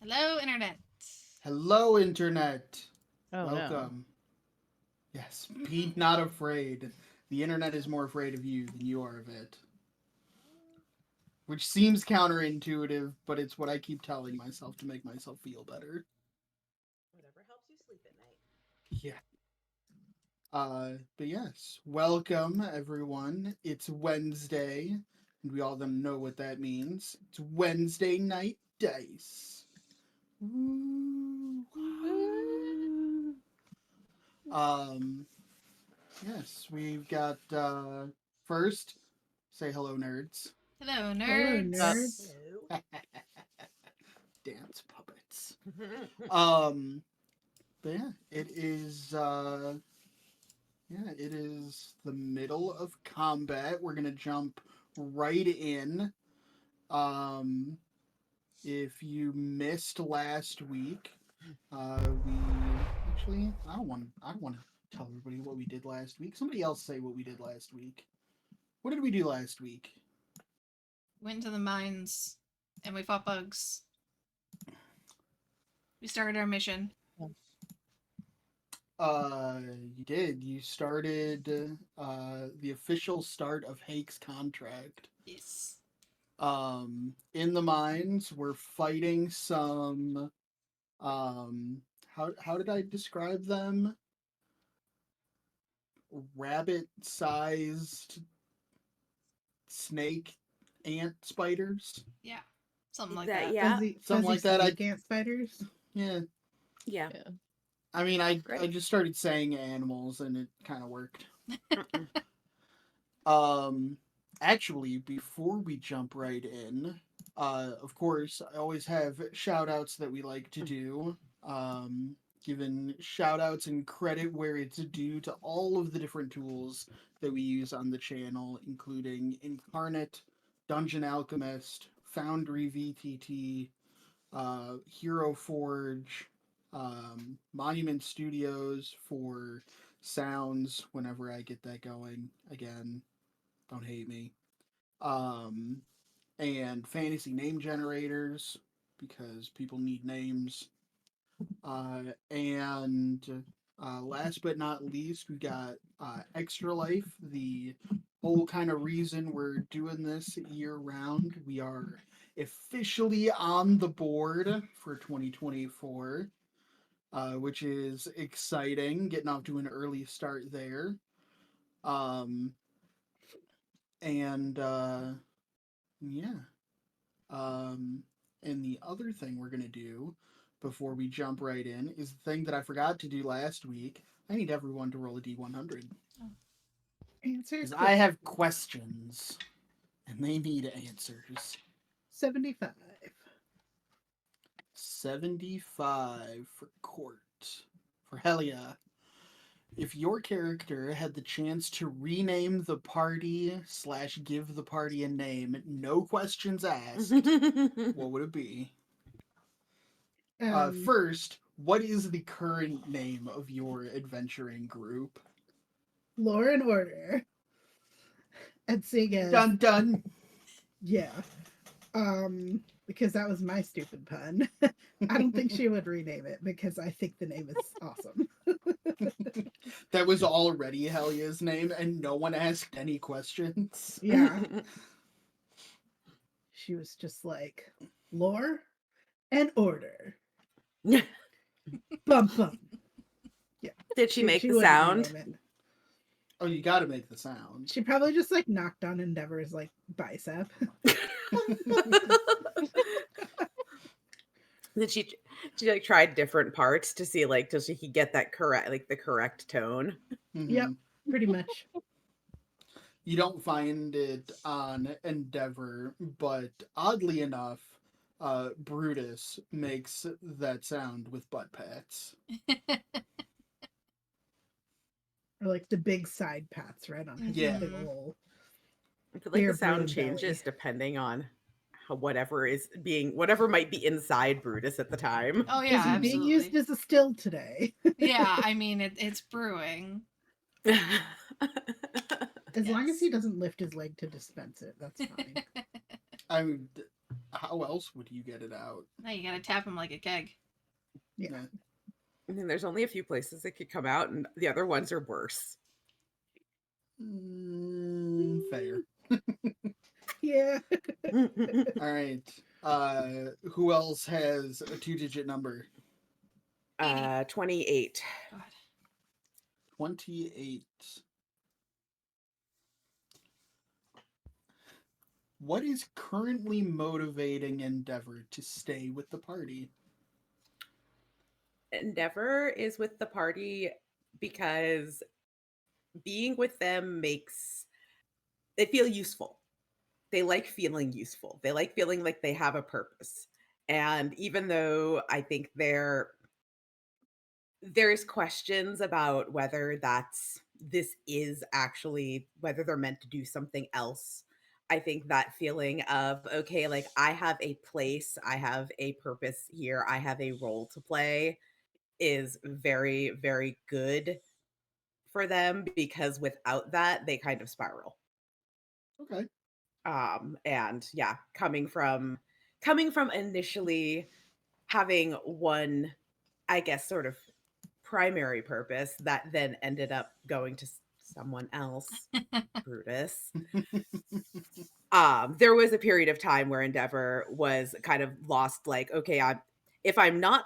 Hello, Internet. Hello, Internet. Oh no. Welcome. Yes, be not afraid. The Internet is more afraid of you than you are of it. Which seems counterintuitive, but it's what I keep telling myself to make myself feel better. Whatever helps you sleep at night. Yeah. But yes, welcome everyone. It's Wednesday, and we all don't know what that means. It's Wednesday night dice. Woo. Um, yes, we've got first, say hello, nerds. Hello, Hello, nerds. nerds. Hello. Dance puppets. Um, but yeah, it is the middle of combat. We're gonna jump right in. Um, if you missed last week, we actually I don't want to tell everybody what we did last week. Somebody else say what we did last week. What did we do last week? Went to the mines and we fought bugs. We started our mission. You did. You started the official start of Hake's contract. Yes. In the mines, we're fighting some how did I describe them? Rabbit-sized snake ant spiders. Yeah. Something like That- that. yeah. Something like that. Snake ant spiders. Yeah. Yeah. I mean, I Great. just started saying animals, and it kind of worked. Actually, before we jump right in, of course, I always have shout outs that we like to do. Giving shout outs and credit where it's due to all of the different tools that we use on the channel, including Incarnate, Dungeon Alchemist, Foundry VTT, Hero Forge, Monument Studios for sounds whenever I get that going. Again, don't hate me. And fantasy name generators because people need names. And last but not least, we got Extra Life, the whole kind of reason we're doing this year round. We are officially on the board for 2024, which is exciting. Getting off to an early start there. Um, and yeah. Um, and the other thing we're going to do before we jump right in is the thing that I forgot to do last week. I need everyone to roll a d100. Answer. Because I have questions and they need answers. 75. 75 for Court. For Helia. If your character had the chance to rename the party / give the party a name, no questions asked, what would it be? First, what is the current name of your adventuring group? Law and Order. And seeing as Dun dun. yeah, because that was my stupid pun. I don't think she would rename it because I think the name is awesome. That was already Helia's name, and no one asked any questions. Yeah, she was just like lore and order. Bum bum. Yeah. Did she make the wouldn't sound? rename it. Oh, you gotta make the sound. She probably just like knocked on Endeavor's like bicep. Did she like tried different parts to see like does she get that correct like the correct tone? Mhm. Yep, pretty much. You don't find it on Endeavor, but oddly enough, Brutus makes that sound with butt pats. Or like the big side pats right on his Yeah. big ol'. I feel like Bare the sound broad changes belly. depending on whatever might be inside Brutus at the time. Oh yeah, Is he absolutely. being used as a still today? Yeah, I mean it's brewing. As long as he Yes. doesn't lift his leg to dispense it, that's fine. I mean, How else would you get it out? Now you gotta tap him like a keg. Yeah. I mean, there's only a few places it could come out, and the other ones are worse. Fair. Yeah. All right. Who else has a 2-digit number? 28. God. 28. What is currently motivating Endeavor to stay with the party? Endeavor is with the party because being with them makes they feel useful. They like feeling useful. They like feeling like they have a purpose. And even though I think there's questions about whether this is actually whether they're meant to do something else. I think that feeling of, okay, like I have a place, I have a purpose here, I have a role to play is very, very good for them because without that, they kind of spiral. Okay. And yeah, coming from initially having one, I guess, sort of primary purpose that then ended up going to someone else, Brutus. There was a period of time where Endeavor was kind of lost, like, okay, if I'm not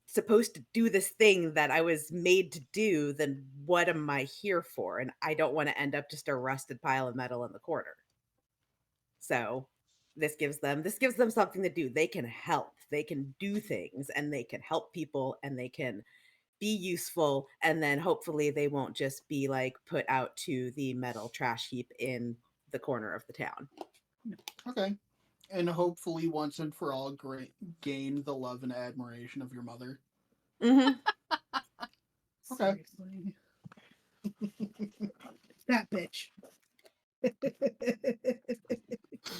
supposed to do this thing that I was made to do, then what am I here for? And I don't want to end up just a rusted pile of metal in the corner. So this gives them something to do. They can help. They can do things and they can help people and they can be useful, and then hopefully they won't just be like put out to the metal trash heap in the corner of the town. Okay. And hopefully, once and for all, gain the love and admiration of your mother. Mm-hmm. Okay. Seriously. That bitch.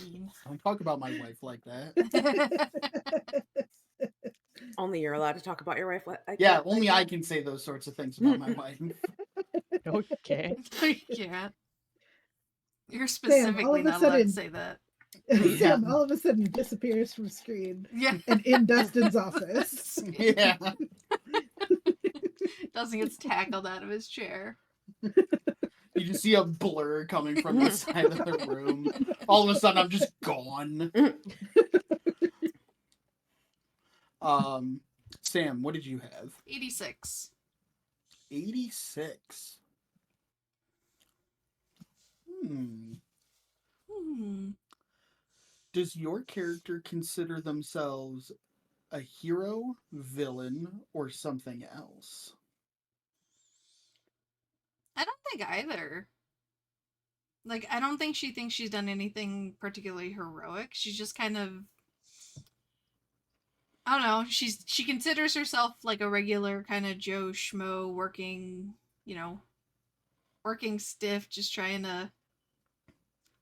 Mean. Don't talk about my wife like that. Only you're allowed to talk about your wife. Yeah, only I can say those sorts of things about my wife. Okay. Yeah. You're Sam, all specifically of a not allowed to sudden, say that. Sam all of a sudden disappears from screen Yeah. and in Dustin's office. Yeah. Dustin gets tackled out of his chair. You just see a blur coming from the side of the room. All of a sudden, I'm just gone. Sam, what did you have? 86. 86. Does your character consider themselves a hero, villain, or something else? I don't think either. Like, I don't think she thinks she's done anything particularly heroic. She's just kind of, I don't know. She considers herself like a regular kind of Joe Schmo working stiff, just trying to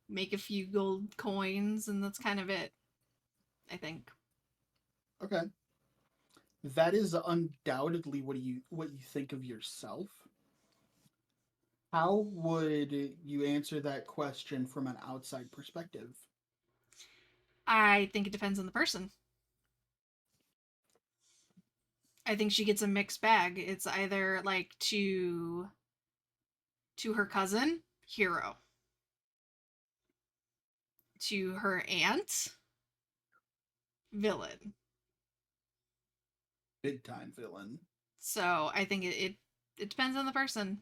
make a few gold coins, and that's kind of it. I think. Okay. That is undoubtedly what you think of yourself. How would you answer that question from an outside perspective? I think it depends on the person. I think she gets a mixed bag. It's either like to her cousin, hero. To her aunt, villain. Big time villain. So I think it depends on the person.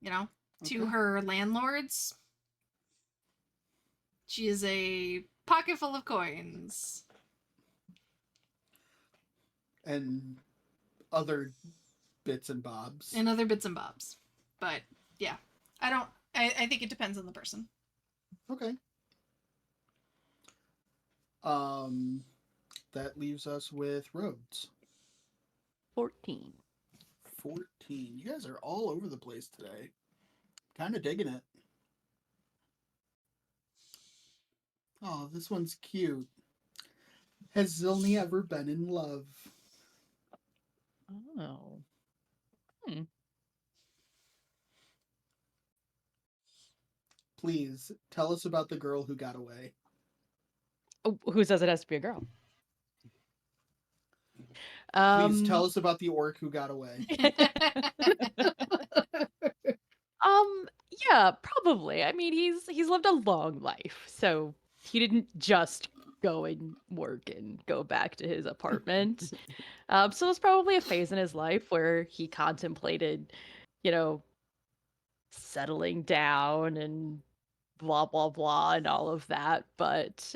You know? Okay. To her landlords, she is a pocket full of coins. And other bits and bobs. And other bits and bobs. But yeah. I think it depends on the person. Okay. That leaves us with Rhodes. 14. 14. You guys are all over the place today. Kind of digging it. Oh, this one's cute. Has Zilny ever been in love? Oh. Please, tell us about the girl who got away. Who says it has to be a girl? Please tell us about the orc who got away. Yeah, probably. I mean, he's lived a long life, so he didn't just go and work and go back to his apartment. So it's probably a phase in his life where he contemplated, you know, settling down and blah blah blah and all of that. But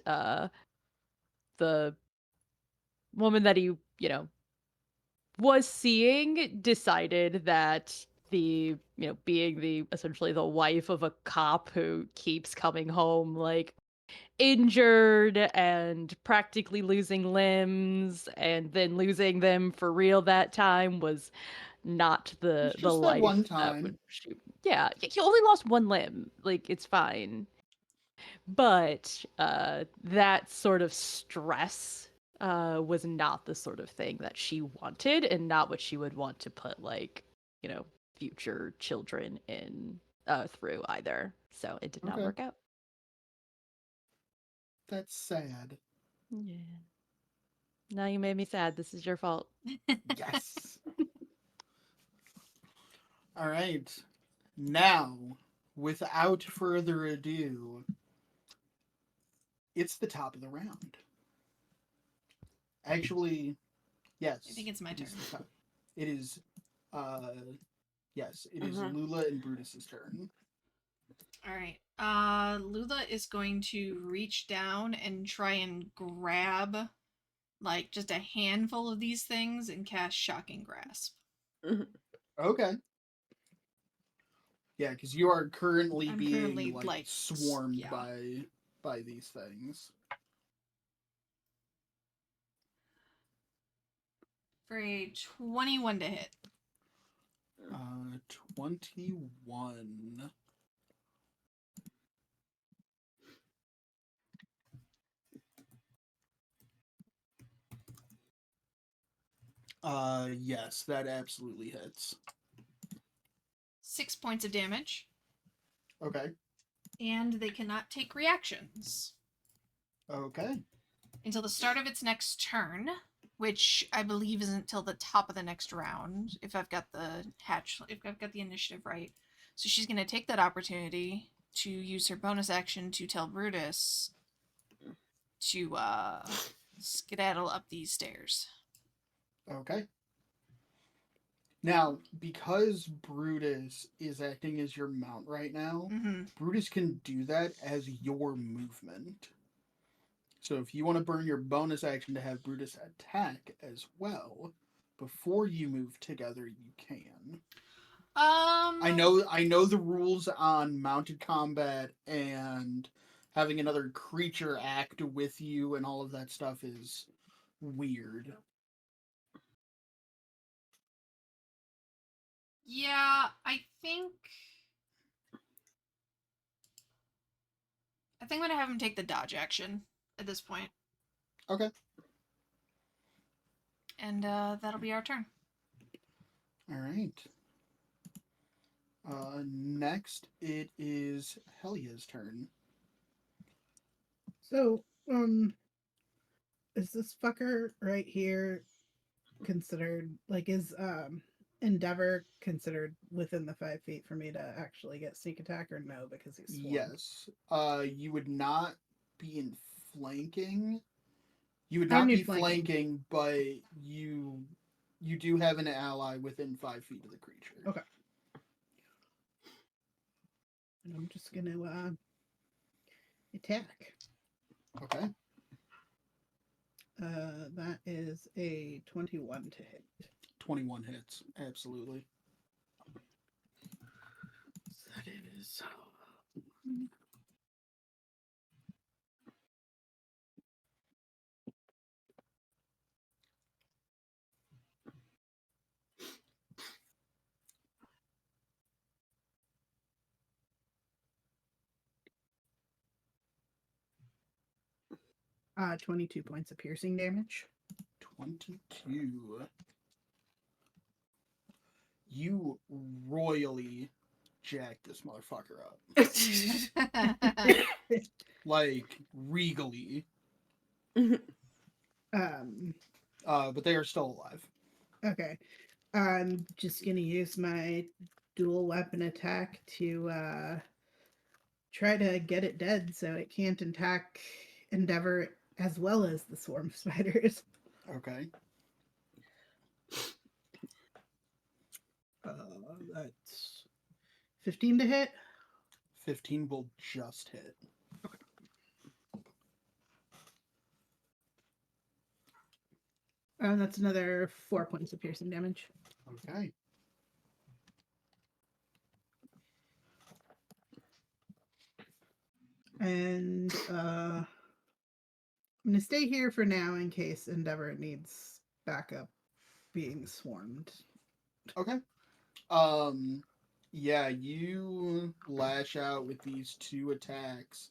the woman that he, was seeing decided that being the essentially the wife of a cop who keeps coming home like injured and practically losing limbs and then losing them for real that time was not It's the just that life one that would time. yeah, he only lost one limb, like it's fine. But that sort of stress was not the sort of thing that she wanted and not what she would want to put like, future children in through either. So it did not Okay. work out. That's sad. Yeah. Now you made me sad. This is your fault. Yes. All right. Now, without further ado, it's the top of the round. Actually, yes. I think it's my it is turn. the top. It is, yes, it is Mhm. Lula and Brutus's turn. All right. Lula is going to reach down and try and grab like just a handful of these things and cast Shocking Grasp. Okay. Yeah, because you are currently I'm being currently, like swarmed yeah. by these things. For a 21 to hit. 21. Yes, that absolutely hits. 6 points of damage. Okay. And they cannot take reactions Okay. until the start of its next turn, which I believe is until the top of the next round, if I've got the initiative right. So she's going to take that opportunity to use her bonus action to tell Brutus to skedaddle up these stairs. Okay. Now, because Brutus is acting as your mount right now, Mm-hmm. Brutus can do that as your movement. So if you want to burn your bonus action to have Brutus attack as well, before you move together, you can. I know the rules on mounted combat and having another creature act with you and all of that stuff is weird. Yeah, I think I'm gonna have him take the dodge action at this point. Okay. And that'll be our turn. All right. Next, it is Helia's turn. So, is this fucker right here considered like is Endeavor considered within the 5 feet for me to actually get sneak attack or no because he's swarmed? Yes. You would not be in flanking. You would I not knew be flanking, but you do have an ally within 5 feet of the creature. Okay. And I'm just gonna attack. Okay. That is a 21 to hit. 21 hits. Absolutely. That is 22 points of piercing damage. 22. You royally jacked this motherfucker up. Like, regally. But they are still alive. Okay. I'm just gonna use my dual weapon attack to try to get it dead so it can't attack Endeavor as well as the swarm of spiders. Okay. That's 15 to hit. 15 will just hit. And that's another 4 points of piercing damage. Okay. And I'm gonna stay here for now in case Endeavor needs backup being swarmed. Okay. Yeah, you lash out with these 2 attacks,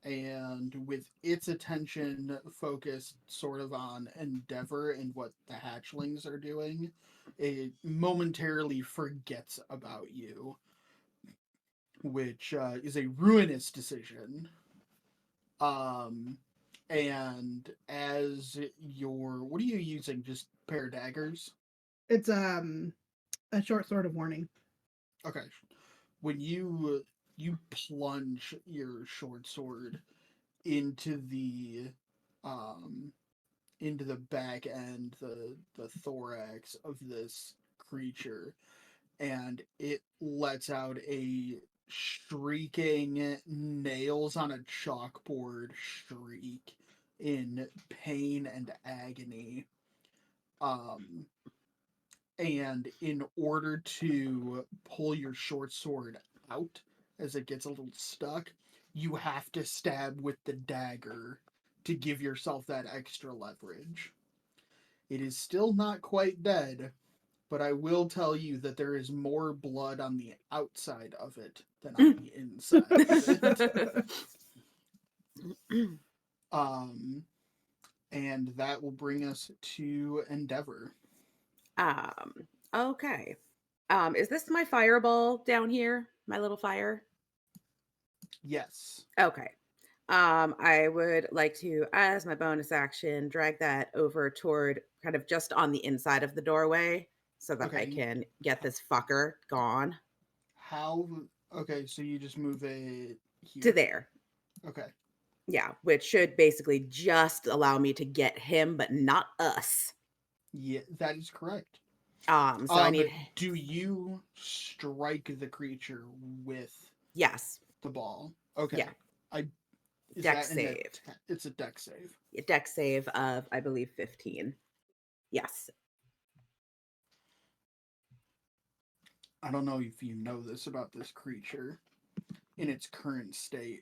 and with its attention focused sort of on Endeavor and what the hatchlings are doing, it momentarily forgets about you, which is a ruinous decision. And as what are you using? Just pair of daggers? It's a short sword of warning. Okay. When you plunge your short sword into the um back end, the thorax of this creature, and it lets out a shrieking nails on a chalkboard shriek in pain and agony. And in order to pull your short sword out as it gets a little stuck, you have to stab with the dagger to give yourself that extra leverage. It is still not quite dead, but I will tell you that there is more blood on the outside of it than on the inside of it. And that will bring us to Endeavor. Okay. Is this my fireball down here? My little fire? Yes. Okay. I would like to, as my bonus action, drag that over toward kind of just on the inside of the doorway so that I Okay. can get this fucker gone How? Okay, so you just move it here. to there. Okay. Yeah, which should basically just allow me to get him, but not us. Yeah, that is correct. So I need. Do you strike the creature with Yes. the ball? Okay. Yeah. Is Dex that an save. It's a dex save. A dex save of, I believe, 15. Yes. I don't know if you know this about this creature in its current state,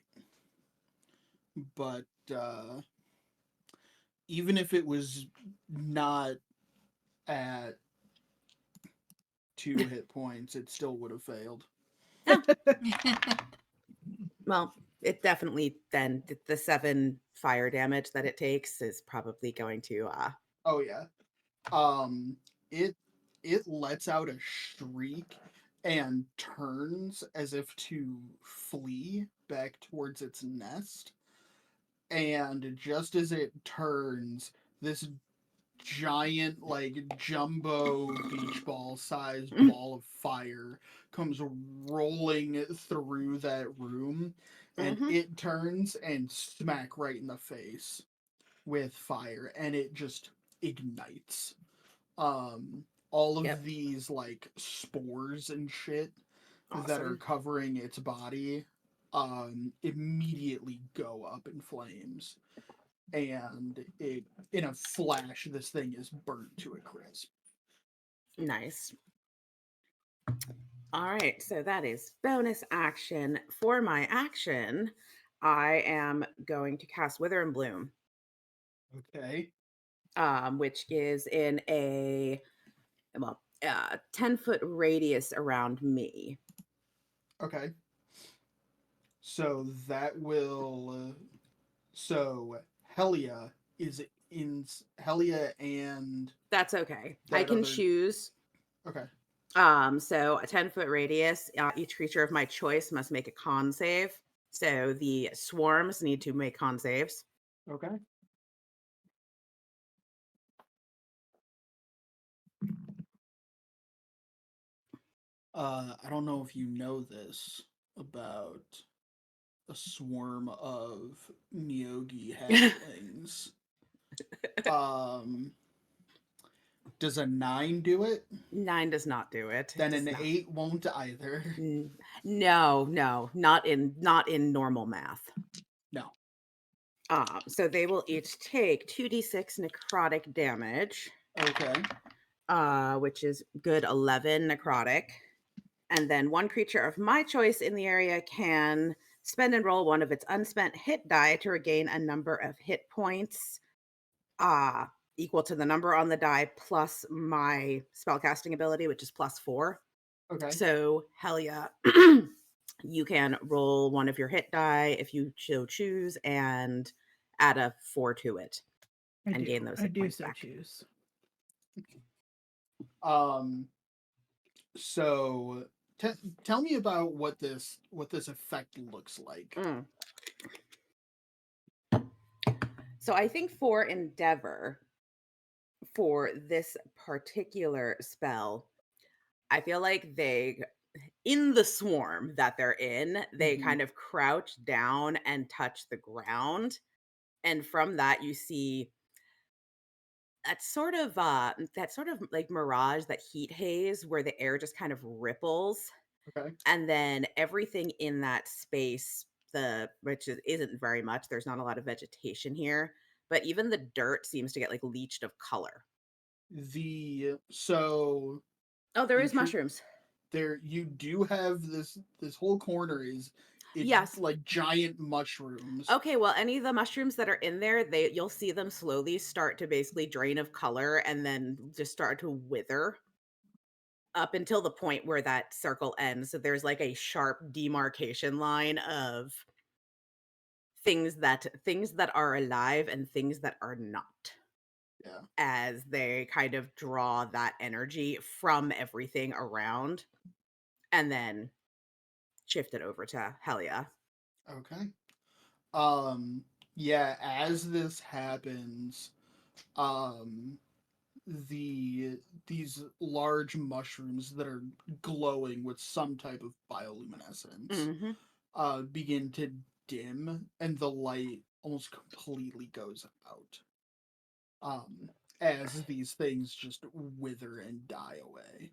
but even if it was not at 2 hit points, it still would have failed. Well, it definitely then the 7 fire damage that it takes is probably going to Oh yeah. It lets out a shriek and turns as if to flee back towards its nest. And just as it turns, this giant, like, jumbo beach ball sized ball of fire comes rolling through that room, and it turns and smack right in the face with fire, and it just ignites. All of these, like, spores and shit that are covering its body immediately go up in flames, and it, in a flash, this thing is burnt to a crisp. Nice. All right, so that is bonus action. For my action, I am going to cast Wither and Bloom. Okay. Which is in a 10-foot radius around me. Okay. So that will. So Helia is in. Helia and. That's okay. I can choose. Okay. So a 10-foot radius. Each creature of my choice must make a con save. So the swarms need to make con saves. Okay. I don't know if you know this about a swarm of Nyogi hatchlings. Does a 9 do it? 9 does not do it. It Then does an not. 8 won't either. No, not in normal math. No. So they will each take 2d6 necrotic damage, Okay. which is good 11 necrotic. And then one creature of my choice in the area can spend and roll one of its unspent hit die to regain a number of hit points equal to the number on the die plus my spellcasting ability, which is +4. Okay. So, Helia, you can roll one of your hit die if you so choose and add a 4 to it and gain those I hit do points so back. choose. So tell me about what this effect looks like. So I think for Endeavor, for this particular spell, I feel like they, in the swarm that they're in, they Mhm. kind of crouch down and touch the ground. And from that, you see that sort of like mirage, that heat haze where the air just kind of ripples. Okay. And then everything in that space, which isn't very much, there's not a lot of vegetation here, but even the dirt seems to get like leached of color. So Oh, there is mushrooms. There you do have this whole corner is Yes. like giant mushrooms. Okay, well, any of the mushrooms that are in there, you'll see them slowly start to basically drain of color and then just start to wither up until the point where that circle ends. So there's like a sharp demarcation line of things that are alive and things that are not. Yeah. As they kind of draw that energy from everything around and then shift it over to Helia. Okay. Yeah, as this happens, these large mushrooms that are glowing with some type of bioluminescence begin to dim and the light almost completely goes out. As these things just wither and die away.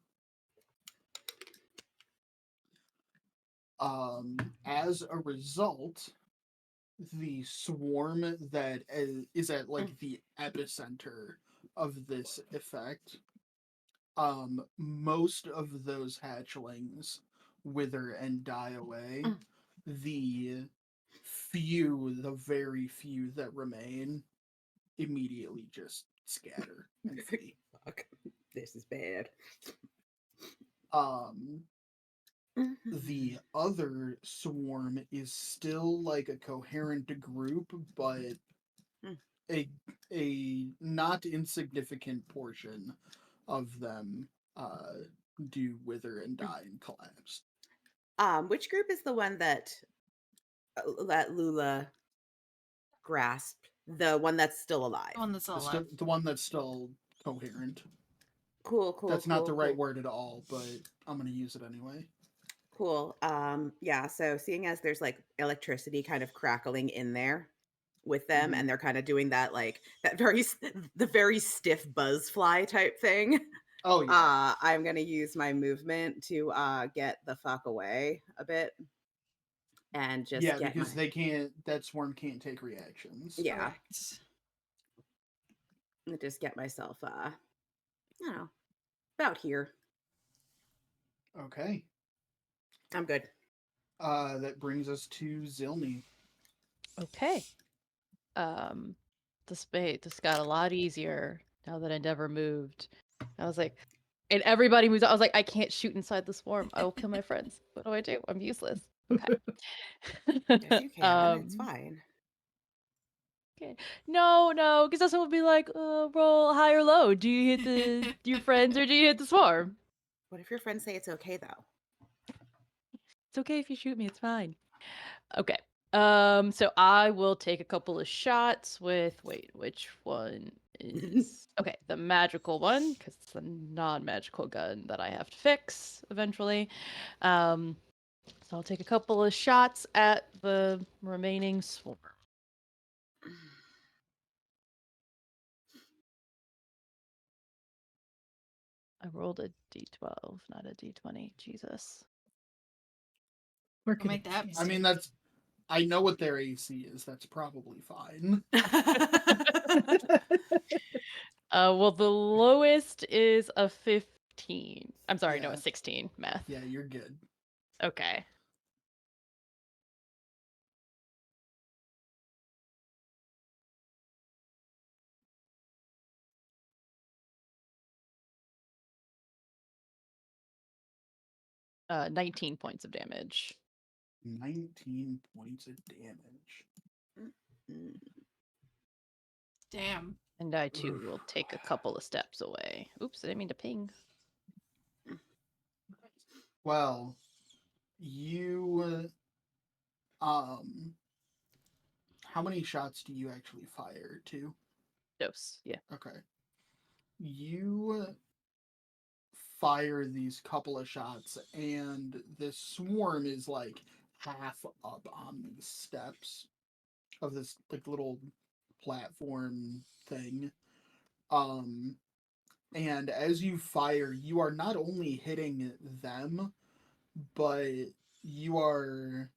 As a result, the swarm that is at like the epicenter of this effect, most of those hatchlings wither and die away. The very few that remain immediately just scatter and flee. Fuck, this is bad. The other swarm is still like a coherent group, but a not insignificant portion of them do wither and die and collapse. Which group is the one that Lula grasped? The one that's still alive. The one that's still alive. The one that's still coherent. Cool. That's not the right word at all, but I'm gonna use it anyway. Cool. Yeah, so seeing as there's like electricity kind of crackling in there with them, and they're kind of doing that like the very stiff buzz fly type thing. Oh yeah. I'm gonna use my movement to get the fuck away a bit. And just because they can't. That swarm can't take reactions. Yeah. Correct. Just get myself I don't know, about here. Okay. I'm good. That brings us to Zilny. Okay. This got a lot easier now that Endeavor moved. I was like, and everybody moves. I was like, I can't shoot inside the swarm. I will kill my friends. What do I do? I'm useless. Okay. Yes, you can. It's fine. Okay. No, because that's what would be like. Roll high or low. Do you hit your friends or do you hit the swarm? What if your friends say it's okay though? It's okay if you shoot me. It's fine. Okay. So I will take a couple of shots with. Wait, which one is okay. The magical one, because it's the non-magical gun that I have to fix eventually. So I'll take a couple of shots at the remaining swarm. I rolled a d12, not a d20. Jesus. Where Don't could make it that be? I mean, mistake. I know what their AC is. That's probably fine. Well, the lowest is a 15. I'm sorry, no, Yeah. a 16. Math. Yeah, you're good. Okay. Uh, 19 points of damage. 19 points of damage. Damn. And I too will take a couple of steps away. Oops, I didn't mean to ping. Well, you how many shots do you actually fire? 2? Dose, yeah. Okay. You fire these couple of shots, and this swarm is like half up on these steps of this like little platform thing. And as you fire, you are not only hitting them, but you are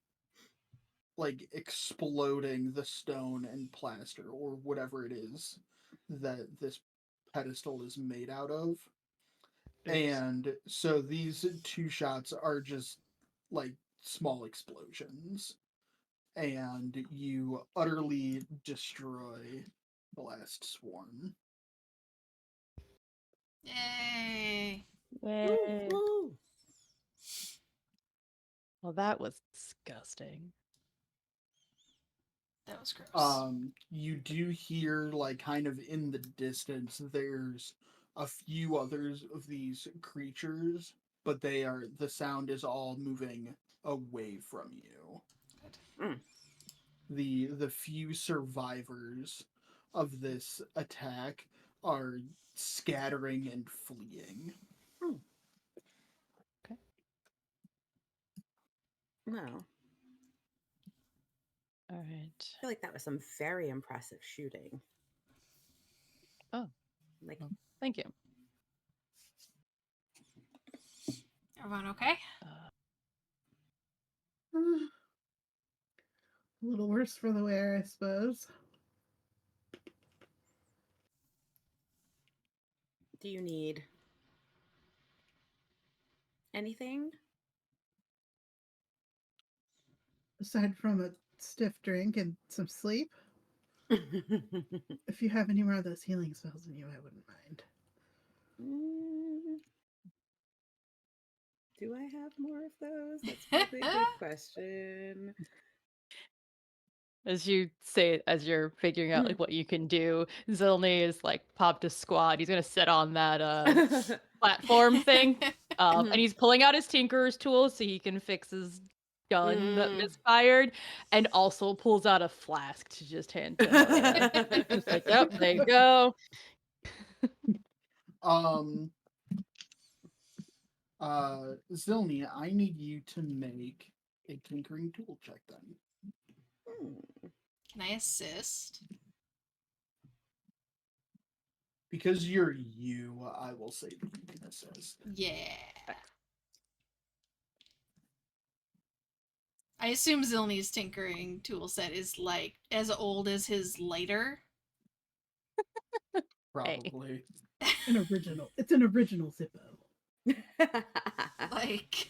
like exploding the stone and plaster or whatever it is that this pedestal is made out of. Oops. And so these 2 shots are just like small explosions, and you utterly destroy the last swarm. Yay. Yay. Woo. Well, that was disgusting. That was gross. You do hear like kind of in the distance there's a few others of these creatures, but the sound is all moving away from you. Good. The few survivors of this attack are scattering and fleeing. No. All right. I feel like that was some very impressive shooting. Oh. Like, Thank you. Everyone okay? A little worse for the wear, I suppose. do you need anything? Aside from a stiff drink and some sleep, if you have any more of those healing spells in you, I wouldn't mind. Mm, do I have more of those? That's probably a good question. As you say, as you're figuring out like what you can do, Zilny is like popped a squad. He's gonna sit on that platform thing, and he's pulling out his tinkerer's tools so he can fix his gun that misfired, and also pulls out a flask to just hand to her. He's like, "Yep, there you go." Zilni, I need you to make a tinkering tool check then. Can I assist? Because you're you, I will say that you can assist. Yeah. I assume Zilni's tinkering tool set is like as old as his lighter. Probably. An original. It's an original Zippo. Like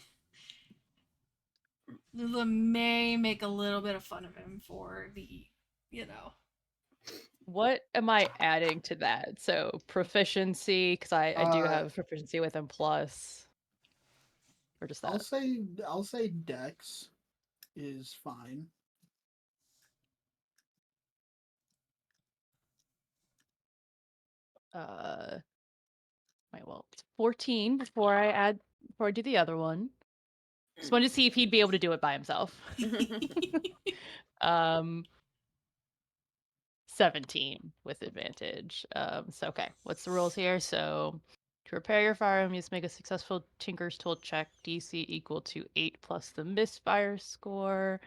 Lula may make a little bit of fun of him for the, you know. What am I adding to that? So proficiency, because I do have proficiency with him plus, or just that. I'll say Dex is fine. Wait, well, it's 14 before I do the other one. Just wanted to see if he'd be able to do it by himself. 17 with advantage. So okay, what's the rules here? So to repair your firearm, you just make a successful Tinker's Tool check, DC equal to 8 plus the misfire score,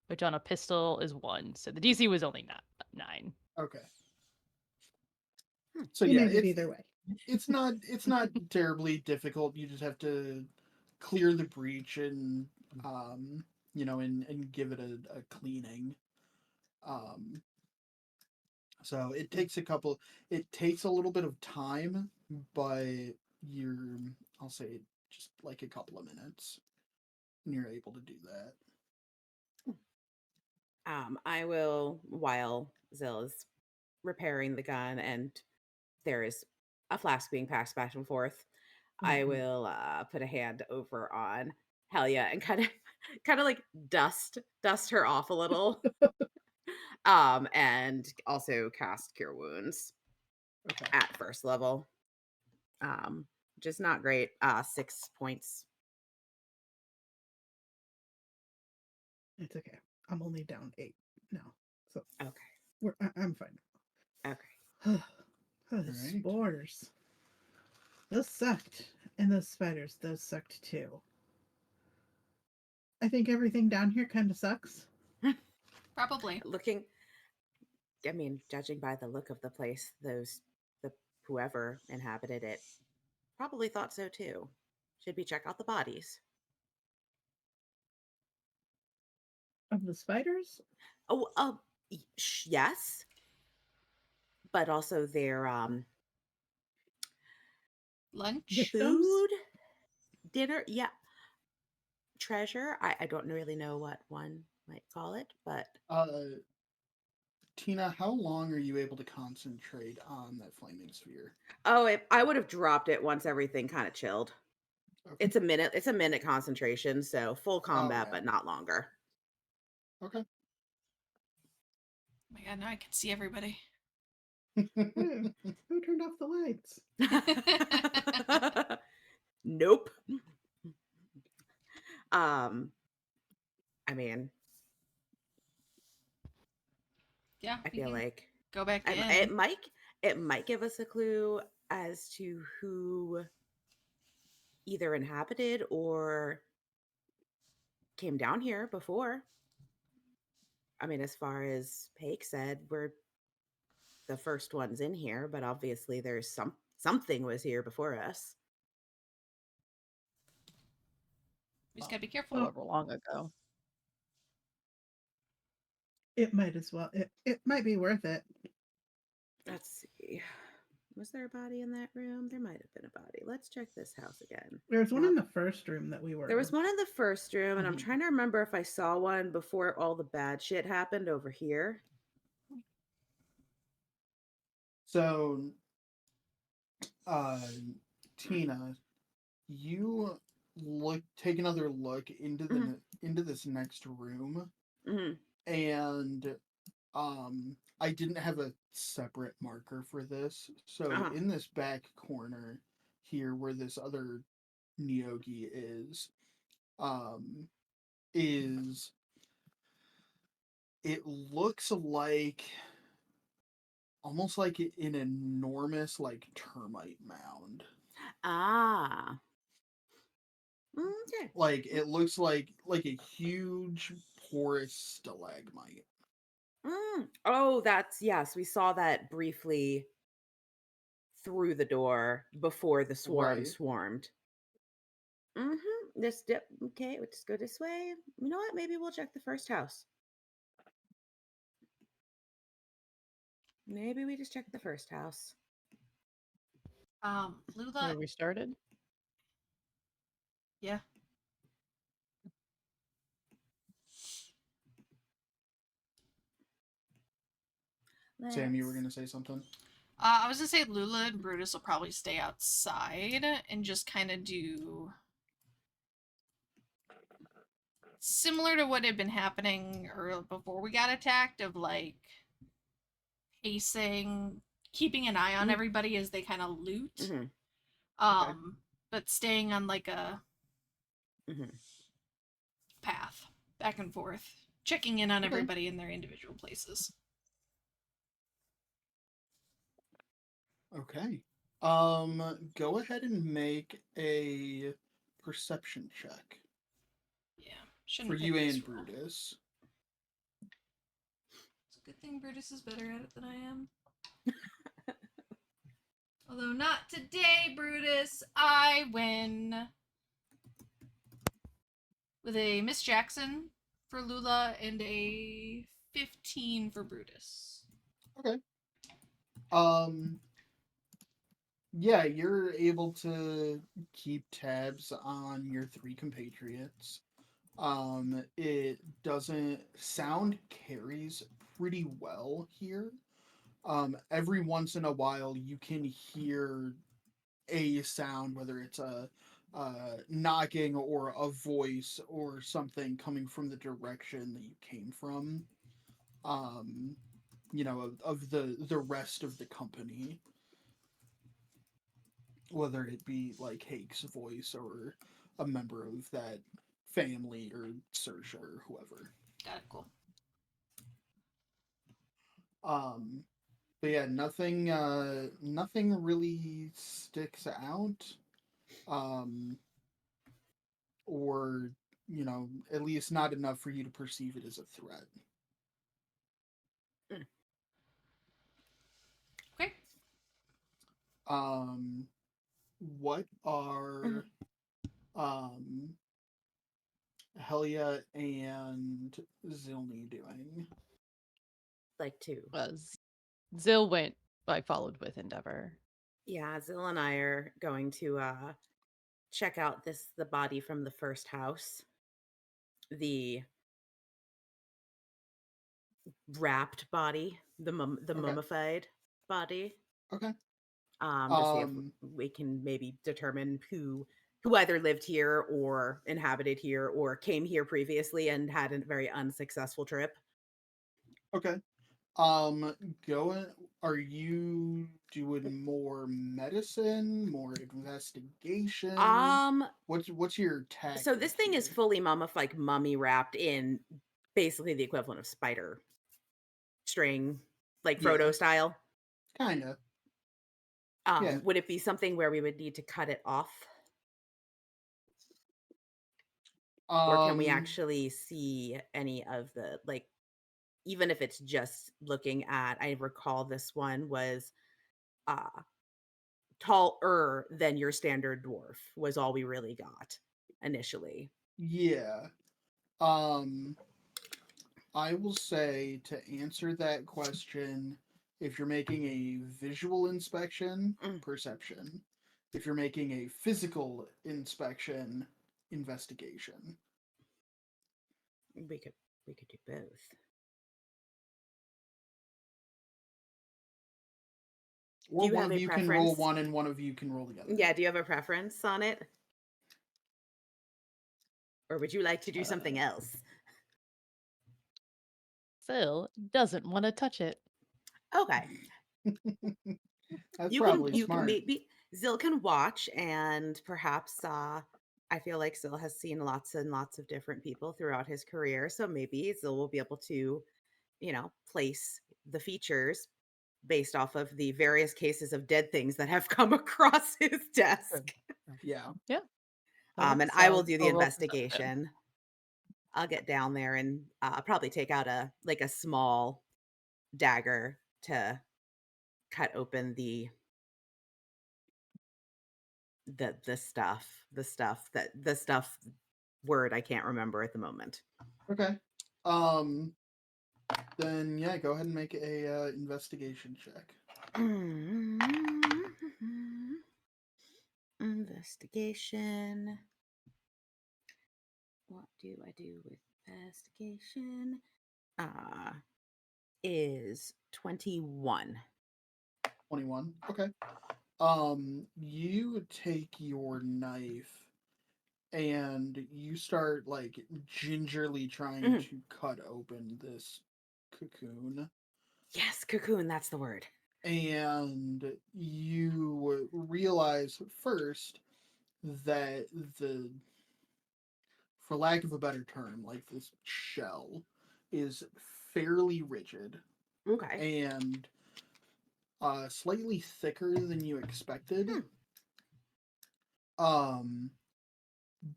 which on a pistol is 1. So the DC was only 9. Okay. Hmm. So You yeah, made it either way. it's not terribly difficult. You just have to clear the breach and and give it a cleaning. Um, so it takes a little bit of time, but I'll say just like a couple of minutes, and you're able to do that. I will, while Zill is repairing the gun and there is a flask being passed back and forth, I Mhm. will put a hand over on Helia and kind of like dust her off a little. And also cast Cure Wounds Okay. at first level. Which is not great. 6 points. It's okay. I'm only down 8 now, so Okay. I'm fine. Okay. Oh, the Alright. spores. Those sucked. And those spiders, those sucked too. I think everything down here kind of sucks. Probably. Judging by the look of the place, the whoever inhabited it probably thought so too. Should we check out the bodies? Of the spiders? Oh, yes, but also their Lunch? Victims? food, dinner. Yeah, treasure. I don't really know what one might call it, but Tina, how long are you able to concentrate on that flaming sphere? I would have dropped it once everything kind of chilled. Okay. It's a minute. It's a minute concentration, so full combat, yeah. but not longer. Okay. Oh my god, now I can see everybody. Who turned off the lights? Nope. I mean, Yeah, I we feel can like go back in. it might give us a clue as to who either inhabited or came down here before. I mean, as far as Paik said, we're the first ones in here, but obviously there's something was here before us. We just gotta be careful. Well, However long ago. it might as well. It might be worth it. Let's see. Was there a body in that room? There might have been a body. Let's check this house again. There's one Nope. in the first room that we were There was in. one in the first room, and I'm Mhm. trying to remember if I saw one before all the bad shit happened over here. So, Tina, you take another look into into this next room, Mm-hmm. and I didn't have a separate marker for this. So Uh-huh. in this back corner here, where this other Nyogi is it looks like almost like an enormous like termite mound. Ah. Okay. Like it looks like a huge porous stalagmite. Oh, that's yes. We saw that briefly through the door before the swarm Right. swarmed. Okay, we'll just go this way. You know what? Maybe we'll check the first house. Maybe we just check the first house. Lula. Where we started? Yeah. Sam, you were gonna say something? I was gonna say Lula and Brutus will probably stay outside and just kind of do similar to what had been happening before we got attacked, of like pacing, keeping an eye on everybody as they kind of loot. Okay. But staying on like a Mhm. path back and forth, checking in on Okay. everybody in their individual places. Okay. Go ahead and make a perception check Yeah, for shouldn't you pick this and roll. Brutus. It's a good thing Brutus is better at it than I am. Although not today, Brutus. I win with a Miss Jackson for Lula and a 15 for Brutus. Okay. Um, yeah, you're able to keep tabs on your three compatriots. It doesn't sound carries pretty well here. Every once in a while you can hear a sound, whether it's a knocking or a voice or something coming from the direction that you came from. Um, of the rest of the company, whether it be like Hake's voice or a member of that family or Saoirse or whoever. Got it, cool. Um, but yeah, nothing really sticks out. Um, or at least not enough for you to perceive it as a threat. Okay. What are um Helia and Zilny doing? Like two. Zill went. I followed with Endeavor. Yeah, Zill and I are going to check out the body from the first house. The wrapped body, the Okay. mummified body. Okay. To see if we can maybe determine who either lived here or inhabited here or came here previously and had a very unsuccessful trip. Okay. Going. Are you doing more medicine, more investigation? What's your tactic? So this thing is here? fully mummified, mummy wrapped in basically the equivalent of spider string, like Frodo Yeah. style. Kinda. Yeah. Would it be something where we would need to cut it off? Or can we actually see any of the, like, even if it's just looking at, I recall this one was uh taller than your standard dwarf was all we really got initially. Yeah. I will say to answer that question, if you're making a visual inspection, perception. If you're making a physical inspection, investigation. We could do both. Or one of you can roll one and one of you can roll the other. Yeah, do you have a preference on it? Or would you like to do something else? Zill doesn't want to touch it. Okay. That's You probably can smart. maybe Zill can watch, and perhaps I feel like Zill has seen lots and lots of different people throughout his career, so maybe Zill will be able to, place the features based off of the various cases of dead things that have come across his desk. Yeah. Yeah. And I will do the investigation. I'll get down there and probably take out a small dagger to cut open the stuff word I can't remember at the moment. Okay. Then yeah, go ahead and make a investigation check. Investigation. What do I do with investigation? Is 21. 21. Okay. You take your knife and you start like gingerly trying to cut open this cocoon. Yes, cocoon, that's the word. And you realize first that for lack of a better term, like this shell is fairly rigid. Okay. And slightly thicker than you expected.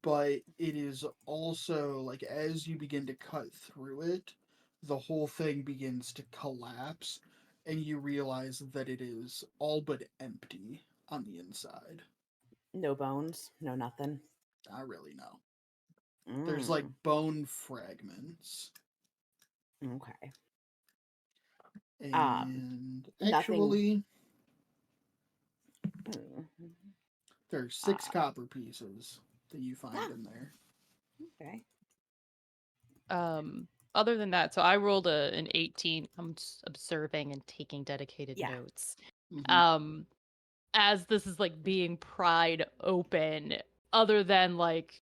But it is also like as you begin to cut through it, the whole thing begins to collapse, and you realize that it is all but empty on the inside. No bones, no nothing. Not really, no. There's like bone fragments. Okay. And nothing- actually, Mm, there's 6 Uh, copper pieces that you find in there. Okay. Other than that, so I rolled an 18. I'm just observing and taking dedicated Yeah. notes. Mhm. As this is like being pried open, other than like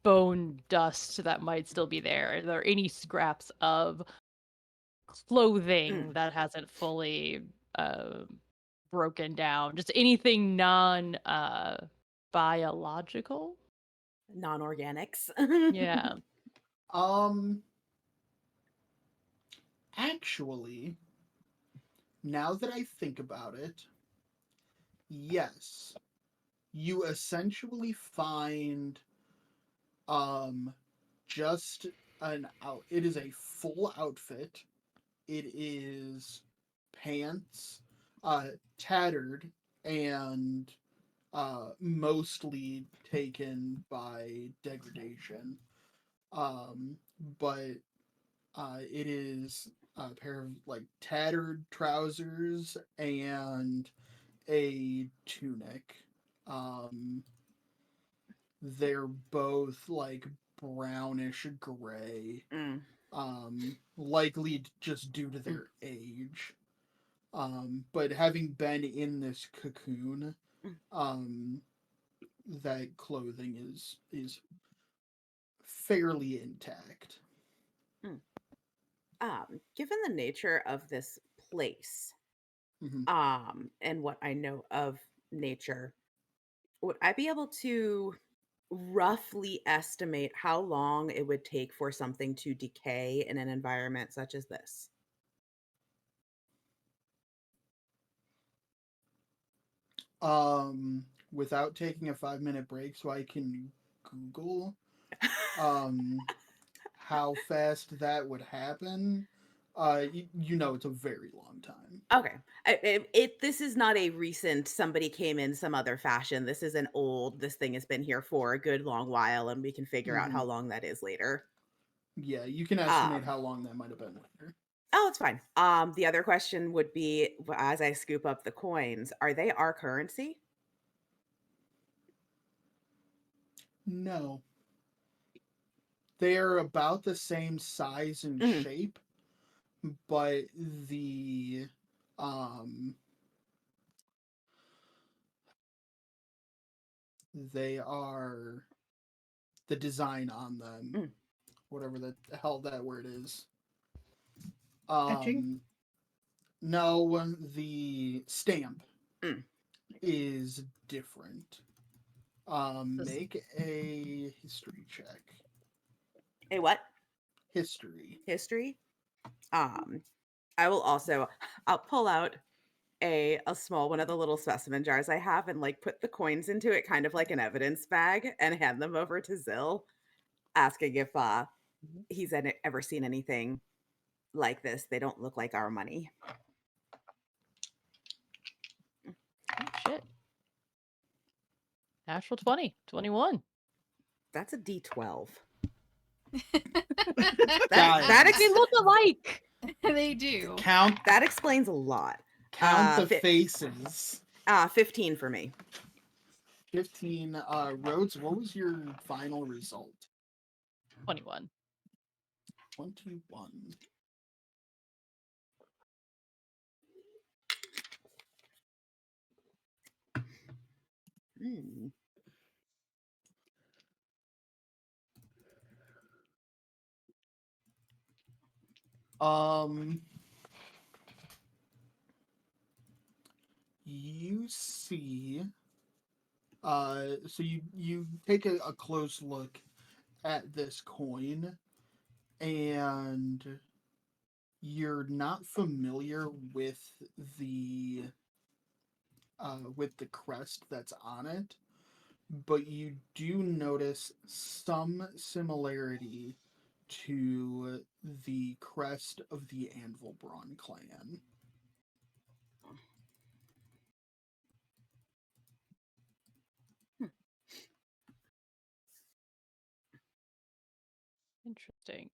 bone dust that might still be there, are there any scraps of clothing that hasn't fully broken down? Just anything non biological? Non-organics. Yeah. Actually, now that I think about it, yes. You essentially find just an out it is a full outfit. It is pants, tattered and mostly taken by degradation. But it is a pair of like tattered trousers and a tunic. Um, they're both like brownish gray, Mm. likely just due to their age. But having been in this cocoon, um, that clothing is fairly intact. Mm. Given the nature of this place, Mhm. and what I know of nature, would I be able to roughly estimate how long it would take for something to decay in an environment such as this? Without taking a 5-minute break, so I can Google um how fast that would happen. You know, it's a very long time. Okay. This is not a recent somebody came in some other fashion. This is an old, this thing has been here for a good long while, and we can figure out how Mhm. long that is later. Yeah, you can estimate Um, how long that might have been later. oh, it's fine. The other question would be, as I scoop up the coins, are they our currency? No, they are about the same size and Mhm. shape, but the um they are the design on them, Mm. whatever the hell that word is. Etching? Um, no, the stamp Mm. is different. This Make a history check. A what? History. History? I will also, I'll pull out a small one of the little specimen jars I have and like put the coins into it, kind of like an evidence bag, and hand them over to Zill, asking if he's ever seen anything like this. They don't look like our money. oh, shit. Natural 20, 21. That's a D12. Guys. They look alike. They do. Count That explains a lot. the Fi- faces. 15 for me. 15 Rhodes, what was your final result? 21. 21. Mm. You see so you take a close look at this coin, and you're not familiar with the crest that's on it, but you do notice some similarity to the crest of the Anvilbraun clan. Interesting.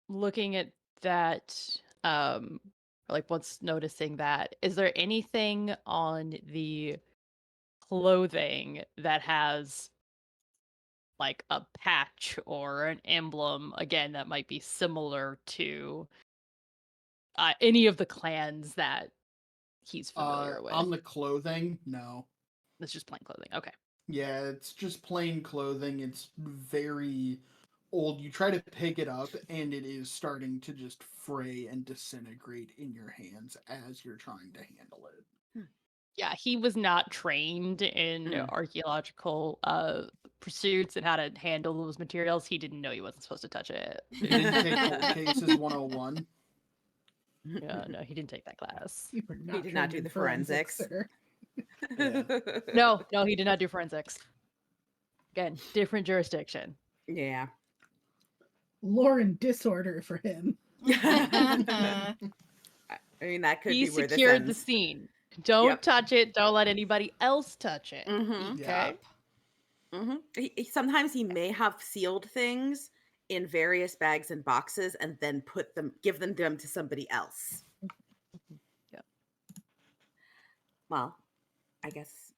Looking at that, like once noticing that, is there anything on the clothing that has like a patch or an emblem again that might be similar to any of the clans that he's familiar with? On the clothing, no. It's just plain clothing. Okay. Yeah, it's just plain clothing. It's very old. You try to pick it up, and it is starting to just fray and disintegrate in your hands as you're trying to handle it. Yeah, he was not trained in archaeological pursuits and how to handle those materials. He didn't know he wasn't supposed to touch it. You didn't take Cold Cases 101. Yeah, no, he didn't take that class. You were not did not trained do in the forensics. sir. Yeah. No, he did not do forensics. Again, different jurisdiction. Yeah. Lore and disorder for him. I mean, that could He be where this secured the ends. scene. Don't Yep. touch it. Don't let anybody else touch it. Mhm. Okay. Sometimes he may have sealed things in various bags and boxes and then give them to somebody else. Yep. Well, I guess.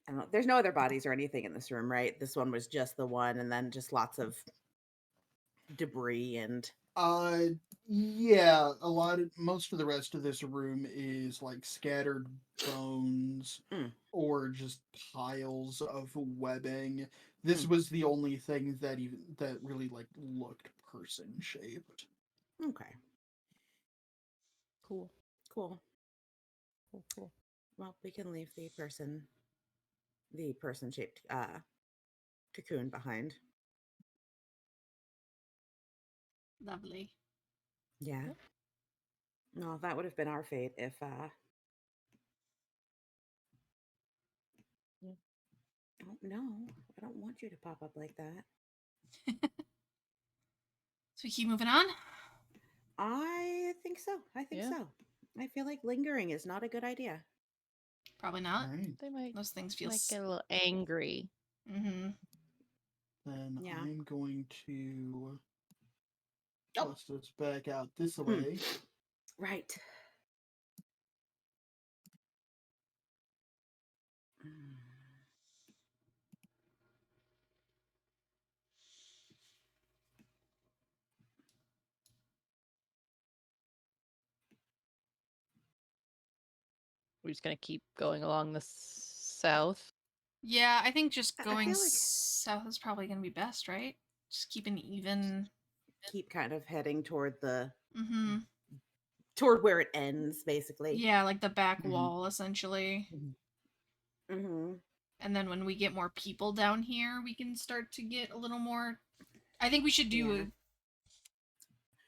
I don't know. There's no other bodies or anything in this room, right? This one was just the one, and then just lots of debris and. Yeah, most of the rest of this room is like scattered bones or just piles of webbing. This was the only thing that really like looked person shaped. Okay. Cool. Cool. Well, we can leave the person shaped cocoon behind. Lovely. Yeah. No, that would have been our fate if Oh no, I don't want you to pop up like that. So we keep moving on? I think so. I feel like lingering is not a good idea. Probably not. Right. They might Those things feel get a little angry. Mm-hmm. Then Yeah. I'm going to Oh. bust us back out this way. Right. We're just gonna keep going along the south. Yeah, I think just I going feel like- south is probably going to be best, right? Just keep an even. Keep kind of heading toward Mm-hmm. toward where it ends, basically. Yeah, like the back Mhm. wall, essentially. Mm-hmm. And then when we get more people down here, we can start to get a little more. I think we should do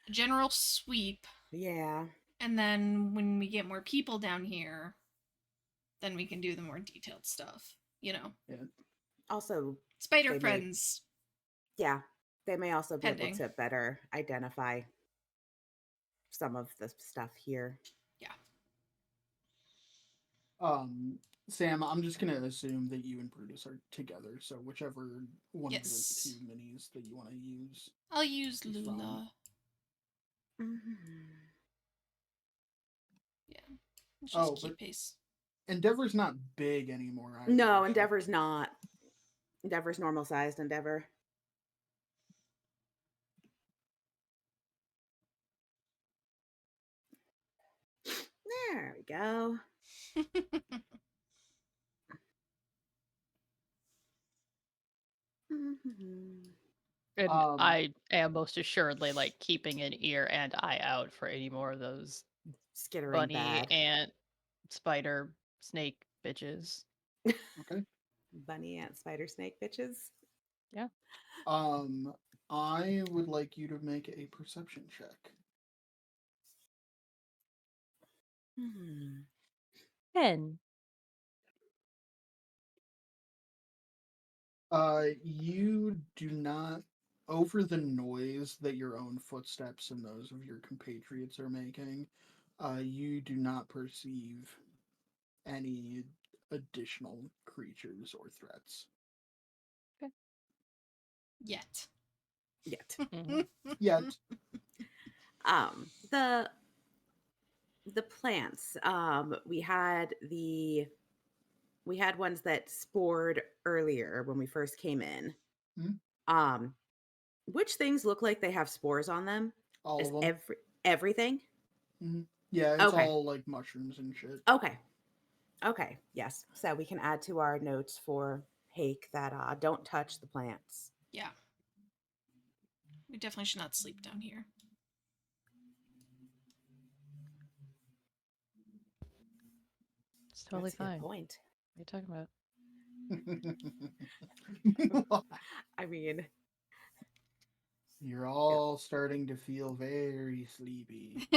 a general sweep. Yeah. And then when we get more people down here, then we can do the more detailed stuff. You know? Yeah. Also, Spider They may- friends. yeah, they may also be Pending. able to better identify some of the stuff here. Sam, I'm just gonna assume that you and Brutus are together, so whichever one of the Yes. two minis that you want to use. I'll use It's fine. Lula. Mm-hmm. Let's just Oh, keep but- pace. Endeavor's not big anymore. Either. No, Endeavor's not. Endeavor's normal sized Endeavor. There we go. Mhm. And Um, I am most assuredly like keeping an ear and eye out for any more of those Skittering bunny, bad. ant, spider, snake bitches. Okay. Bunny, ant, spider, snake bitches. Yeah. I would like you to make a perception check. 10. You do not, over the noise that your own footsteps and those of your compatriots are making, you do not perceive any additional creatures or threats. Yet. Yet. Mhm. Yet. The plants. We had ones that spored earlier when we first came in. Mhm. Which things look like they have spores on them? All Is of them. everything? Yeah, it's Okay. all like mushrooms and shit. Okay. Okay. Yes. So we can add to our notes for Hake that don't touch the plants. Yeah. We definitely should not sleep down here. It's totally That's a good fine. point. What are you talking about? I mean, You're all starting to feel very sleepy.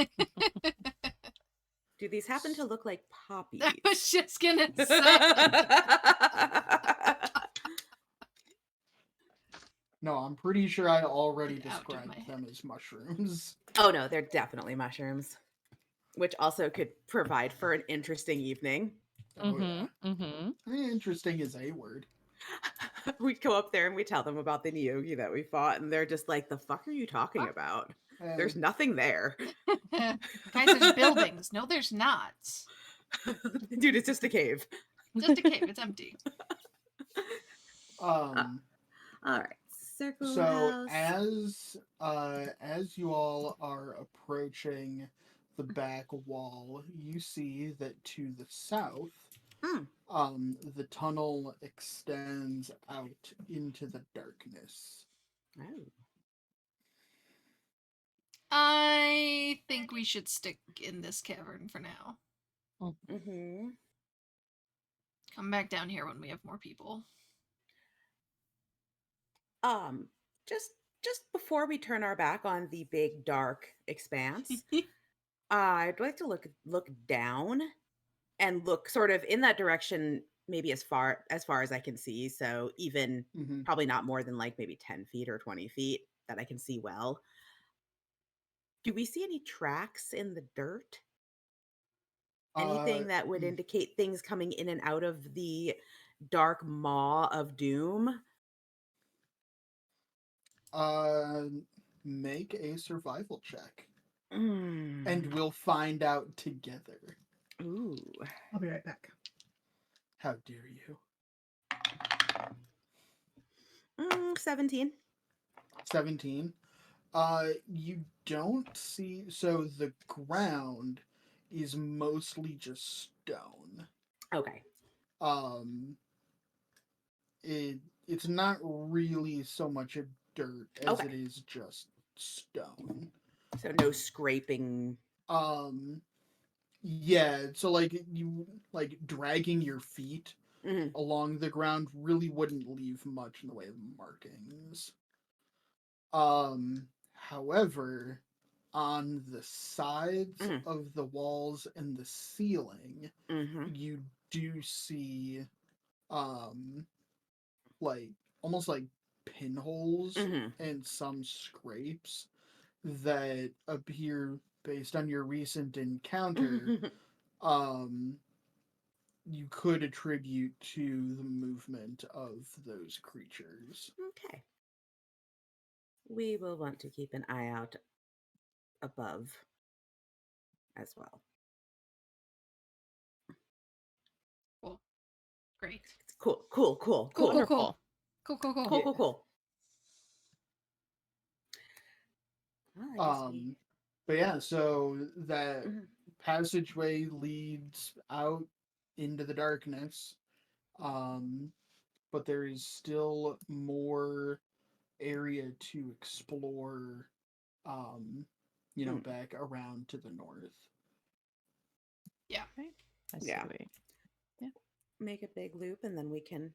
do these happen to look like poppies? I was just gonna say. No, I'm pretty sure I already Get out of my described them as mushrooms. Oh no, they're definitely mushrooms, which also could provide for an interesting evening. Oh yeah. Mm-hmm. Interesting is a word. We go up there and we tell them about the Niyogi that we fought, and they're just like, "The fuck are you talking about? There's nothing there, Guys, there's buildings. No, there's not. dude. It's just a cave." Just a cave. It's empty. All right, circle So house. as you all are approaching the back wall, you see that to the south, the tunnel extends out into the darkness. Oh. I think we should stick in this cavern for now. Mm-hmm. Come back down here when we have more people. Just before we turn our back on the big dark expanse, I'd like to look down and look sort of in that direction, maybe as far as I can see. So even Mm-hmm. probably not more than like maybe 10 feet or 20 feet that I can see well. Do we see any tracks in the dirt? Anything that would indicate things coming in and out of the dark maw of doom? Make a survival check, Mm. and we'll find out together. Ooh. I'll be right back. How dare you? 17. 17. You don't see. So the ground is mostly just stone. Okay. It's not really so much a dirt as Okay. it is just stone. So no scraping. Yeah, so like you like dragging your feet Mhm. along the ground really wouldn't leave much in the way of markings. However, on the sides Mhm. of the walls and the ceiling, Mhm. you do see like almost like pinholes Mhm. and some scrapes that appear based on your recent encounter you could attribute to the movement of those creatures. Okay. We will want to keep an eye out above as well. Cool. Great. Cool. Wonderful. Cool. Well, I guess we... But yeah, so that Mhm. passageway leads out into the darkness. But there is still more area to explore, back around to the north. Yeah. I see. Yeah. Yeah. Make a big loop and then we can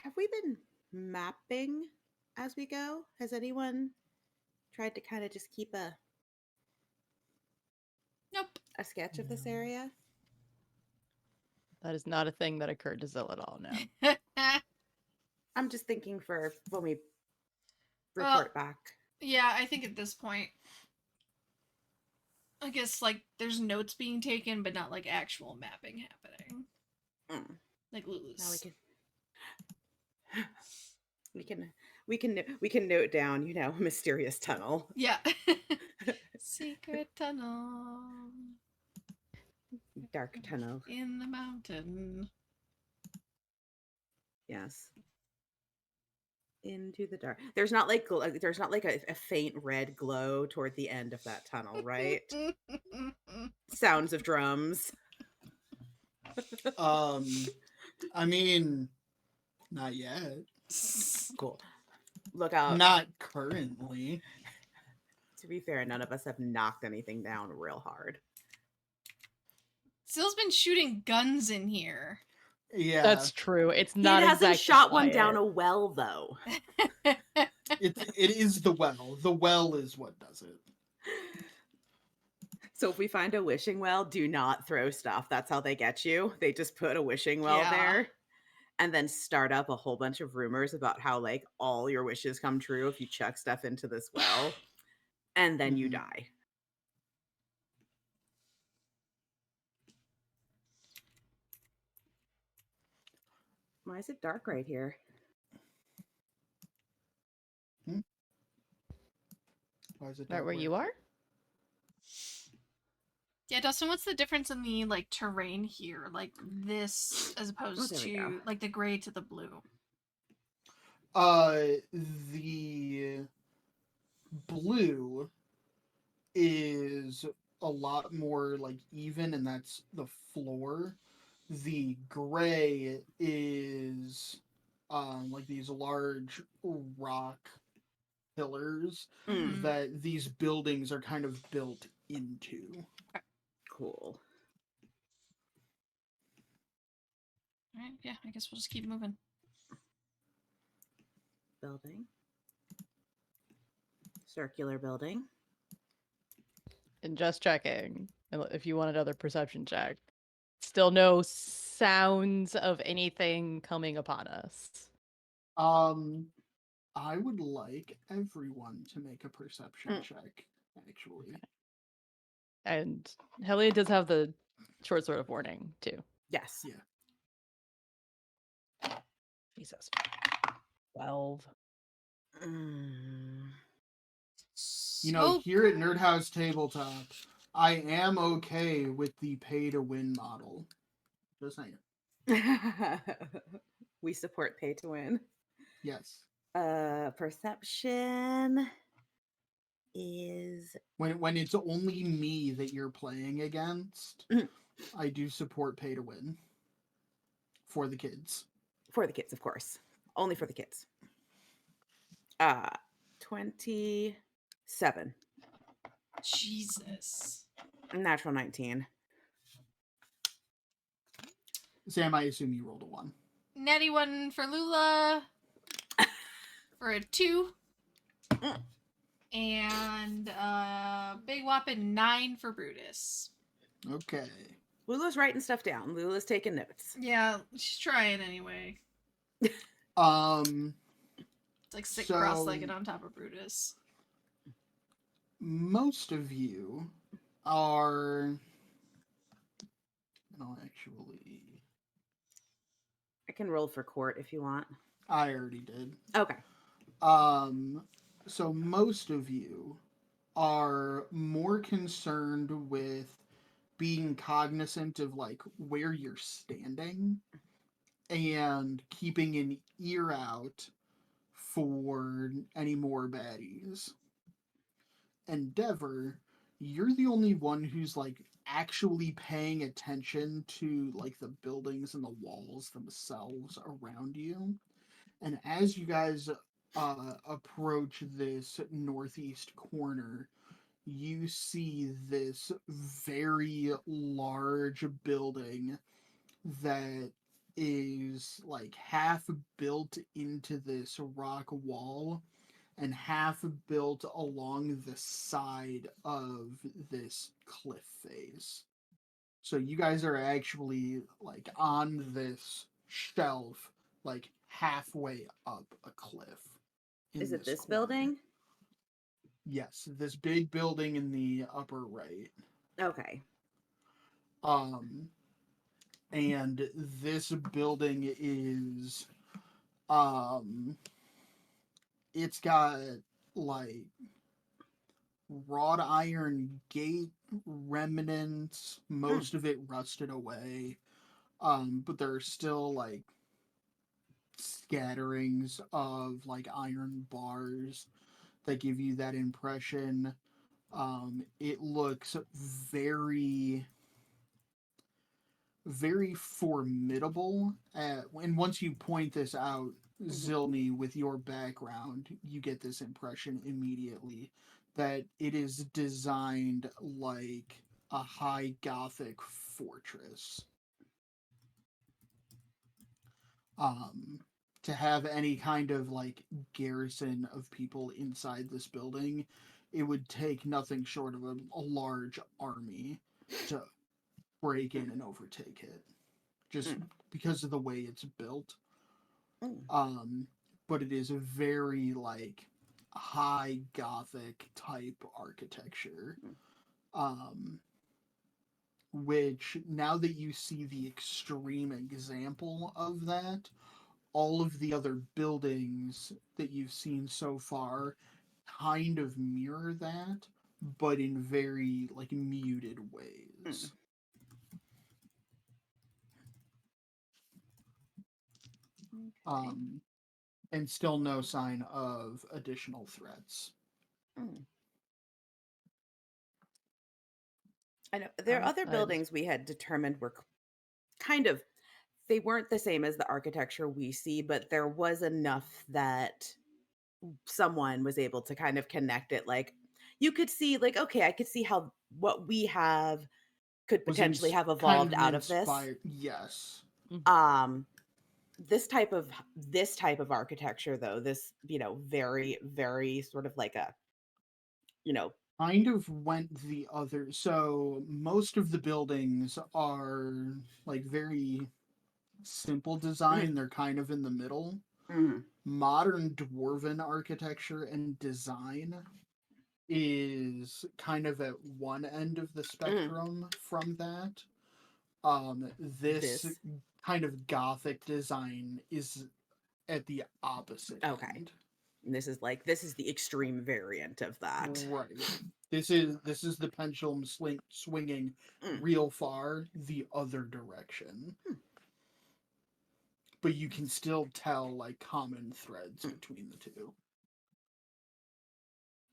Have we been mapping as we go? Has anyone tried to kind of just keep Nope. a sketch of this No. area? That is not a thing that occurred to Zill at all, no. I'm just thinking for when we Well, report back. yeah, I think at this point, I guess like there's notes being taken, but not like actual mapping happening. Mm. Like Lulu's. Now we can note down, mysterious tunnel. Yeah. Secret tunnel Dark tunnel. in the mountain. Yes. Into the dark. There's not like a faint red glow toward the end of that tunnel, right? Sounds of drums. I mean, not yet. Cool. Look out. Not currently. To be fair, none of us have knocked anything down real hard. Sill's been shooting guns in here. Yeah, That's true. It's not He hasn't exactly shot one down quiet. a well, though. it is the well. The well is what does it. So if we find a wishing well, do not throw stuff. That's how they get you. They just put a wishing well Yeah. there and then start up a whole bunch of rumors about how like all your wishes come true if you chuck stuff into this well and then you Mhm. die. Why is it dark right here? Why is it Right dark where you are? Yeah, Dustin, what's the difference in the like terrain here? Like this as opposed there we go. to like the gray to the blue. The blue is a lot more like even, and that's the floor. The gray is like these large rock pillars Mm, that these buildings are kind of built into. cool. Alright, yeah, I guess we'll just keep moving. Building. Circular building. And just checking. If you want another perception check. Still no sounds of anything coming upon us. I would like everyone to make a perception check, actually. And Helia does have the short sword of warning, too. Yes. Yeah. Jesus. 12. Mm. You know, here at Nerd House Tabletop, I am okay with the pay-to-win model. Just saying. We support pay to win. Yes. Perception is When it's only me that you're playing against, Mhm. I do support pay-to-win. For the kids. for the kids, of course. Only for the kids. 27. Jesus. Natural 19. Sam, I assume you rolled a 1. Natty 1 for Lula. For a 2. And big whopping 9 for Brutus. Okay. Lula's writing stuff down. Lula's taking notes. Yeah, she's trying anyway. It's like sit So- cross-legged on top of Brutus. Most of you are... No, actually... I can roll for court if you want. I already did. Okay. So most of you are more concerned with being cognizant of like where you're standing and keeping an ear out for any more baddies. Endeavor, you're the only one who's like actually paying attention to like the buildings and the walls themselves around you. And as you guys approach this northeast corner, you see this very large building that is like half built into this rock wall and half built along the side of this cliff face. So you guys are actually like on this shelf, like halfway up a cliff. Is it this corner. building? Yes, this big building in the upper right. Okay. And this building is it's got like wrought iron gate remnants, most of it rusted away. But there are still like scatterings of like iron bars that give you that impression. It looks very, very formidable. And once you point this out, Zilny, with your background, you get this impression immediately that it is designed like a high Gothic fortress. To have any kind of like garrison of people inside this building, it would take nothing short of a large army to break in and overtake it, just because of the way it's built. But it is a very like high Gothic type architecture. Which, now that you see the extreme example of that, all of the other buildings that you've seen so far kind of mirror that, but in very like muted ways. Okay. And still no sign of additional threats. I know there are other buildings we had determined were kind of, they weren't the same as the architecture we see, but there was enough that someone was able to kind of connect it. Like you could see, like, okay, I could see how what we have could potentially have evolved out of this. Yes. This type of architecture, though, this, very, very sort of like a, kind of went the other. So most of the buildings are like very simple design. They're kind of in the middle. Modern dwarven architecture and design is kind of at one end of the spectrum from that. This kind of Gothic design is at the opposite end. This is the extreme variant of that. Right. This is the pendulum swinging real far the other direction. But you can still tell like common threads between the two.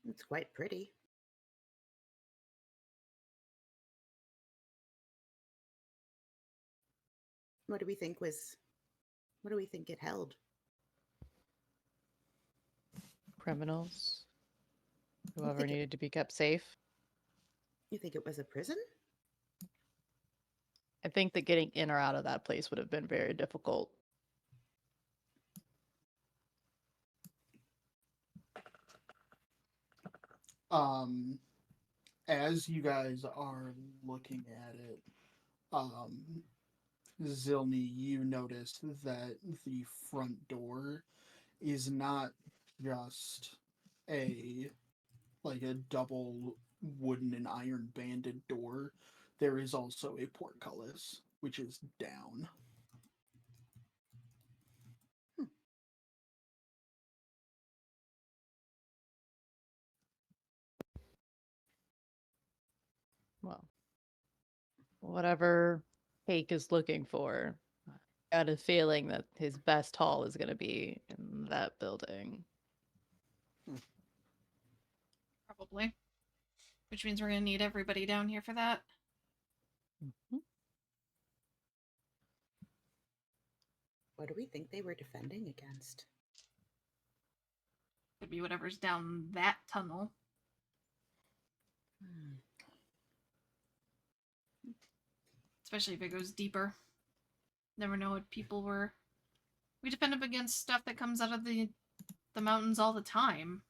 It's quite pretty. What do we think it held? Criminals. Whoever needed to be kept safe. You think it was a prison? I think that getting in or out of that place would have been very difficult. As you guys are looking at it, Zilny, you notice that the front door is not just a double wooden and iron banded door. There is also a portcullis, which is down. Well, whatever Hake is looking for, I got a feeling that his best haul is going to be in that building. Probably. Which means we're going to need everybody down here for that. What do we think they were defending against? Could be whatever's down that tunnel. Especially if it goes deeper. Never know what people were. We defend up against stuff that comes out of the mountains all the time.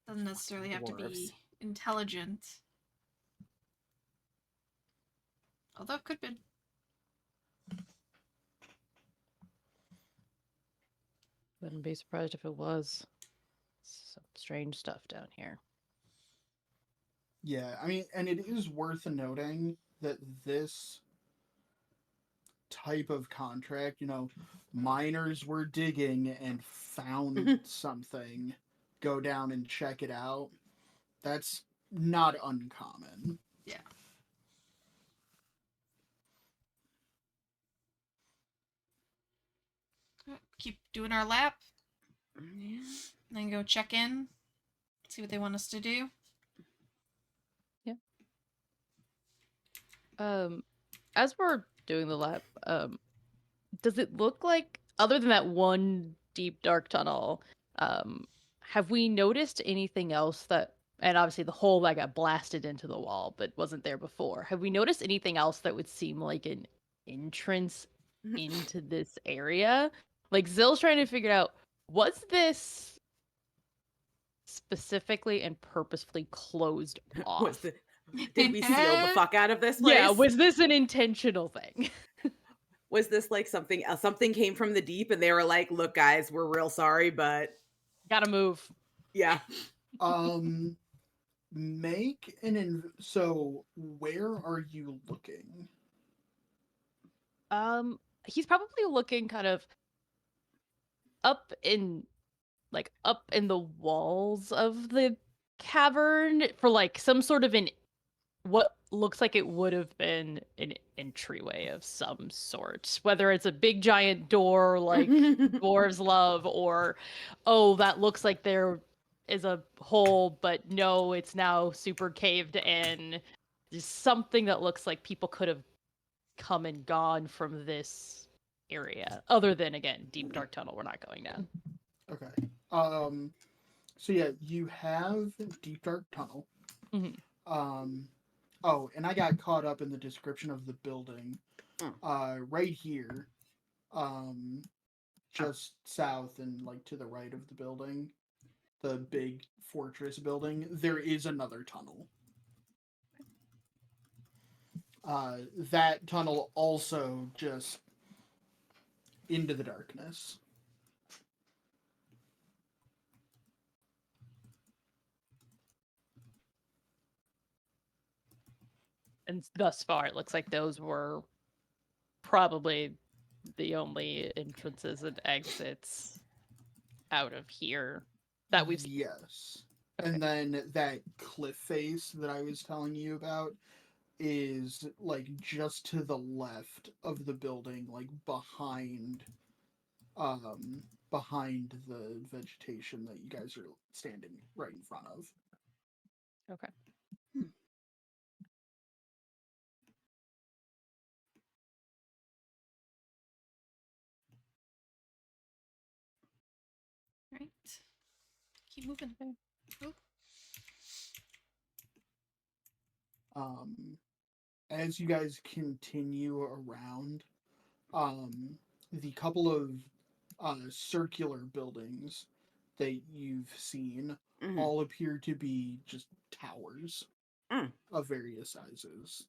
Doesn't necessarily have to Dwarves. be intelligent. Although it could be. Wouldn't be surprised if it was. Some strange stuff down here. Yeah, I mean, and it is worth noting that this type of contract, miners were digging and found something, go down and check it out. That's not uncommon. Yeah. Keep doing our lap. Yeah. Then go check in. See what they want us to do. As we're doing the lap, does it look like, other than that one deep dark tunnel, have we noticed anything else that, and obviously the hole that got blasted into the wall but wasn't there before, have we noticed anything else that would seem like an entrance into this area? Like, Zill's trying to figure out, was this specifically and purposefully closed off? Did we seal the fuck out of this place? Yeah, was this an intentional thing? Was this like something came from the deep and they were like, look guys, we're real sorry, but Gotta move. yeah. Make so where are you looking? He's probably looking kind of up in the walls of the cavern for like some sort of what looks like it would have been an entryway of some sort, whether it's a big giant door like dwarves love, or that looks like there is a hole, but no, it's now super caved in. Just something that looks like people could have come and gone from this area, other than, again, deep dark tunnel we're not going down. Okay. So yeah, you have deep dark tunnel. Mhm. Oh, and I got caught up in the description of the building. Right here, just south and like to the right of the building, the big fortress building, there is another tunnel. That tunnel also just into the darkness. And thus far, it looks like those were probably the only entrances and exits out of here that we've seen. Yes. Okay. And then that cliff face that I was telling you about is like just to the left of the building, like behind the vegetation that you guys are standing right in front of. Okay. Right. Keep moving. Oh. As you guys continue around, the couple of circular buildings that you've seen all appear to be just towers of various sizes.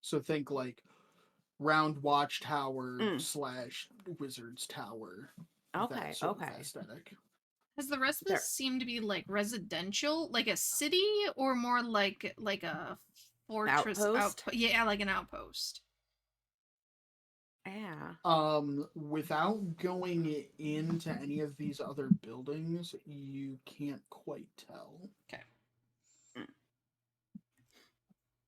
So think like round watchtower / wizard's tower. Okay, That sort okay. of aesthetic. Has the rest of this seemed to be like residential, like a city, or more like a fortress Outpost? Yeah, like an outpost. Yeah. Without going into any of these other buildings, you can't quite tell. Okay.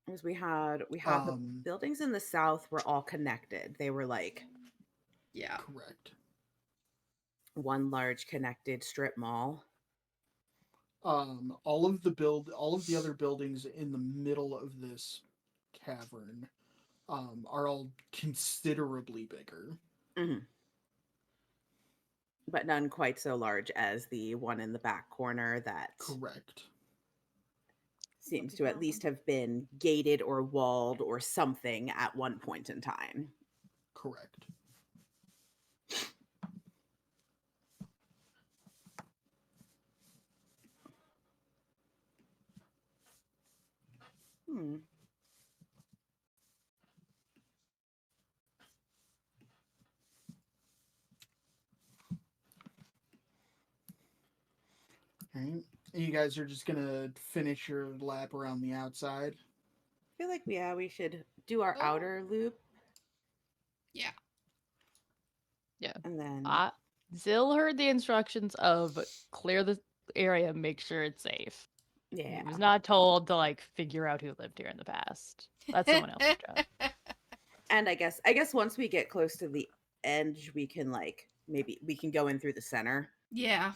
Because we had the buildings in the south were all connected. They were like, yeah, correct. One large connected strip mall. All of the other buildings in the middle of this cavern are all considerably bigger. But none quite so large as the one in the back corner that correct. seems to at least have been gated or walled or something at one point in time. Correct. Hmm. All right. And you guys are just gonna finish your lap around the outside. I feel like we should do our Oh. outer loop Yeah. and then Zill heard the instructions of clear the area, make sure it's safe. yeah. He was not told to like figure out who lived here in the past. That's someone else's job. And I guess once we get close to the edge, we can like maybe we can go in through the center Yeah.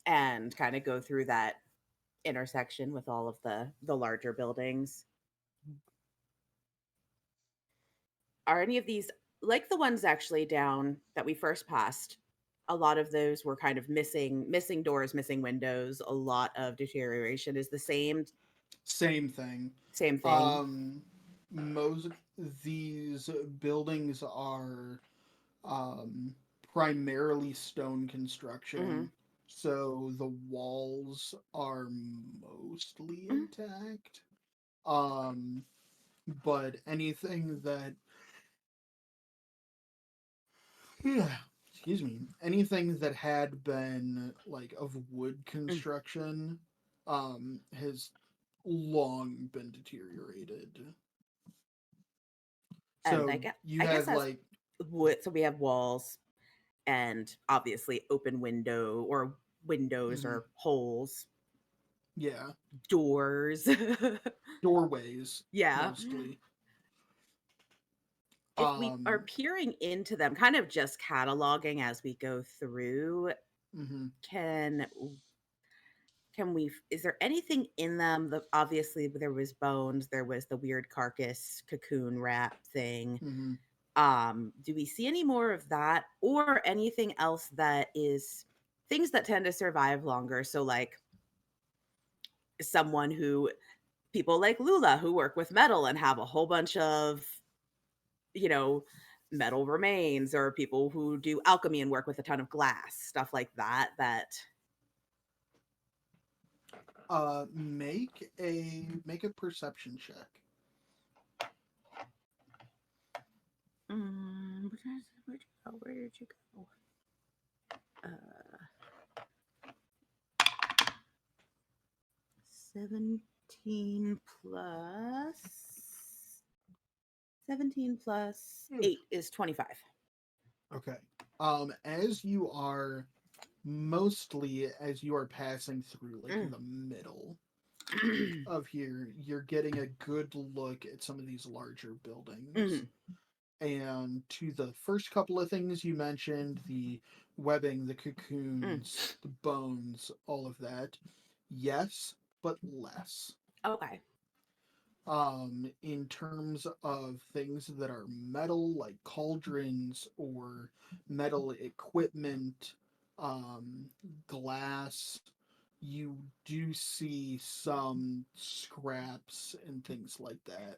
and kind of go through that intersection with all of the larger buildings. Are any of these like the ones actually down that we first passed? A lot of those were kind of missing doors, missing windows, a lot of deterioration. Is the Same thing. same thing. Most these buildings are primarily stone construction, so the walls are mostly intact. But anything that excuse me, anything that had been like of wood construction has long been deteriorated. And So you I guess have as like wood, so we have walls and obviously open windows mhm, or holes, yeah, doors. doorways Yeah. mostly. If we are peering into them, kind of just cataloging as we go through, mhm, can we is there anything in them that obviously there was bones, there was the weird carcass cocoon wrap thing. mhm. Do we see any more of that or anything else that is things that tend to survive longer? So like someone who people like Lula who work with metal and have a whole bunch of, you know, metal remains, or people who do alchemy and work with a ton of glass, stuff like that. Make a perception check. Where did you go? 17 plus 17 plus 8 is 25. Okay. As you are passing through like the middle of here, you're getting a good look at some of these larger buildings. And to the first couple of things you mentioned, the webbing, the cocoons, the bones, all of that, yes, but less. Okay. In terms of things that are metal, like cauldrons or metal equipment, glass, you do see some scraps and things like that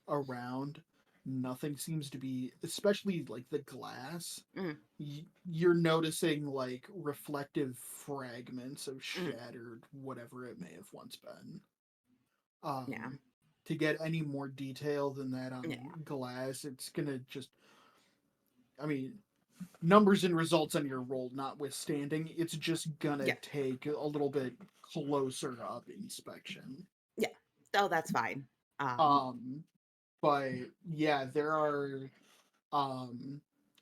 around. Nothing seems to be, especially like the glass. You're noticing like reflective fragments of shattered whatever it may have once been. Yeah. To get any more detail than that on glass, it's gonna just, I mean, numbers and results on your roll notwithstanding, it's just gonna take a little bit closer up inspection. Yeah. Oh, that's fine. But yeah, there are,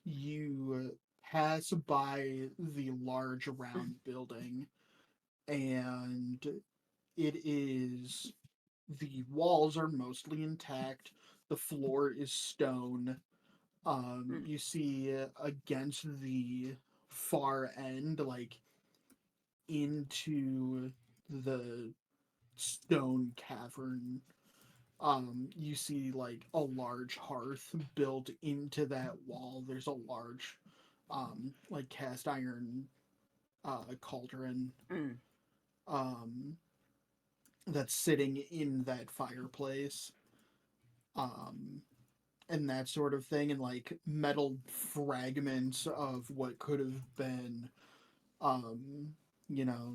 you pass by the large round building, and it is, the walls are mostly intact. The floor is stone. You see against the far end, like into the stone cavern, you see like a large hearth built into that wall. There's a large, like cast iron, cauldron. that's sitting in that fireplace. And that sort of thing, and like metal fragments of what could have been, um, you know,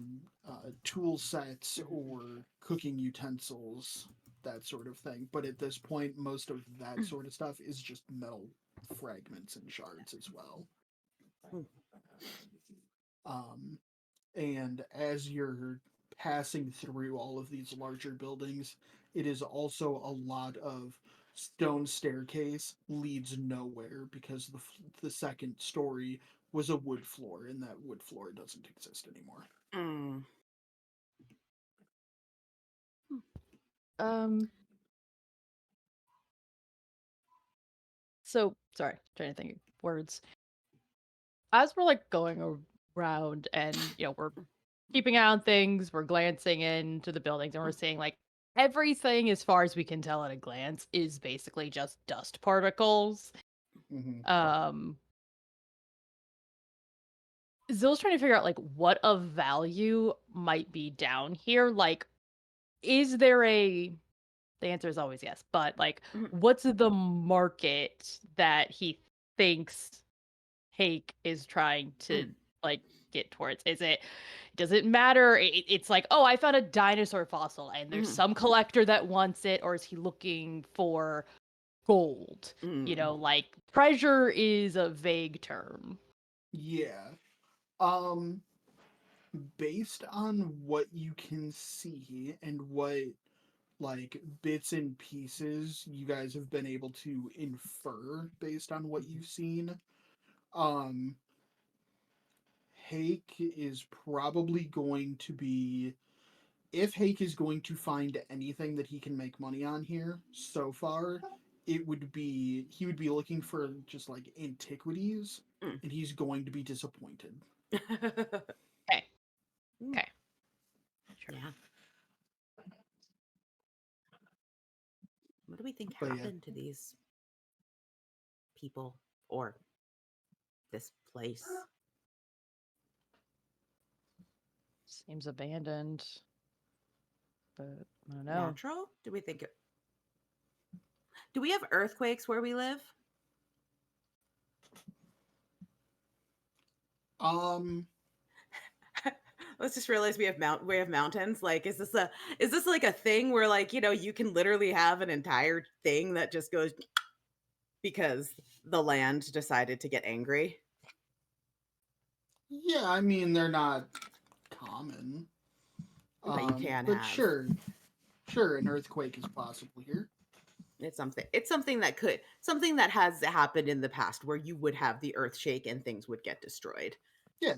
tool sets or cooking utensils, that sort of thing. But at this point, most of that sort of stuff is just metal fragments and shards as well. Hmm. Um, and as you're passing through all of these larger buildings, it is also a lot of stone staircase leads nowhere because the second story was a wood floor, and that wood floor doesn't exist anymore. Mm. Um. So sorry, trying to think of words. As we're like going around, and we're keeping an eye on things, we're glancing into the buildings, and we're seeing like everything, as far as we can tell at a glance, is basically just dust particles. Mm-hmm. Zill's trying to figure out like what of value might be down here. Like, is there a the answer is always yes, but like Mhm. what's the market that he thinks Hake is trying to like get towards? Does it matter? It's like, oh, I found a dinosaur fossil and there's some collector that wants it, or is he looking for gold? Like treasure is a vague term. Yeah. Um, Based on what you can see and what like bits and pieces you guys have been able to infer based on what you've seen, um, Hake is probably going to be, if Hake is going to find anything that he can make money on here so far, he would be looking for just like antiquities, Mm. and he's going to be disappointed. Okay. Okay. Sure. Yeah. What do we think But yeah, happened to these people or this place? Seems abandoned. But I don't know. Natural? Do we think do we have earthquakes where we live? um, Let's just realize we have mountains. Like, is this like a thing where like, you can literally have an entire thing that just goes because the land decided to get angry? yeah, I mean they're not common. But you can But have. sure, an earthquake is possible here. It's something that has happened in the past where you would have the earth shake and things would get destroyed. Yeah,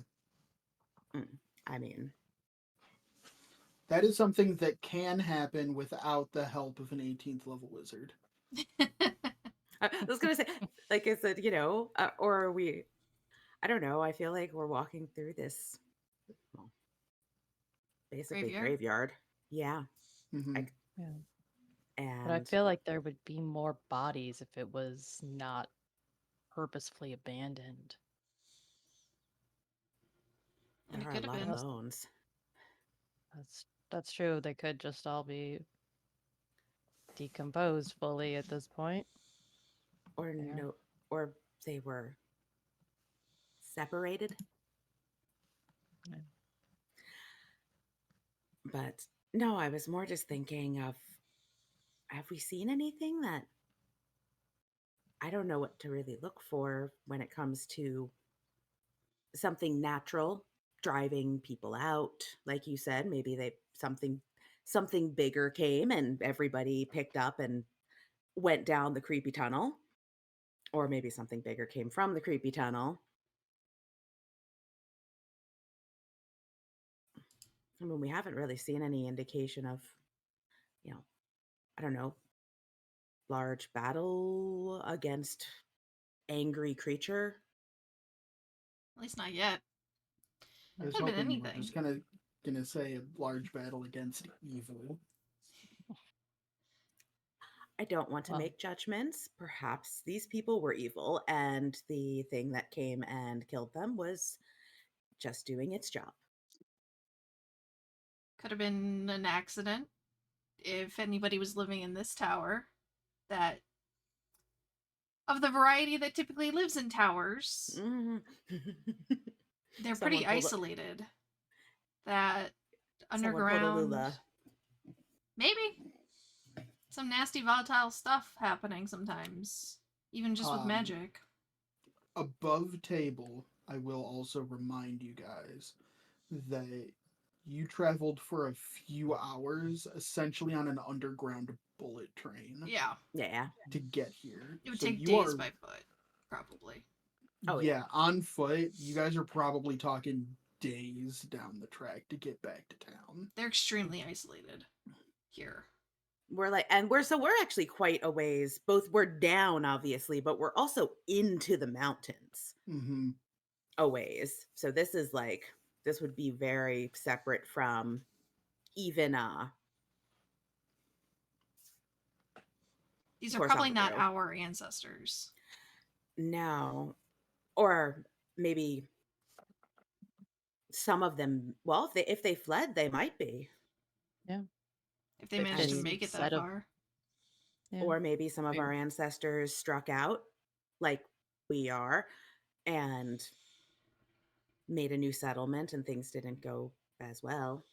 I mean, that is something that can happen without the help of an 18th level wizard. I was gonna say, like I said, or are we? I don't know. I feel like we're walking through this, well, basically Graveyard. graveyard. Yeah, Mm-hmm. Yeah. But I and feel like there would be more bodies if it was not purposefully abandoned. And there it are a could have lot of been. bones. That's true. They could just all be decomposed fully at this point. Or Yeah. no, or they were separated. Yeah. But no, I was more just thinking of, have we seen anything that I don't know what to really look for when it comes to something natural driving people out? Like you said, maybe they something bigger came and everybody picked up and went down the creepy tunnel, or maybe something bigger came from the creepy tunnel. I mean, we haven't really seen any indication of, you know, I don't know, large battle against angry creature. At least not yet. I was Could have been hoping you were anything. just gonna say a large battle against evil. I don't want to Well, make judgments. Perhaps these people were evil and the thing that came and killed them was just doing its job. Could have been an accident. if anybody was living in this tower, that of the variety that typically lives in towers, Mhm. they're Someone pretty pulled a- isolated. That Someone pulled a underground, Lula. maybe some nasty volatile stuff happening sometimes, even just with magic. Above table, I will also remind you guys that you traveled for a few hours essentially on an underground bullet train Yeah, Yeah. to get here. it would So take you days are, by foot, probably. Oh, yeah, yeah. on foot. You guys are probably talking days down the track to get back to town. They're extremely isolated here. We're actually quite a ways. Both we're down, obviously, but we're also into the mountains Mm-hmm. a ways. So this would be very separate from even These are Course probably not Brew. our ancestors. No. Or maybe some of them, well, if they fled, they might be. If they They managed to just make it that set up- far. Yeah. Or maybe some of Maybe. our ancestors struck out like we are and made a new settlement and things didn't go as well.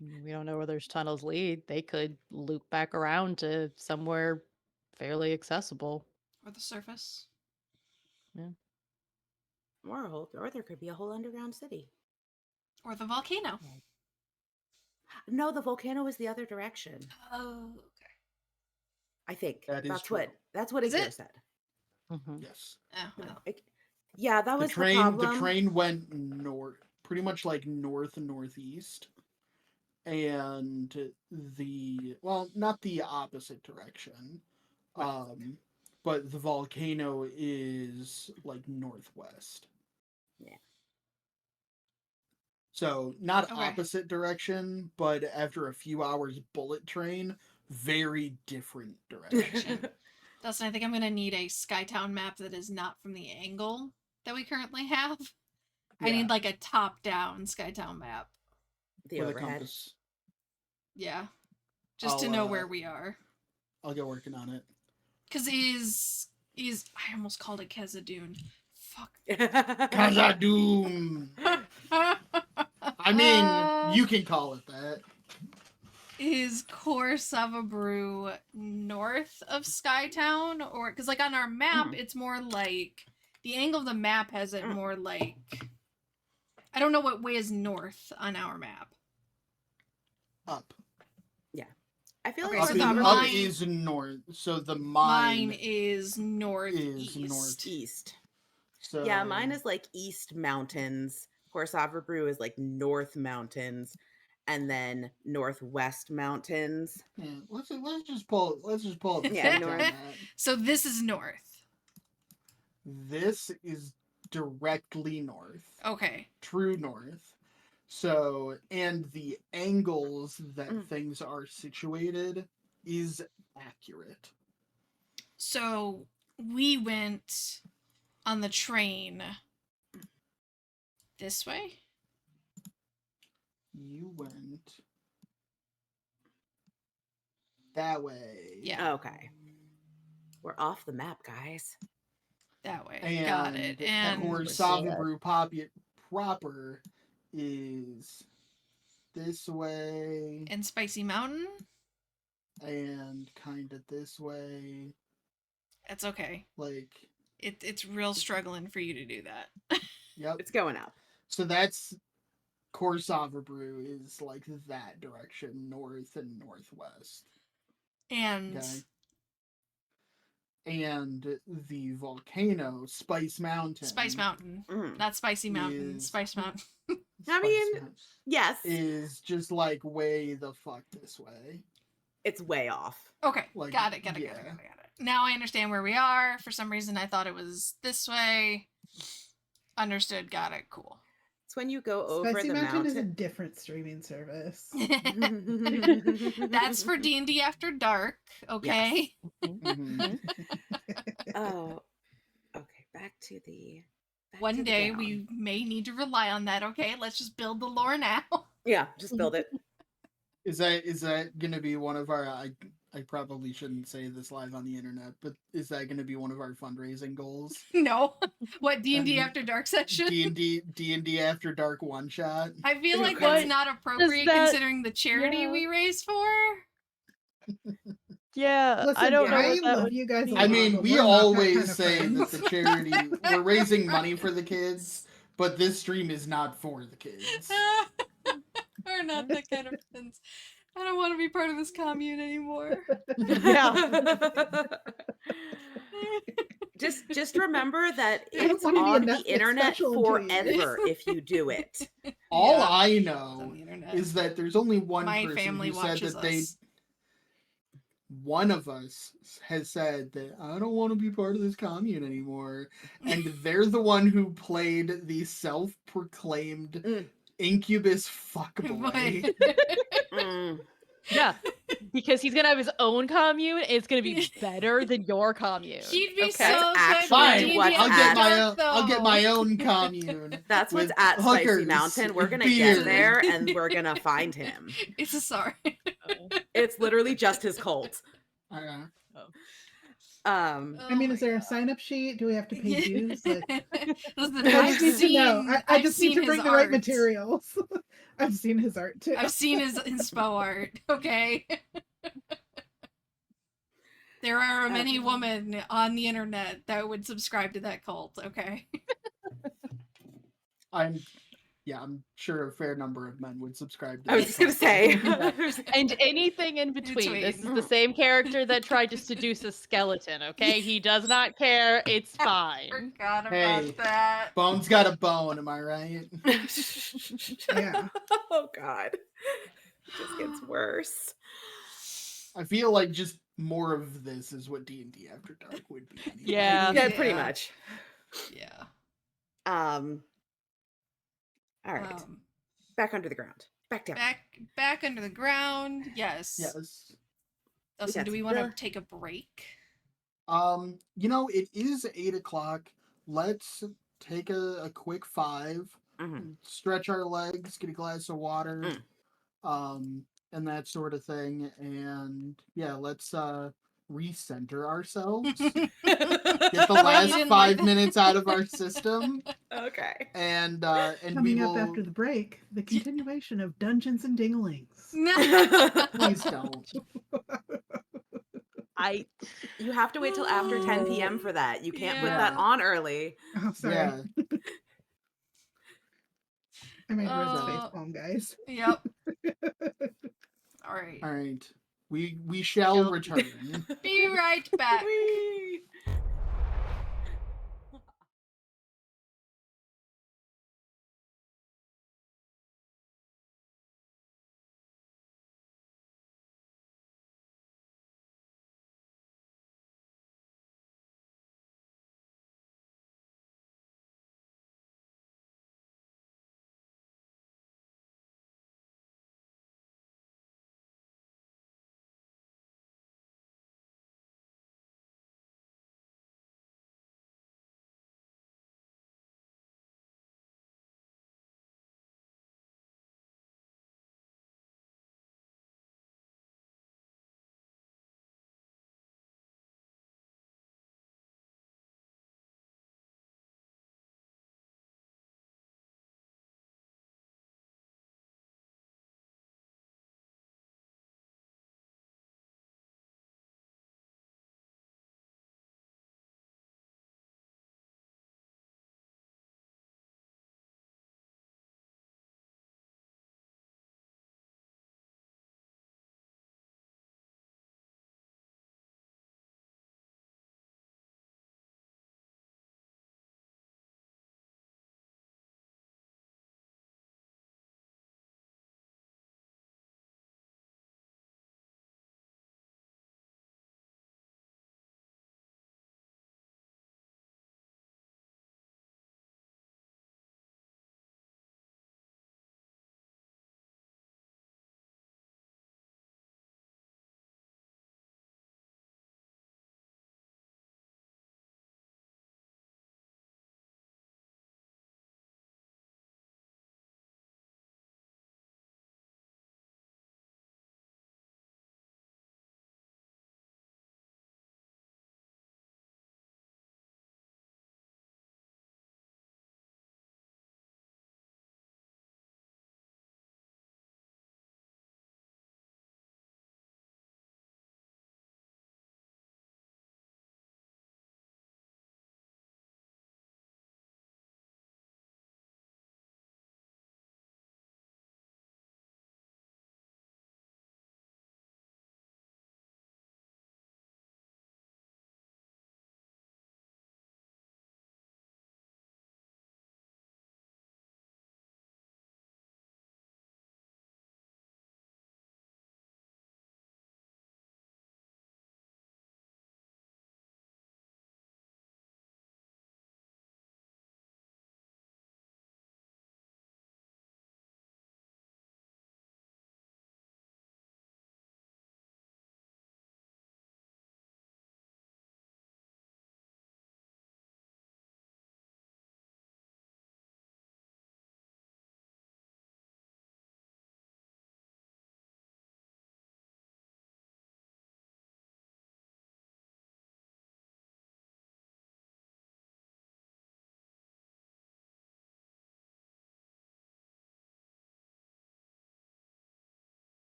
We don't know where those tunnels lead. They could loop back around to somewhere fairly accessible. Or the surface. Or there could be a whole underground city. Or the volcano. No, the volcano is the other direction. Oh, okay. I think That is that's what Is Igor it? said. Mhm. Yes. Oh, well. Yeah, that The was train the problem. the train went north, pretty much like northeast. And not the opposite direction. But the volcano is like northwest. Yeah. So not Okay. opposite direction, but after a few hours bullet train, very different direction. Dustin, I think I'm going to need a Skytown map that is not from the angle that we currently have. I Yeah, need like a top-down Skytown map. The with a overhead. compass. Yeah. Just to I'll, know where we are. I'll get working on it. Because is I almost called it Kezadoon. Fuck. Kazadoom! I mean, you can call it that. Is Core Savabrew north of Skytown? Or, because like on our map, it's more like, the angle of the map has it more like, I don't know what way is north on our map. Up. I feel Okay, like so Up, the is, Course up mine- is north. So the Mine mine is northeast. east. So Yeah, mine is like east mountains. Course Brew is like north mountains, and then northwest mountains. Yeah, let's just pull up the Yeah, Skytown north. map. So this is north. This is directly north. Okay. True north. So, and the angles that Mm. things are situated is accurate. So we went on the train this way. You went that way. Yeah, Okay. We're off the map, guys. that way. And Got it. And Savabrew proper is this way and Spicy Mountain. and kind of this way. That's okay. Like, It's real struggling for you to do that. yep. It's going up. So that's Core Brew is like that direction, north and northwest. And Okay. And the volcano, Spice Mountain. Spice Mountain. Mm. Not Spicy Mountain. Is- Spice Mountain. I Spice mean, Mountain yes, is just like way the fuck this way. it's way off. Okay. Like, got it. yeah. Now I understand where we are. For some reason I thought it was this way. Understood. Got it. Cool. It's when you go over Spicy the Mountain is a mountain. different streaming service. That's for D&D After Dark, okay? Mhm. Oh, okay. Back to the. One day down. we may need to rely on that, okay? Let's just build the lore now. Yeah, just build it. Is that gonna be one of our? I probably shouldn't say this live on the internet, but is that gonna be one of our fundraising goals? No. What, D&D Um, After Dark session? D&D After Dark one shot. I feel like What that's not appropriate that- considering the charity yeah. we raise for. Yeah, Listen, I don't know I what that love would you guys a mean. I lot, mean, but we we're not that always kind of say that friends. the charity we're raising money for the kids, but this stream is not for the kids. We're not that kind of friends. I don't want to be part of this commune anymore. Yeah. Just remember that I don't it's wanna be a on the Netflix internet special in 2 years. forever if you do it. All Yeah, I it's know on the internet. is that there's only one My person family who said watches that they. us. One of us has said that I don't want to be part of this commune anymore, and they're the one who played the self-proclaimed Mm. incubus fuckboy. Mm. Yeah, because he's gonna have his own commune. It's gonna be better than your commune. He'd be okay? so That's good actually with Fine, D&D what's I'll After get my Dark, own. I'll get though. my own commune. That's what's with at Spicy hookers, Mountain. We're gonna beer. get there and we're gonna find him. It's a sorry. It's literally just his cult. Uh, I mean, is there a sign-up sheet? Do we have to pay dues? Like, Listen, I I've just need to know. seen, I I've just need seen to bring his the right art. materials. I've seen his art too. I've seen his inspo art. Okay. There are many women on the internet that would subscribe to that cult. Okay. I'm sure a fair number of men would subscribe to I was this just gonna podcast. say. And anything in between. This is between. the same character that tried to seduce a skeleton. Okay, he does not care. It's fine. Forgot about Hey. that. Bone's got a bone, am I right? Yeah. Oh God. It just gets worse. I feel like just more of this is what D&D After Dark would be. Anyway. Yeah. Yeah, pretty Yeah. much. Yeah. All right. Back under the ground. Back down. Back under the ground. Yes. Yes. Elson, do we want to take a break? It is 8:00. Let's take a quick 5, Mhm. stretch our legs, get a glass of water, and that sort of thing. And yeah, let's recenter ourselves. Get the Well, you last didn't 5 like- minutes out of our system, Okay. and we Coming will. up after the break, the continuation of Dungeons and Dinglings. Please don't. You have to wait till after 10 p.m. for that. You can't put that Yeah. on early. Oh, sorry. Yeah. I made Riz Oh. face palm, guys. Yep. All right. All right. We shall return. Be right back. Whee!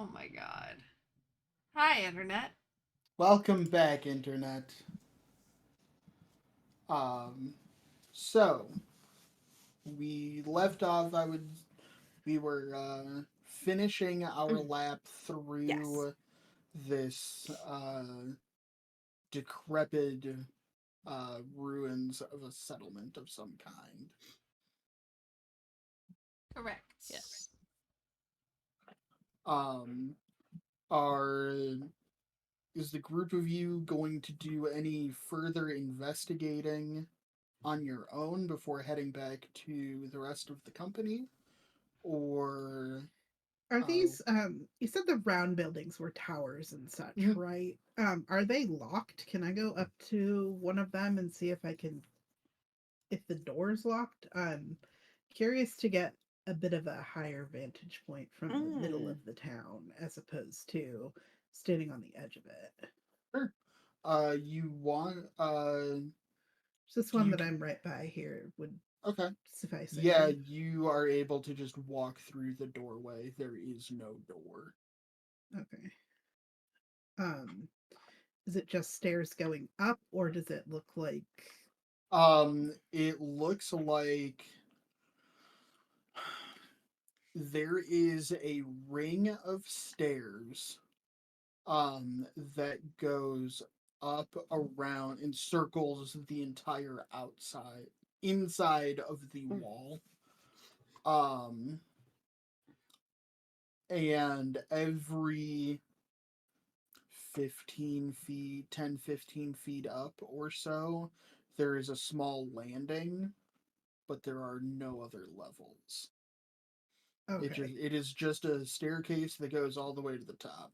Oh my god. Hi, Internet. Welcome back, Internet. So we left off. We were finishing our lap Yes. through this decrepit ruins of a settlement of some kind. Correct. Yes. Are is the group of you going to do any further investigating on your own before heading back to the rest of the company, or Are uh, these you said the round buildings were towers and such, Mhm. right? Are they locked? Can I go up to one of them and see if the door's locked? I'm curious to get a bit of a higher vantage point from the middle of the town as opposed to standing on the edge of it. sure. You want This do one you that I'm right by here would okay? suffice, I Yeah, think. you are able to just walk through the doorway. There is no door. Okay. Um, is it just stairs going up, or does it look like It looks like there is a ring of stairs that goes up around and circles the entire inside of the wall. Um and every 15 feet, 10, 15 feet up or so, there is a small landing, but there are no other levels. okay? It is just a staircase that goes all the way to the top.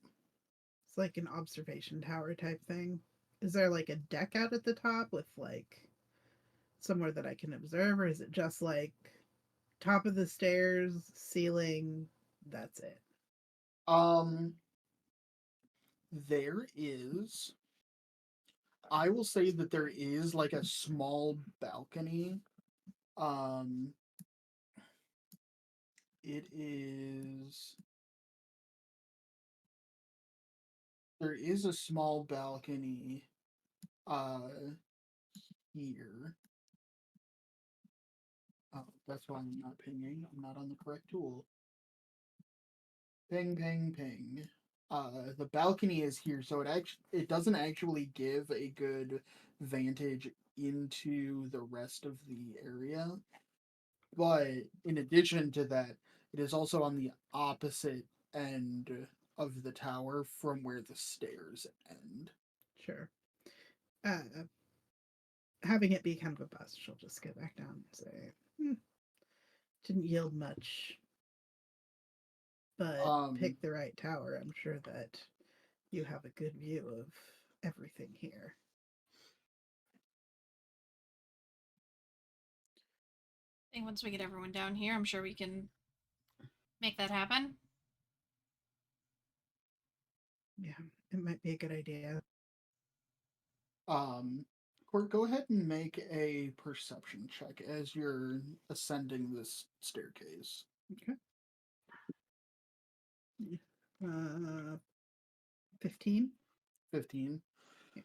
It's like an observation tower type thing. Is there like a deck out at the top with like somewhere that I can observe, or is it just like top of the stairs, ceiling, that's it? Um, there is, I will say that there is like a small balcony. Um, it is, there is a small balcony, uh, here. Oh, that's why I'm not pinging. I'm not on the correct tool. Ping, ping, ping. The balcony is here, so it doesn't actually give a good vantage into the rest of the area. But in addition to that, it is also on the opposite end of the tower from where the stairs end. Sure. Uh, Having it be kind of a bust, she'll just go back down and say, didn't yield much, but Um, pick the right tower. I'm sure that you have a good view of everything here. I think once we get everyone down here, I'm sure we can make that happen. Yeah, it might be a good idea. Court, go ahead and make a perception check as you're ascending this staircase. Okay. 15. 15. Yeah.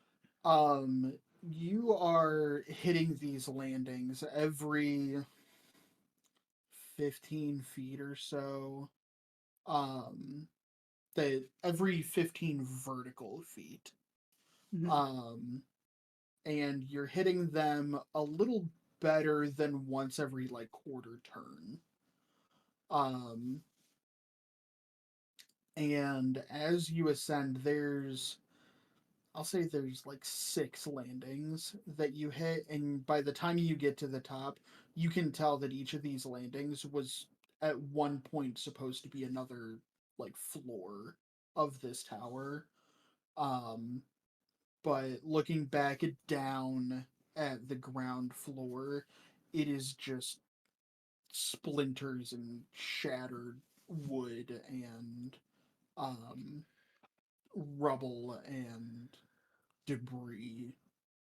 You are hitting these landings every 15 feet or so. Um, that every 15 vertical feet. Mhm. And you're hitting them a little better than once every like quarter turn. Um, and as you ascend, I'll say there's like 6 landings that you hit, and by the time you get to the top, you can tell that each of these landings was at one point supposed to be another like floor of this tower. Um, but looking back down at the ground floor, it is just splinters and shattered wood and um, rubble and debris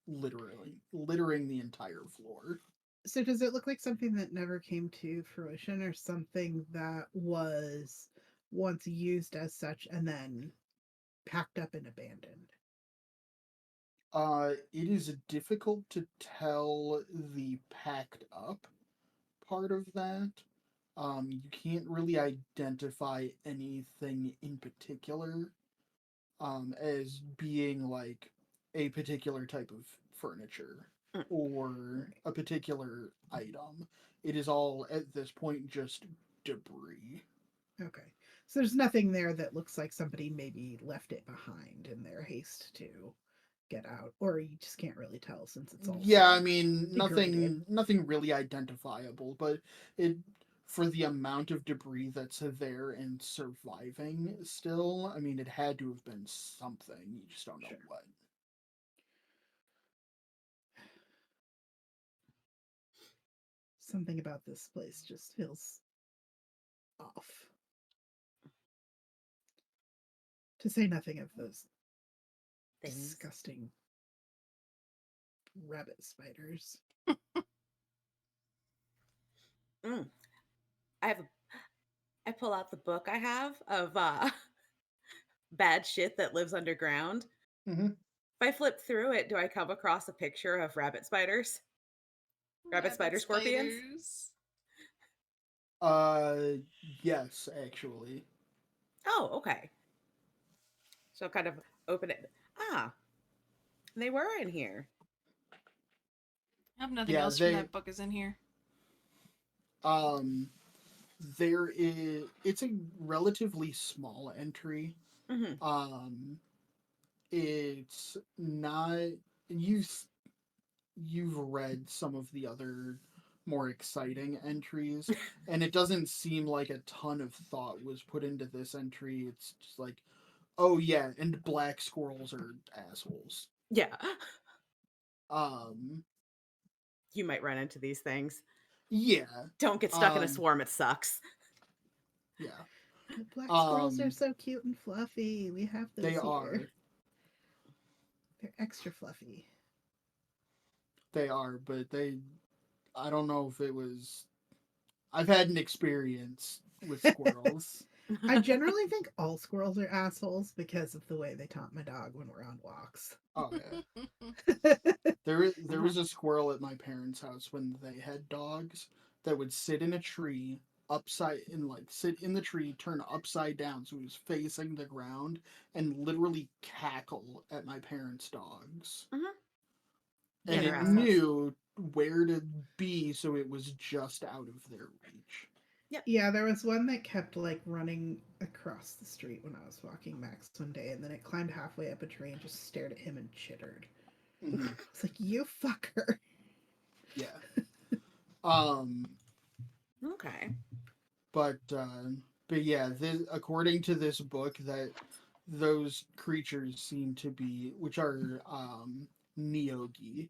literally littering the entire floor. So does it look like something that never came to fruition or something that was once used as such and then packed up and abandoned? It is difficult to tell the packed up part of that. You can't really identify anything in particular, as being like a particular type of furniture Mm. or a particular item. It is all at this point just debris. Okay. So there's nothing there that looks like somebody maybe left it behind in their haste to get out, or you just can't really tell since it's all Yeah, so I mean degraded. nothing really identifiable, but it for the amount of debris that's there and surviving still, I mean it had to have been something. You just don't know Sure. what. Something about this place just feels off. To say nothing of those Things. disgusting rabbit spiders. Mm. I pull out the book I have of bad shit that lives underground. Mm-hmm. If I flip through it, do I come across a picture of rabbit spiders? Rabbit spider scorpions? spiders. Uh, yes, actually. Oh, okay. So kind of open it. Ah, they were in here. I have nothing Yeah, else from that book is in here. um, there is. It's a relatively small entry. Mm-hmm. It's not. You've read some of the other more exciting entries, and it doesn't seem like a ton of thought was put into this entry. It's just like, oh yeah, and black squirrels are assholes. Yeah. Um, You might run into these things. yeah, Don't get stuck in a swarm, it sucks. yeah. The black squirrels are Um, so cute and fluffy. We have those they here. are, They're extra fluffy. but I don't know if it was. I've had an experience with squirrels. I generally think all squirrels are assholes because of the way they taunt my dog when we're on walks. Oh yeah. There was a squirrel at my parents' house when they had dogs that would sit in a tree sit in the tree, turn upside down so he was facing the ground and literally cackle at my parents' dogs. Mhm. And they're it assholes. knew where to be so it was just out of their reach. Yeah, there was one that kept like running across the street when I was walking Max one day, and then it climbed halfway up a tree and just stared at him and chittered. Mhm. It's like, you fucker. Yeah. Um Okay. but yeah, according to this book, that those creatures seem to be, which are Neogi,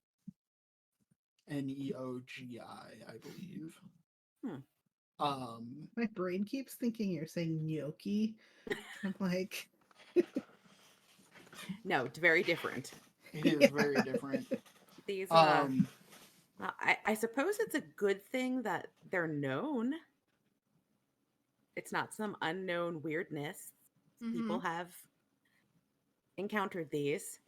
Neogi, I believe. Hmm. My brain keeps thinking you're saying gnocchi. I'm like, No, it's very different. It is very different. These Um, I suppose it's a good thing that they're known. It's not some unknown weirdness. People have encountered these.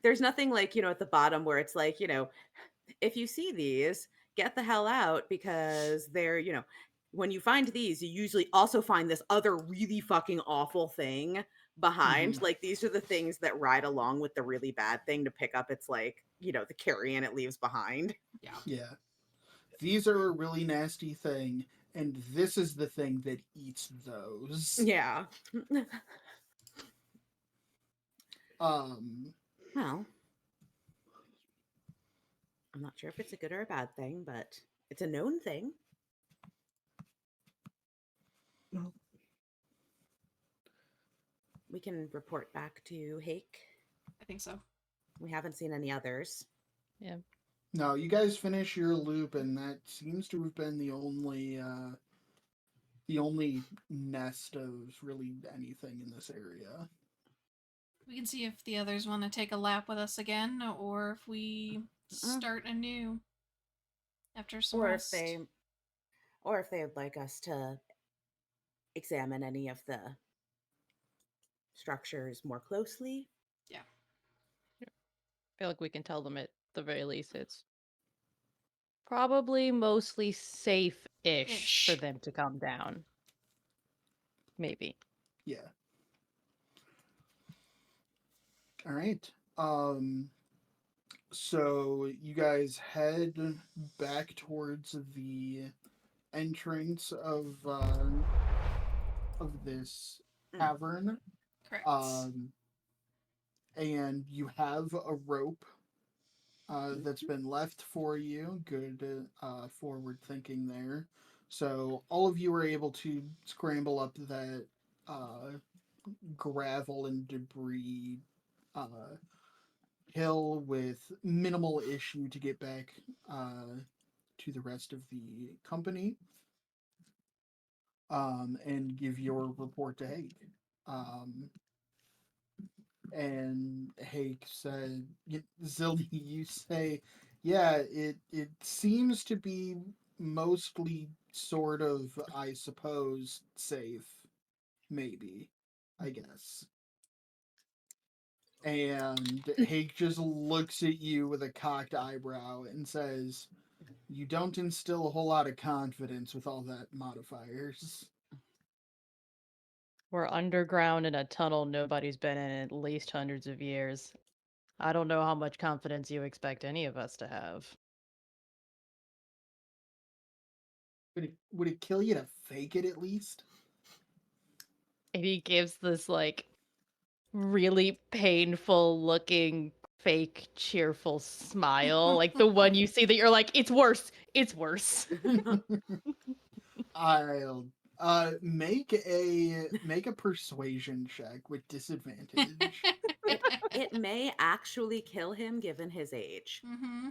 There's nothing like, at the bottom where it's like, if you see these, get the hell out because they're, when you find these, you usually also find this other really fucking awful thing behind. Mhm. Like these are the things that ride along with the really bad thing to pick up its like, the carrion it leaves behind. Yeah. yeah. These are a really nasty thing, and this is the thing that eats those. Yeah. Um, Well, I'm not sure if it's a good or a bad thing, but it's a known thing. well, We can report back to Hake. I think so. We haven't seen any others. Yeah. no, you guys finish your loop, and that seems to have been the only nest of really anything in this area. We can see if the others want to take a lap with us again, or if we start anew after some Or rest. if they'd like us to examine any of the structures more closely. I feel like we can tell them at the very least it's probably mostly safe-ish for Ish. them to come down. Maybe. Yeah. All right. So you guys head back towards the entrance of this cavern. Correct. And you have a rope that's been left for you. Good forward thinking there. So all of you are able to scramble up that gravel and debris hill with minimal issue to get back to the rest of the company and give your report to Hake. And Hake said, Zilly, you say, yeah, it seems to be mostly sort of, I suppose, safe. Maybe, I guess. And Hake just looks at you with a cocked eyebrow and says, you don't instill a whole lot of confidence with all that modifiers. We're underground in a tunnel nobody's been in at least hundreds of years. I don't know how much confidence you expect any of us to have. Would it kill you to fake it at least? And he gives this, like, really painful looking, fake, cheerful smile. Like the one you see that you're like, it's worse. It's worse. I'll make a persuasion check with disadvantage. It may actually kill him given his age. Mm-hmm.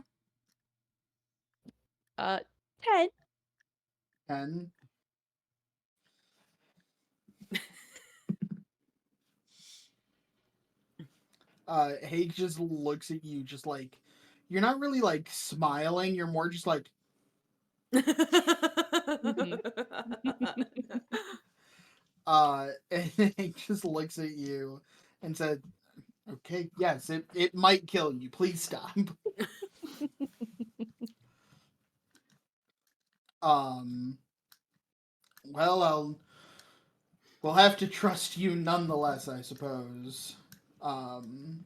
10. 10. Hake just looks at you just like you're not really like smiling, you're more just like and Hake just looks at you and said, okay, yes, it might kill you. Please stop. Um well, we'll have to trust you nonetheless, I suppose. Um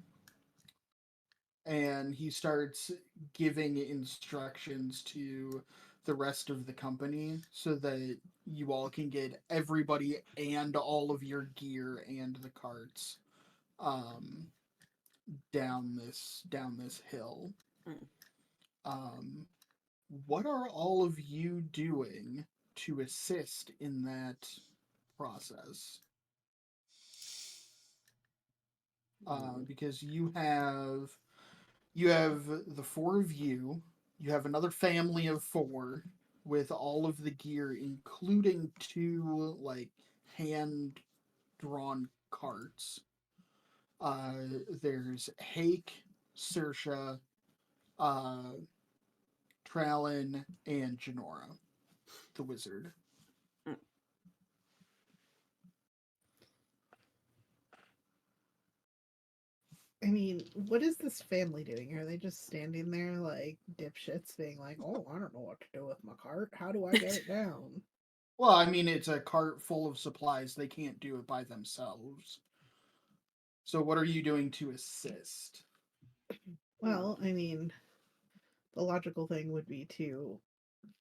and he starts giving instructions to the rest of the company so that you all can get everybody and all of your gear and the carts um, down this hill. Mm. Um, what are all of you doing to assist in that process? Because you have the four of you. You have another family of four with all of the gear, including two like hand drawn carts. There's Hake, Sersha, uh, Trallin, and Janora, the wizard. I mean, what is this family doing? Are they just standing there like dipshits being like, oh, I don't know what to do with my cart. How do I get it down? Well, I mean, it's a cart full of supplies. They can't do it by themselves. So, what are you doing to assist? Well, I mean, the logical thing would be to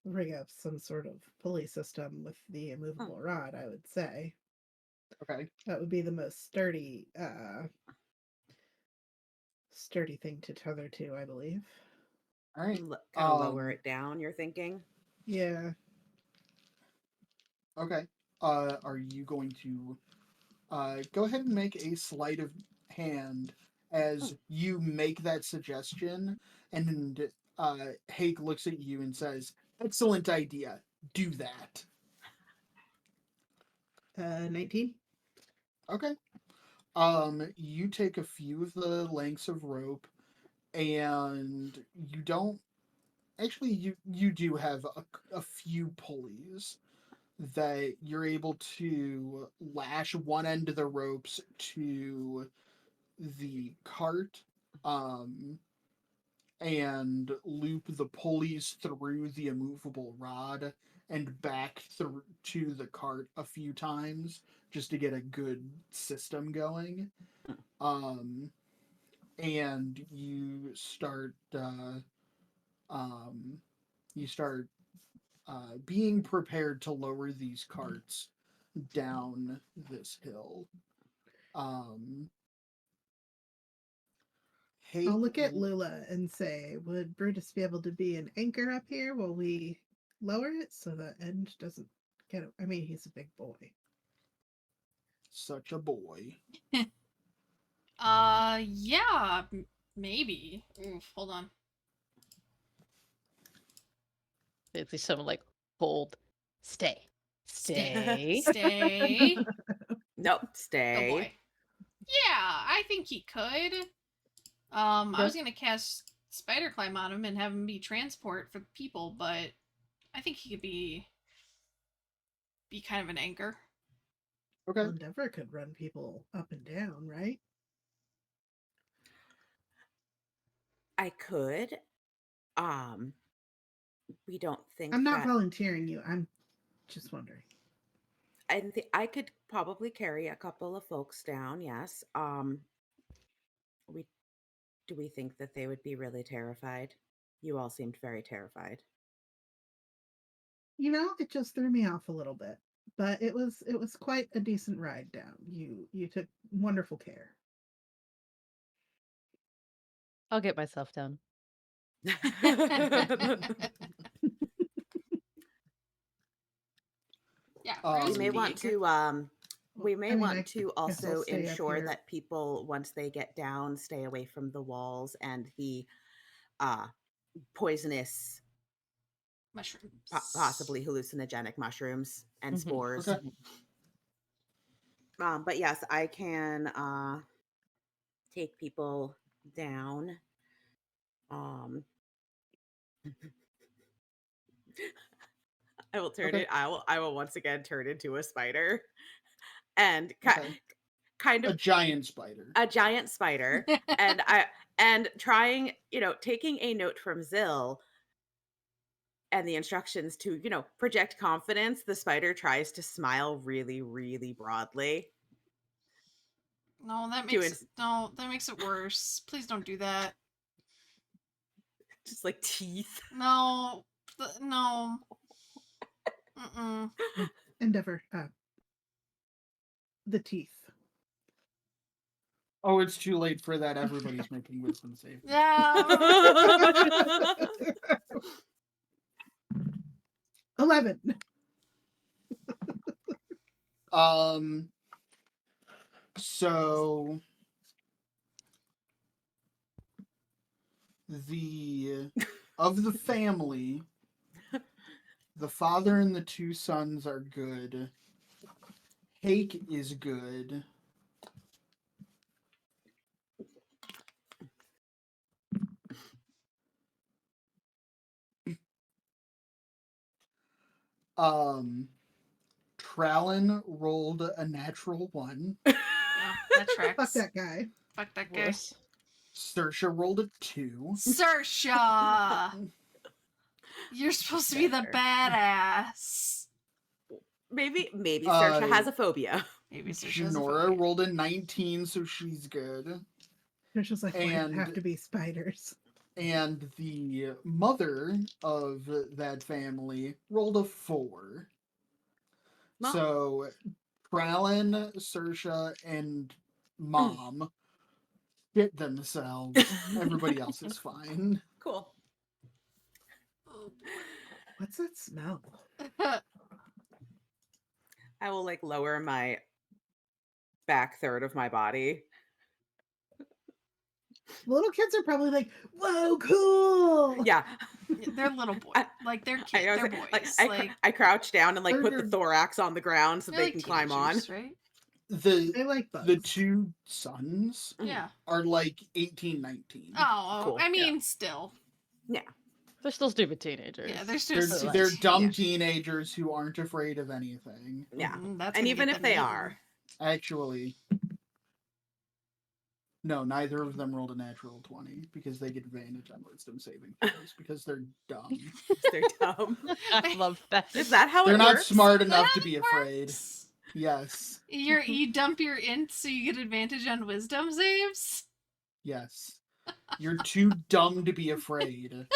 rig up some sort of pulley system with the immovable rod, I would say. Okay. That would be the most sturdy thing to tether to, I believe. All right. Kind of lower it down, you're thinking? Yeah. Okay. Are you going to go ahead and make a sleight of hand as you make that suggestion, and Hake looks at you and says, "Excellent idea. Do that." 19. Okay. You take a few of the lengths of rope, and you don't. Actually, you do have a few pulleys that you're able to lash one end of the ropes to the cart, and loop the pulleys through the immovable rod and back through to the cart a few times just to get a good system going. And you start being prepared to lower these carts down this hill. Hey, I'll look at Lula and say, would Brutus be able to be an anchor up here while we lower it so the end doesn't get it? I mean, he's a big boy. such a boy. Yeah, maybe. Oof, hold on. It's just someone like, hold, stay, stay. Stay. Nope, Oh stay. boy. Yeah, I think he could. I was gonna cast Spider Climb on him and have him be transport for the people, but I think he could be kind of an anchor. Okay. Well, Endeavor could run people up and down, right? I could. We don't think I'm not that volunteering you. I'm just wondering. I could probably carry a couple of folks down, yes. Do we think that they would be really terrified? You all seemed very terrified. You know, it just threw me off a little bit, but it was quite a decent ride down. You took wonderful care. I'll get myself down. Yeah, We Brutus We may could be want anchor. to we may I mean, want I to guess I'll also stay up ensure here. that people, once they get down, stay away from the walls and the poisonous, Mushrooms. possibly hallucinogenic mushrooms and Mhm. spores. Okay. But yes, I can take people down. I will turn Okay. it. I will once again turn into a spider, and Okay. kind A of giant spider. a giant spider, and trying, taking a note from Zill and the instructions to, project confidence. The spider tries to smile really, really broadly. No, that Doing- makes that makes it worse. Please don't do that. Just like teeth. No, no. Mm-mm. Endeavor, the teeth. Oh, it's too late for that. Everybody's making wisdom save. Yeah. 11. So of the family, the father and the two sons are good. Hake is good. Trallin rolled a natural 1. Yeah, that tracks. Fuck that guy. Fuck that guy. Wuss. Saoirse rolled a 2. Saoirse! You're supposed to be the Better. badass. Maybe Saoirse has a phobia. Maybe Saoirse has a Janora phobia. rolled a 19, so she's good. It's just like, why does it have And- to be spiders? And the mother of that family rolled a 4. Mom. So Trallin, Saoirse, and Mom hit themselves. Everybody else is fine. Cool. Oh, What's that smell? boy. I will lower my back third of my body. Little kids are probably like, whoa, cool. Yeah. They're little boys. Like, they're I kids. was They're like- boys. I crouch down and put the They're- thorax on the ground so they're they like can climb on. teenagers, right? They like bugs. The two sons Mm. Yeah. are like 18, 19. Oh, Cool. I mean, still. Yeah. They're still stupid teenagers. Yeah, they're They're, still they're stupid. dumb Yeah. teenagers who aren't afraid of anything. Yeah. That's And gonna even get if them they eaten. are, Actually, no, neither of them rolled a natural 20 because they get advantage on wisdom saving throws because they're dumb. they're dumb. I love that. Is that how They're it not works? smart Is that enough how to be it afraid. works? Yes. You dump your int so you get advantage on wisdom saves? Yes. You're too dumb to be afraid.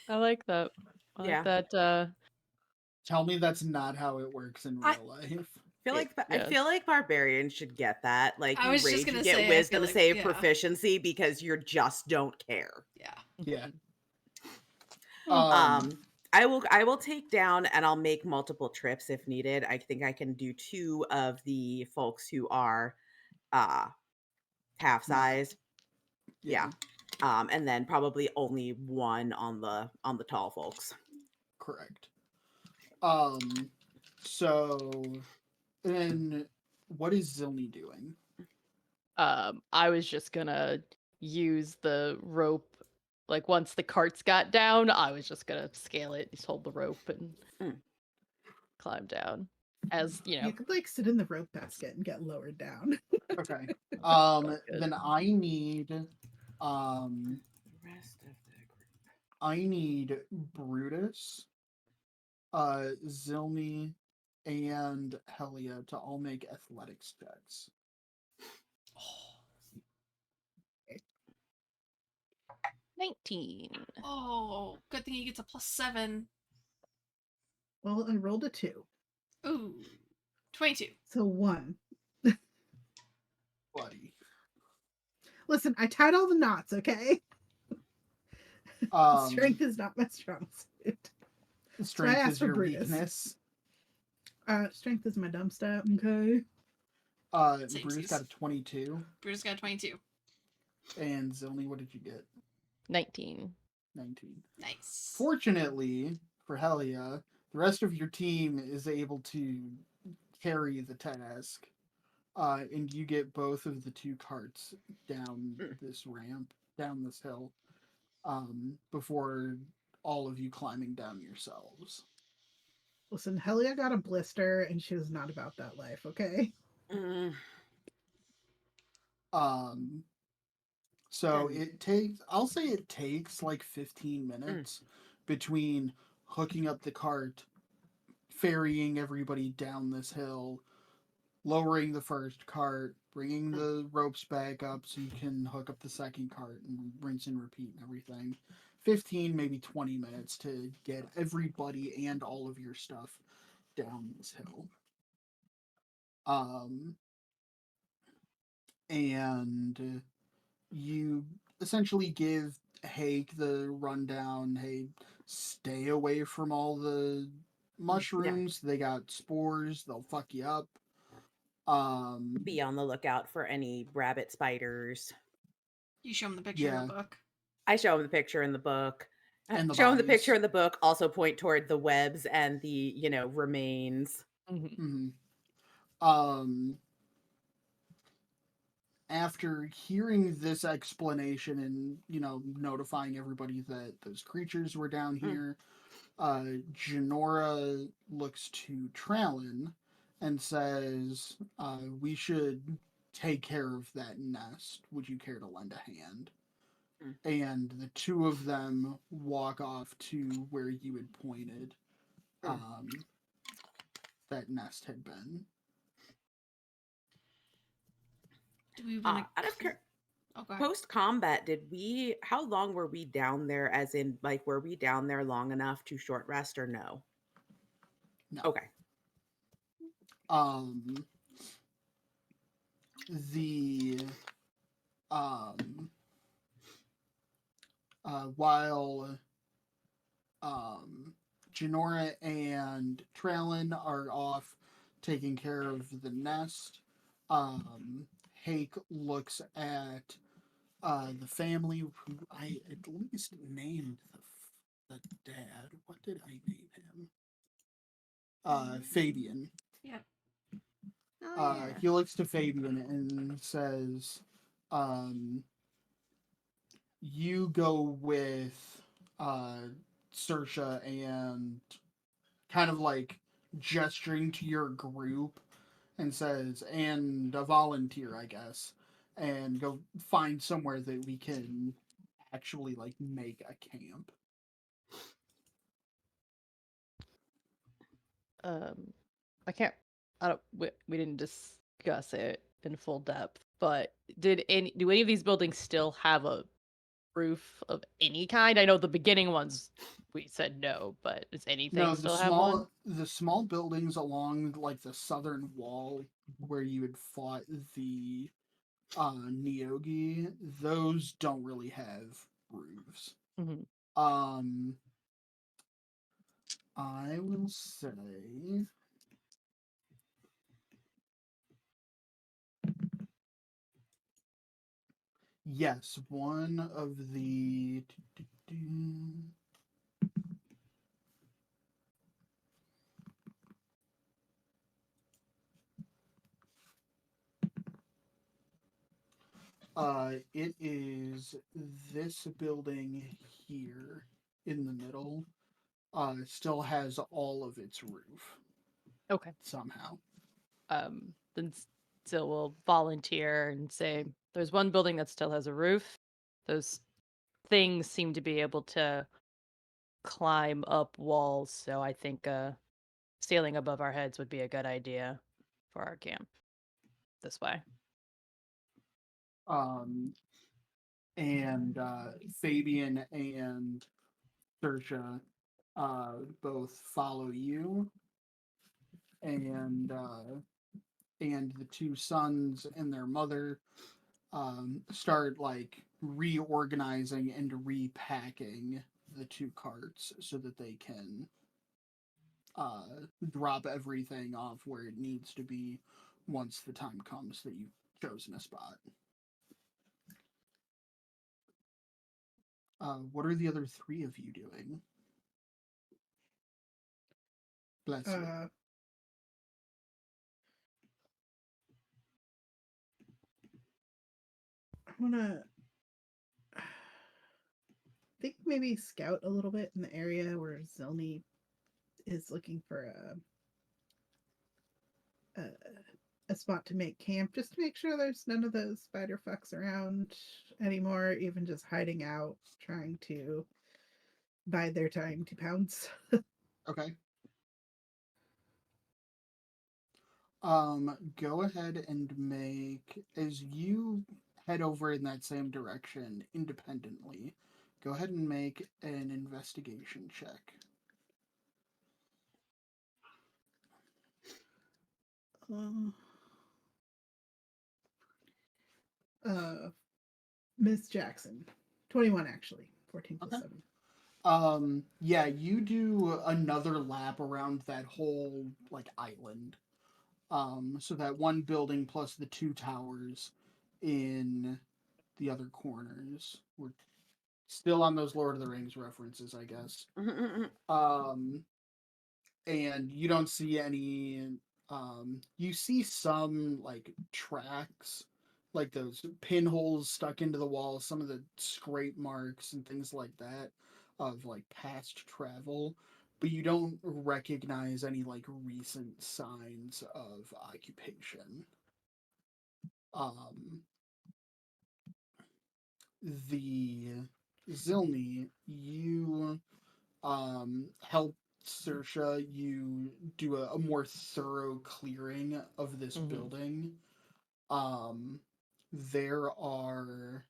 I like that. I Yeah. like that. Tell me that's not how it works in I- real life. I feel like barbarians should get that. Like I you was just rage, you gonna get say, I wisdom feel like, save yeah. proficiency because you just don't care. Yeah. Yeah. Um, I will take down and I'll make multiple trips if needed. I think I can do 2 of the folks who are half size. Yeah. And then probably only 1 on the tall folks. Correct. So then what is Zilny doing? I was just gonna use the rope. Like once the carts got down, I was just gonna scale it, just hold the rope and climb down. As you know, You could like sit in the rope basket and get lowered down. Okay. good. Then I need Rest of the group. I need Brutus, Zilny, and Helia to all make athletics checks. 19. Oh, good thing he gets a +7. Well, I rolled a 2, Ooh. 22. so 1. Buddy. Listen, I tied all the knots, okay? Strength is not my strong suit. Strength asked is for your Brutus. weakness. Strength is my dumb stat, okay? Brutus Samesies. got a 22. Bruce got 22. And Zilny, what did you get? 19. 19. Nice. Fortunately for Helia, the rest of your team is able to carry the task. And you get both of the 2 carts down this ramp, down this hill, before all of you climbing down yourselves. Listen, Helia got a blister and she was not about that life, okay? So I'll say it takes like 15 minutes between hooking up the cart, ferrying everybody down this hill, lowering the first cart, bringing the ropes back up so you can hook up the second cart and rinse and repeat and everything. 15, maybe 20 minutes to get everybody and all of your stuff down this hill. And you essentially give Hake the rundown. Hey, stay away from all the mushrooms. They got spores. They'll fuck you up. Be on the lookout for any rabbit spiders. You show him the picture in the book. I show him the picture in the book. And the show him the bodies. picture in the book. Also point toward the webs and the, remains. After hearing this explanation and, notifying everybody that those creatures were down here, Janora looks to Trallin and says, we should take care of that nest. Would you care to lend a hand? And the 2 of them walk off to where you had pointed that nest had been. Do we want to post combat? How long were we down there? As in, like, were we down there long enough to short rest or no? No. Okay. While Janora and Trallin are off taking care of the nest, Hake looks at the family who I at least named the dad. What did I name him? Fabian. Yeah. He looks to Fabian and says, you go with Sersha and kind of like gesturing to your group and says, and a volunteer, I guess, and go find somewhere that we can actually like make a camp. I can't. I don't. We didn't discuss it in full depth, but do any of these buildings still have a roof of any kind? I know the beginning ones we said no, but does anything No, still have one? the small buildings along like the southern wall where you had fought the Neogi, those don't really have roofs. Mm-hmm. Um, I will say yes, one of the it is this building here in the middle. Still has all of its roof Okay. somehow. Then still will volunteer and say there's one building that still has a roof. Those things seem to be able to climb up walls, so I think sailing above our heads would be a good idea for our camp this way. Um, and Fabian and Sersha both follow you, and the two sons and their mother start like reorganizing and repacking the two carts so that they can drop everything off where it needs to be once the time comes that you've chosen a spot. What are the other three of you doing? Bless you. I wanna think maybe scout a little bit in the area where Zelny is looking for a spot to make camp, just to make sure there's none of those spider fucks around anymore, even just hiding out, trying to bide their time to pounce. Okay. Go ahead and make, as you head over in that same direction independently, go ahead and make an investigation check. Miss Jackson, 21 actually, 14 plus Okay. 7. Yeah, you do another lap around that whole like island. So that one building plus the two towers in the other corners. We're still on those Lord of the Rings references, I guess. Um, and you don't see any. You see some like tracks, like those pinholes stuck into the wall, some of the scrape marks and things like that of like past travel, but you don't recognize any like recent signs of occupation. Um, the Zilni, you help Sersha, you do a more thorough clearing of this building. Um, there are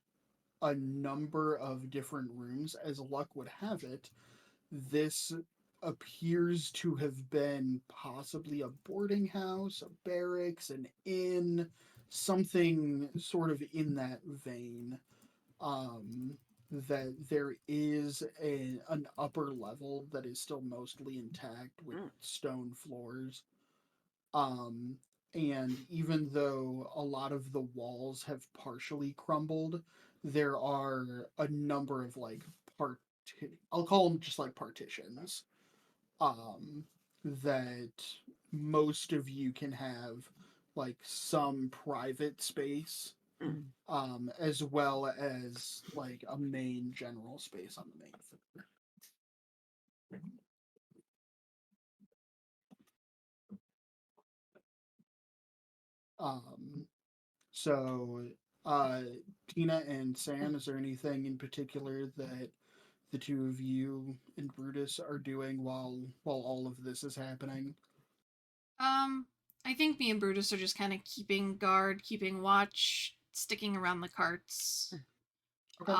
a number of different rooms. As luck would have it, this appears to have been possibly a boarding house, a barracks, an inn, something sort of in that vein. Um, that there is an upper level that is still mostly intact with stone floors. Um, and even though a lot of the walls have partially crumbled, there are a number of like I'll call them just like partitions. That most of you can have like some private space as well as like a main general space on the main floor. So Tina and Sam, is there anything in particular that the two of you and Brutus are doing while all of this is happening? I think me and Brutus are just kind of keeping guard, keeping watch, sticking around the carts. Okay.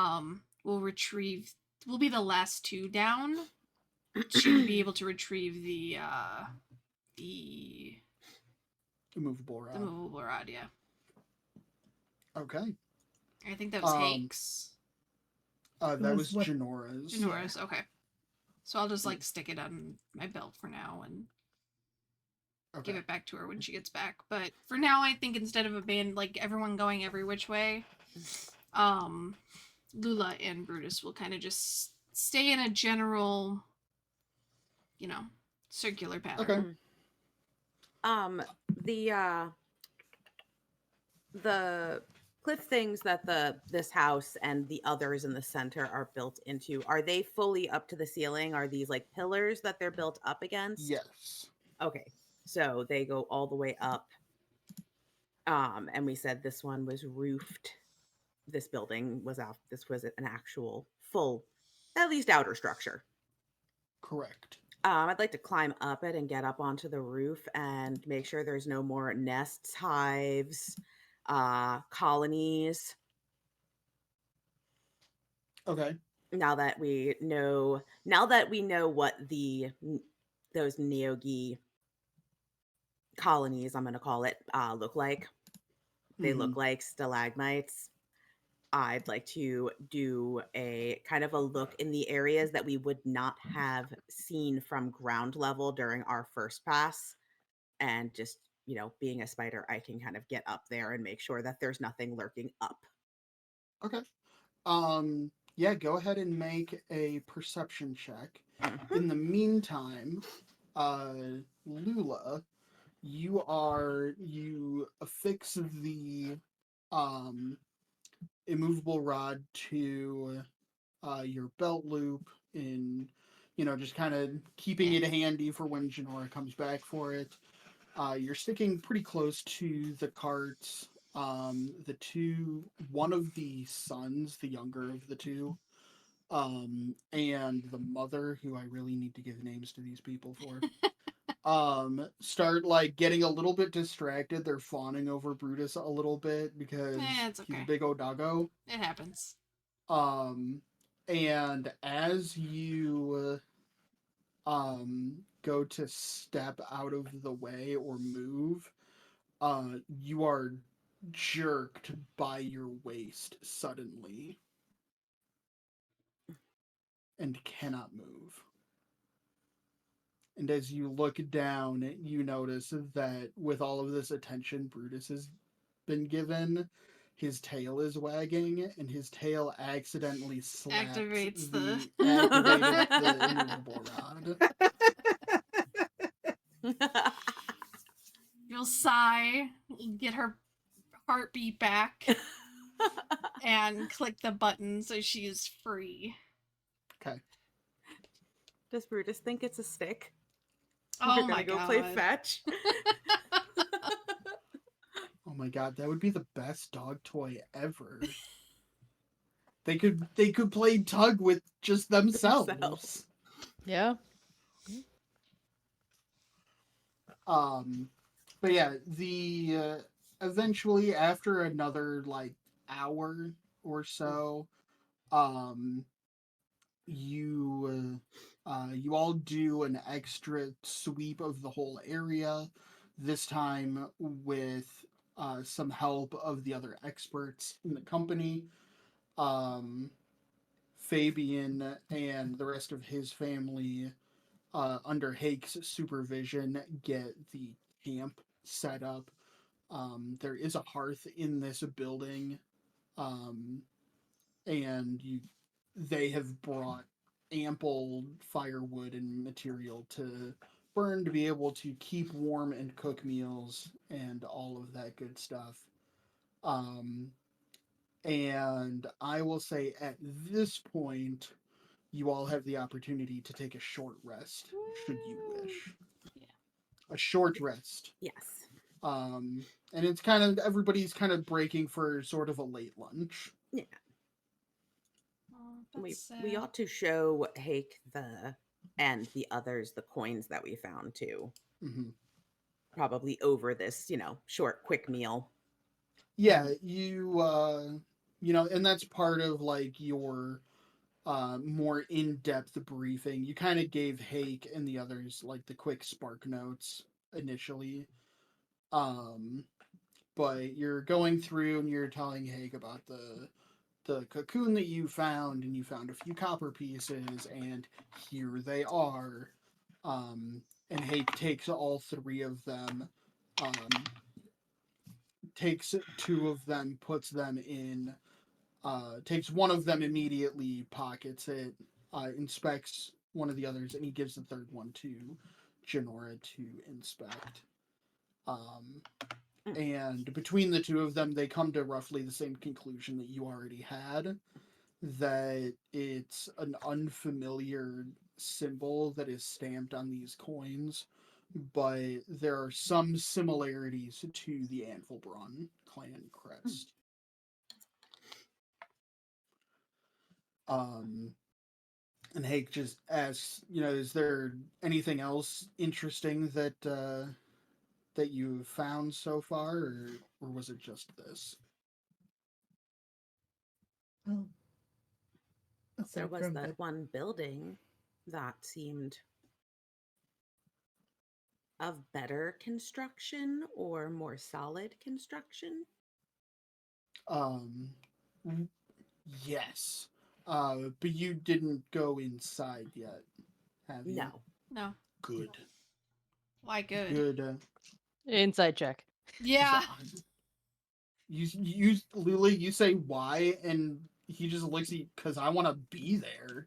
We'll retrieve. We'll be the last two down to be able to retrieve the Immovable rod. movable rod. Yeah, Okay. I think that was Um, Hake's. That was was what- Janora's. Janora's. Okay, so I'll just like stick it on my belt for now and Okay. give it back to her when she gets back. But for now, I think instead of a band, like everyone going every which way, Lula and Brutus will kind of just stay in a general, circular pattern. Okay. The cliff things that this house and the others in the center are built into, are they fully up to the ceiling? Are these like pillars that they're built up against? Yes. Okay. So they go all the way up. And we said this one was roofed. This building was out. This was an actual full, at least outer structure. Correct. I'd like to climb up it and get up onto the roof and make sure there's no more nests, hives, colonies. Okay. Now that we know what those Neogi colonies, I'm going to call it, look like. They look like stalagmites. I'd like to do a kind of a look in the areas that we would not have seen from ground level during our first pass. And just, being a spider, I can kind of get up there and make sure that there's nothing lurking up. Okay. Yeah, go ahead and make a perception check. Mhm. In the meantime, Lula, you affix the immovable rod to your belt loop in, just kind of keeping it handy for when Janora comes back for it. You're sticking pretty close to the carts. One of the sons, the younger of the two, and the mother, who I really need to give names to these people for, start like getting a little bit distracted. They're fawning over Brutus a little bit because It's he's a okay. big old doggo. It happens. And as you go to step out of the way or move, you are jerked by your waist suddenly and cannot move. And as you look down, you notice that with all of this attention Brutus has been given, his tail is wagging, and his tail accidentally slaps Activates activated the immovable rod. You'll sigh, get her heartbeat back, and click the button so she is free. Okay. Does Brutus think it's a stick? Oh We're my gonna go god. play fetch. Oh my god, that would be the best dog toy ever. They could play tug with just themselves. Yeah. But yeah, eventually after another like hour or so, you all do an extra sweep of the whole area, this time with some help of the other experts in the company. Fabian and the rest of his family, under Hake's supervision, get the camp set up. There is a hearth in this building, and they have brought ample firewood and material to burn to be able to keep warm and cook meals and all of that good stuff. And I will say at this point, you all have the opportunity to take a short rest, should you wish. Yeah. A short rest. Yes. And it's kind of, everybody's kind of breaking for sort of a late lunch. Yeah. Oh, We that's we sad. ought to show Hake and the others the coins that we found too. Mm-hmm. Probably over this, short, quick meal. Yeah, and that's part of like your more in-depth briefing. You kind of gave Hake and the others like the quick spark notes initially. But you're going through and you're telling Hake about the cocoon that you found, and you found a few copper pieces, and here they are. And Hake takes all three of them, takes two of them, puts them in, takes one of them immediately, pockets it, inspects one of the others, and he gives the third one to Janora to inspect. And between the two of them, they come to roughly the same conclusion that you already had, that it's an unfamiliar symbol that is stamped on these coins, but there are some similarities to the Anvilbron clan crest. And Hake just asks, is there anything else interesting that you've found so far, or was it just this? Well, There aside was from that the one building that seemed of better construction or more solid construction. Um, yes. But you didn't go inside yet, have you? No. No. Good. Why good? Good. Inside check. Yeah. You, Lily, you say why, and he just looks at you because I want to be there.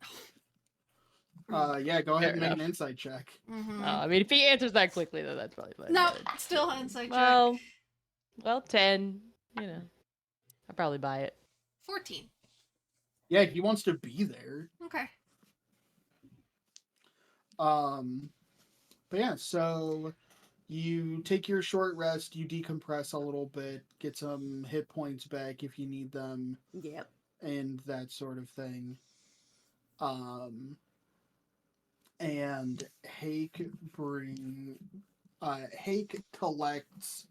Yeah, go ahead Fair and make enough. an insight check. Mm-hmm. I mean, if he answers that quickly, then that's probably fine. No, but- still hindsight Well, check. well, 10. I'll probably buy it. 14. Yeah, he wants to be there. Okay. But yeah, so you take your short rest, you decompress a little bit, get some hit points back if you need them, Yep. and that sort of thing. And Hake Hake collects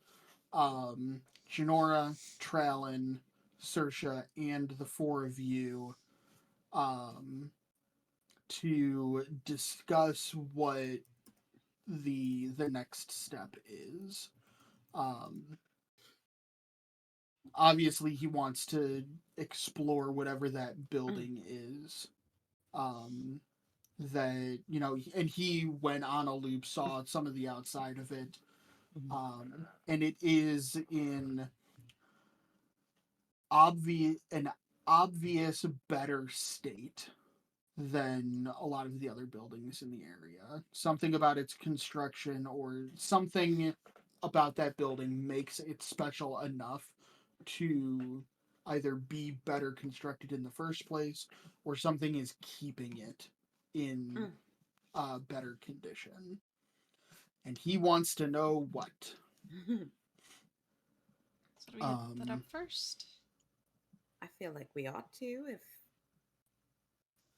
Janora, Trallin, Sersha, and the four of you to discuss what the next step is. Obviously, he wants to explore whatever that building is. That and he went on a loop, saw some of the outside of it, and it is in an obvious better state than a lot of the other buildings in the area. Something about its construction or something about that building makes it special enough to either be better constructed in the first place, or something is keeping it in better condition. And he wants to know what. So do we hit that up first? I feel like we ought to.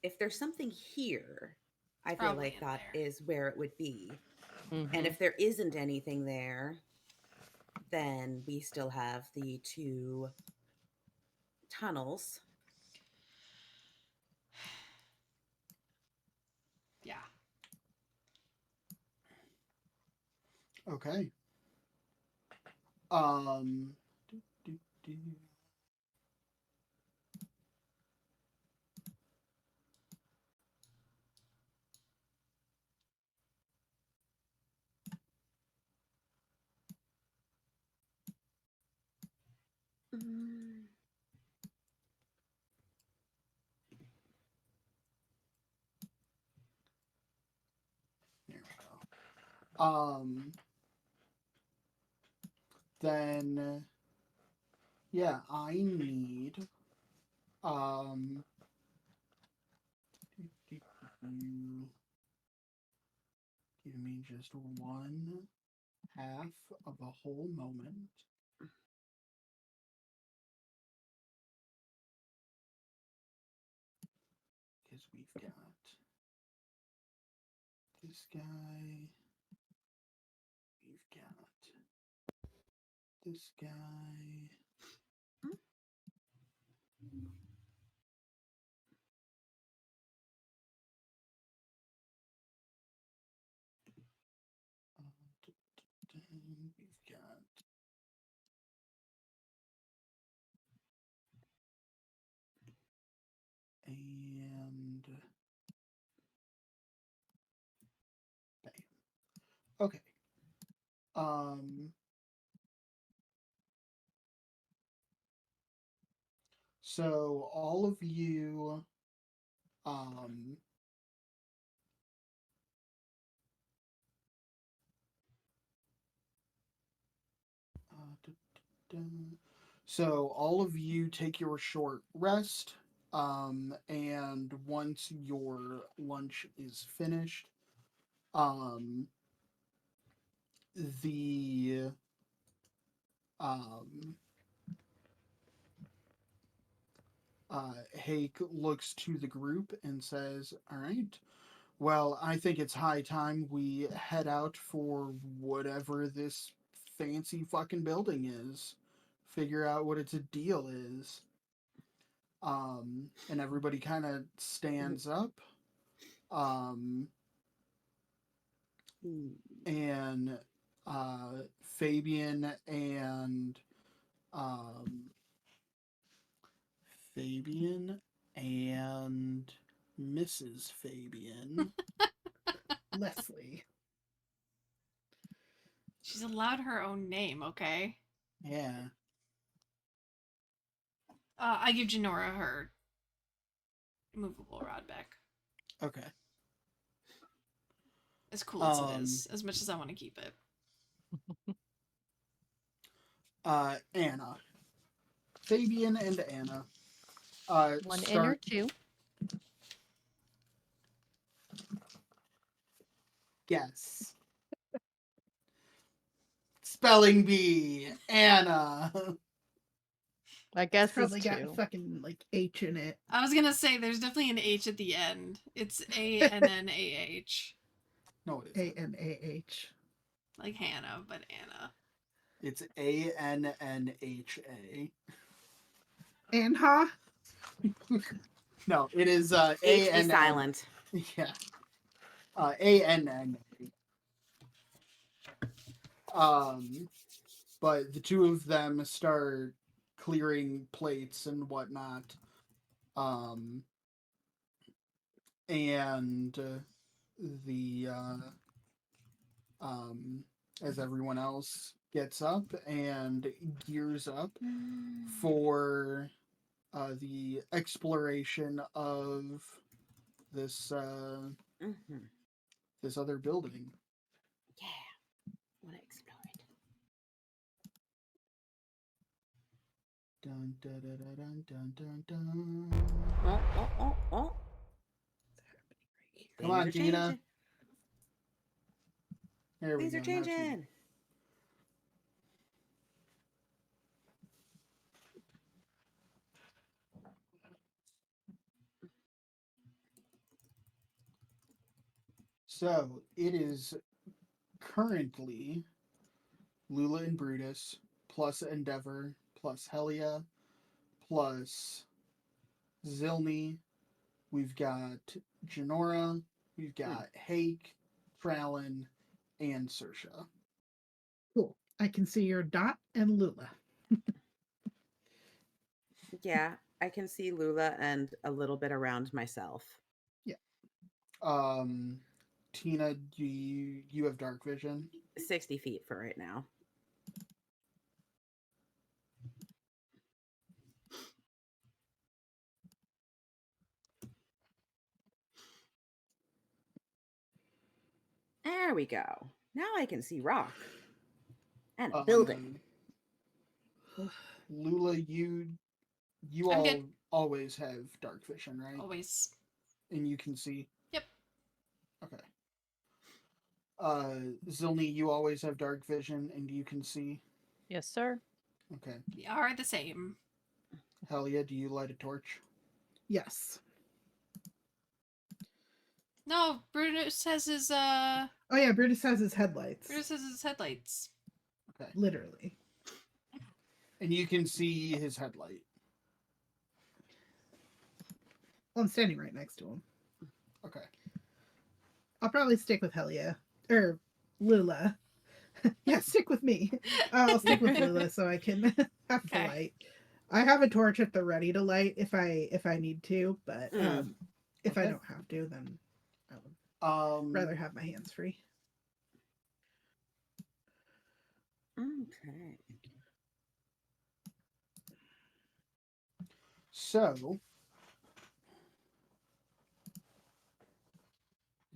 If there's something here, I feel Probably like in that there. is where it would be. Mhm. And if there isn't anything there, then we still have the two tunnels. Yeah. Okay. Um. do, do. Mm. There we go. Then, yeah, I need Give me just 1/2 of a whole moment. Because we've got this guy. We've got this guy. We've got and bam. Okay. So all of you so all of you take your short rest, and once your lunch is finished, the Hake looks to the group and says, "All right, well, I think it's high time we head out for whatever this fancy fucking building is. Figure out what its deal is." And everybody kind of stands up. And Fabian and Mrs. Fabian. Leslie. She's allowed her own name, okay? Yeah. I give Janora her movable rod back. Okay. As cool as it is, as much as I want to keep it. Anna. Fabian and Anna. One in or two? Yes. Spelling bee. Anna. I guess It's probably it's got two. fucking like H in it. I was gonna say there's definitely an H at the end. It's ANNAH. No, it isn't. ANAH. Like Hannah, but Anna. It's ANNHA. Anha? No, it is H be ANN. silent. Yeah. ANN. But the two of them start clearing plates and whatnot. And the as everyone else gets up and gears up for the exploration of this this other building. Yeah, want to explore it. Dun dun dun dun dun dun dun. Oh. Come on, Things are Tina. changing. There we Things go. are Now Tina. changing. So it is currently Lula and Brutus plus Endeavor plus Helia plus Zilny. We've got Janora. We've got Hake, Trallin, and Sersha. Cool. I can see your Dot and Lula. Yeah, I can see Lula and a little bit around myself. Yeah. Tina, do you have dark vision? 60 feet for right now. There we go. Now I can see rock and a building. Lula, you I'm all good. always have dark vision, right? Always. And you can see. Yep. Okay. Zilni, you always have dark vision and you can see. Yes, sir. Okay. We are the same. Helia, do you light a torch? Yes. No, Brutus has his Oh yeah, Brutus has his headlights. Brutus has his headlights. Okay. Literally. And you can see his headlight. Well, I'm standing right next to him. Okay. I'll probably stick with Helia. Or Lula. Yeah, stick with me. I'll stick with Lula so I can have the Okay. light. I have a torch at the ready to light if I need to, but if I Okay. don't have to, then I would rather have my hands free. Okay. So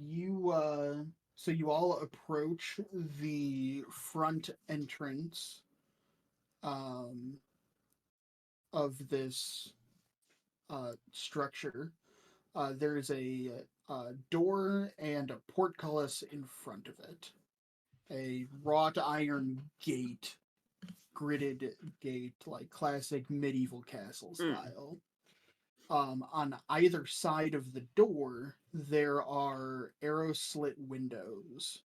you all approach the front entrance of this structure. There's a door and a portcullis in front of it. A wrought iron gate, gridded gate, like classic medieval castle style. On either side of the door, there are arrow slit windows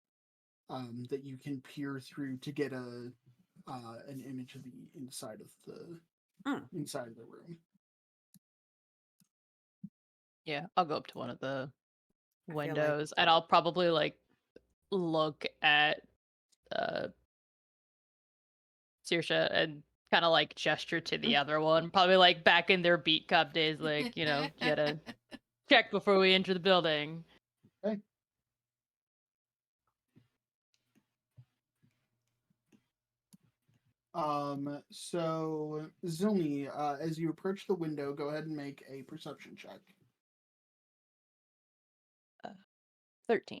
that you can peer through to get an image of the inside of the room. Yeah, I'll go up to one of the I feel like- windows and I'll probably like look at Saoirse and kind of like gesture to the other one, probably like back in their beat cop days, like, you know, you gotta check before we enter the building. Okay. So Zilni, as you approach the window, go ahead and make a perception check. 13.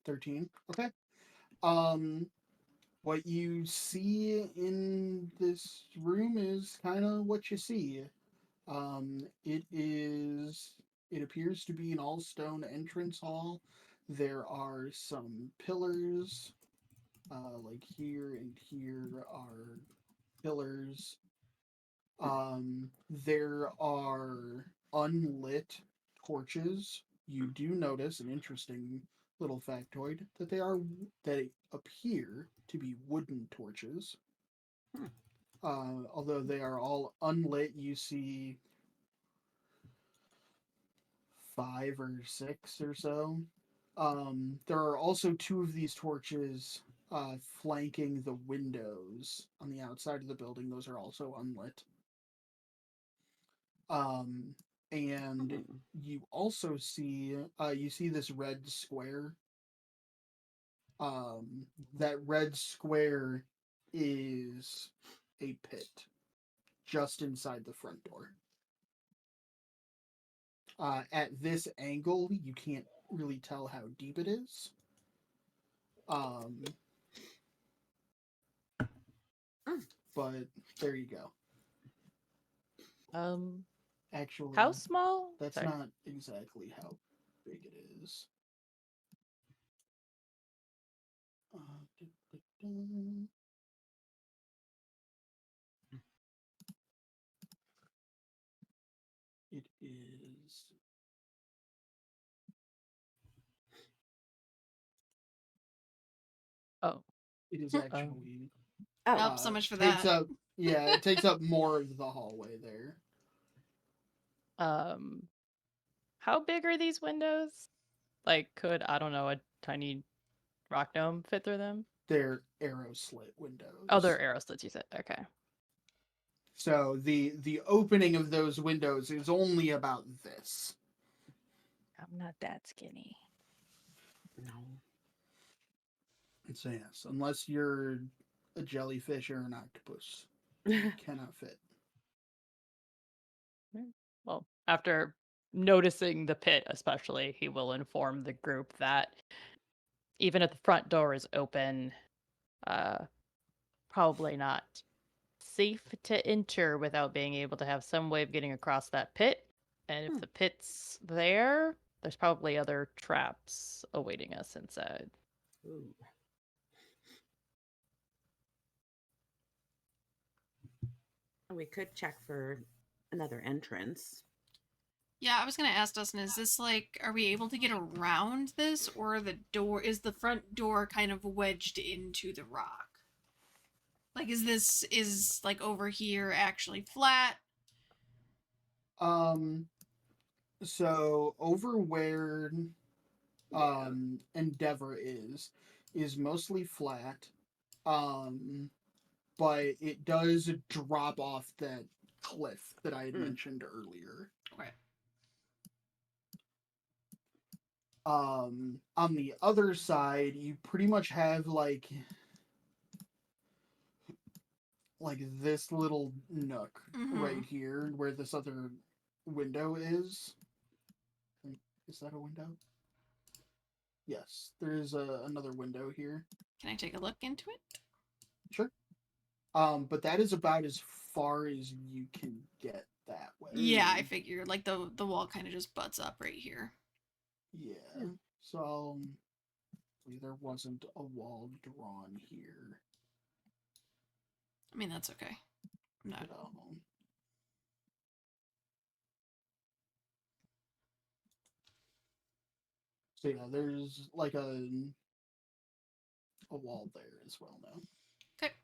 13. Okay. What you see in this room is kind of what you see. It appears to be an all stone entrance hall. There are some pillars, like here and here are pillars. There are unlit torches. You do notice an interesting little factoid that they appear to be wooden torches. Although they are all unlit, you see 5 or 6 or so. There are also 2 of these torches flanking the windows on the outside of the building. Those are also unlit. And you also see this red square. That red square is a pit just inside the front door. At this angle, you can't really tell how deep it is. But there you go. Actually, How small? that's Sorry. not exactly how big it is. It is. Oh. It is actually. Oh, Nope, so much for takes that. up. Yeah, it takes up more of the hallway there. How big are these windows? Like, could, I don't know, a tiny rock gnome fit through them? They're arrow slit windows. Oh, they're arrow slits, you said. Okay. So the opening of those windows is only about this. I'm not that skinny. no. So yes, unless you're a jellyfish or an octopus, you cannot fit. Well, after noticing the pit, especially, he will inform the group that even if the front door is open, probably not safe to enter without being able to have some way of getting across that pit. And if Hmm. the pit's there, there's probably other traps awaiting us inside. Ooh. We could check for another entrance. Yeah, I was gonna ask Dustin, is this like, are we able to get around this, or is the front door kind of wedged into the rock? Like, is like over here actually flat? So over where Endeavor is mostly flat. But it does drop off that cliff that I had mentioned earlier. Okay. On the other side, you pretty much have like this little nook right here where this other window is. Is that a window? Yes, there is another window here. Can I take a look into it? Sure. But that is about as far as you can get that way. Yeah, I figured. Like the wall kind of just butts up right here. Yeah. So there wasn't a wall drawn here. I mean, that's okay. I'm not. So yeah, there's like a wall there as well now. Okay.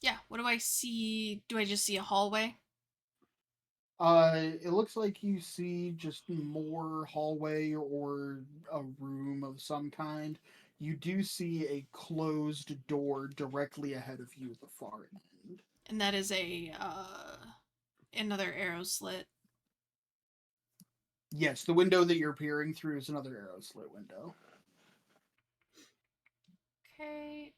Yeah, what do I see? Do I just see a hallway? It looks like you see just more hallway or a room of some kind. You do see a closed door directly ahead of you at the far end. And that is a another arrow slit. Yes, the window that you're peering through is another arrow slit window. Okay,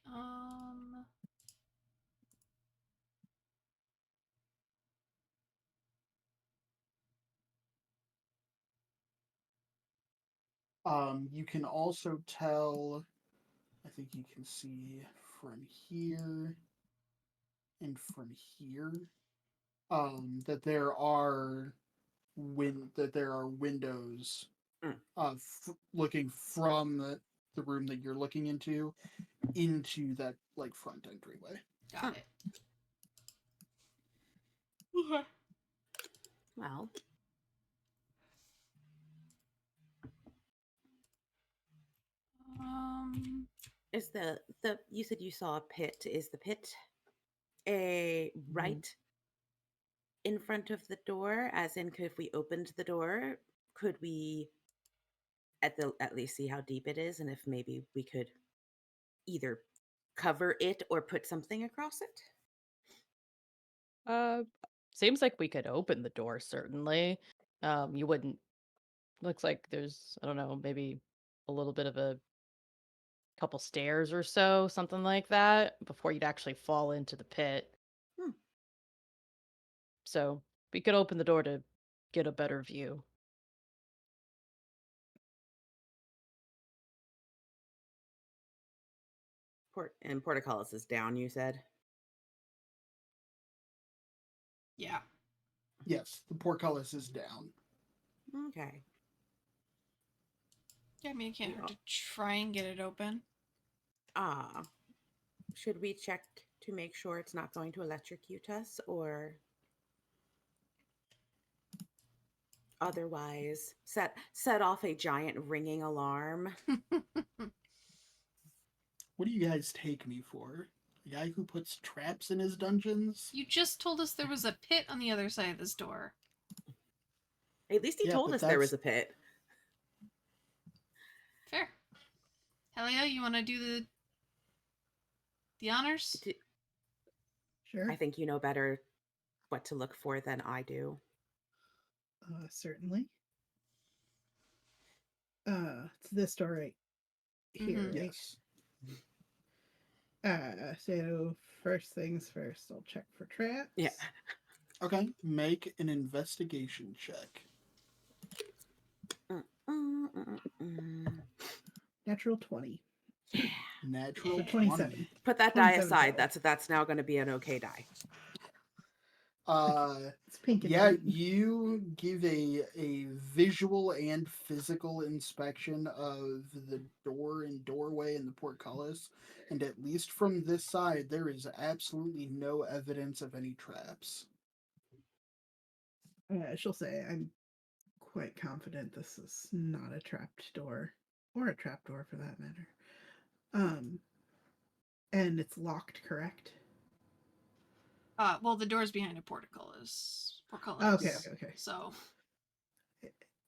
You can also tell, I think you can see from here and from here, that there are windows, looking from the room that you're looking into that like front entryway. got it. Okay. Well, is the you said you saw a pit? Is the pit a right in front of the door? As in, if we opened the door, could we at least see how deep it is, and if maybe we could either cover it or put something across it? Seems like we could open the door, certainly. You wouldn't. Looks like there's, I don't know, maybe a little bit of a couple stairs or so, something like that, before you'd actually fall into the pit. So we could open the door to get a better view. Portcullis is down, you said? Yeah. Yes, the portcullis is down. Okay. Yeah, I mean, it can't hurt to try and get it open. Should we check to make sure it's not going to electrocute us, or otherwise set off a giant ringing alarm? What do you guys take me for? The guy who puts traps in his dungeons? You just told us there was a pit on the other side of this door. At least he told us there was a pit. Fair. Helia, you want to do the honors? Sure. I think you know better what to look for than I do. Certainly. It's this door right here, right? Yes. So first things first, I'll check for traps. Yeah. Okay, make an investigation check. Natural 20. Natural So 20. 27. Put that die 27 aside. total. That's now going to be an okay die. It's pink and Yeah, green. you give a visual and physical inspection of the door and doorway and the portcullis, and at least from this side, there is absolutely no evidence of any traps. She'll say, I'm quite confident this is not a trapped door, or a trap door for that matter. And it's locked, correct? Well, the doors behind a portcullis. Okay. So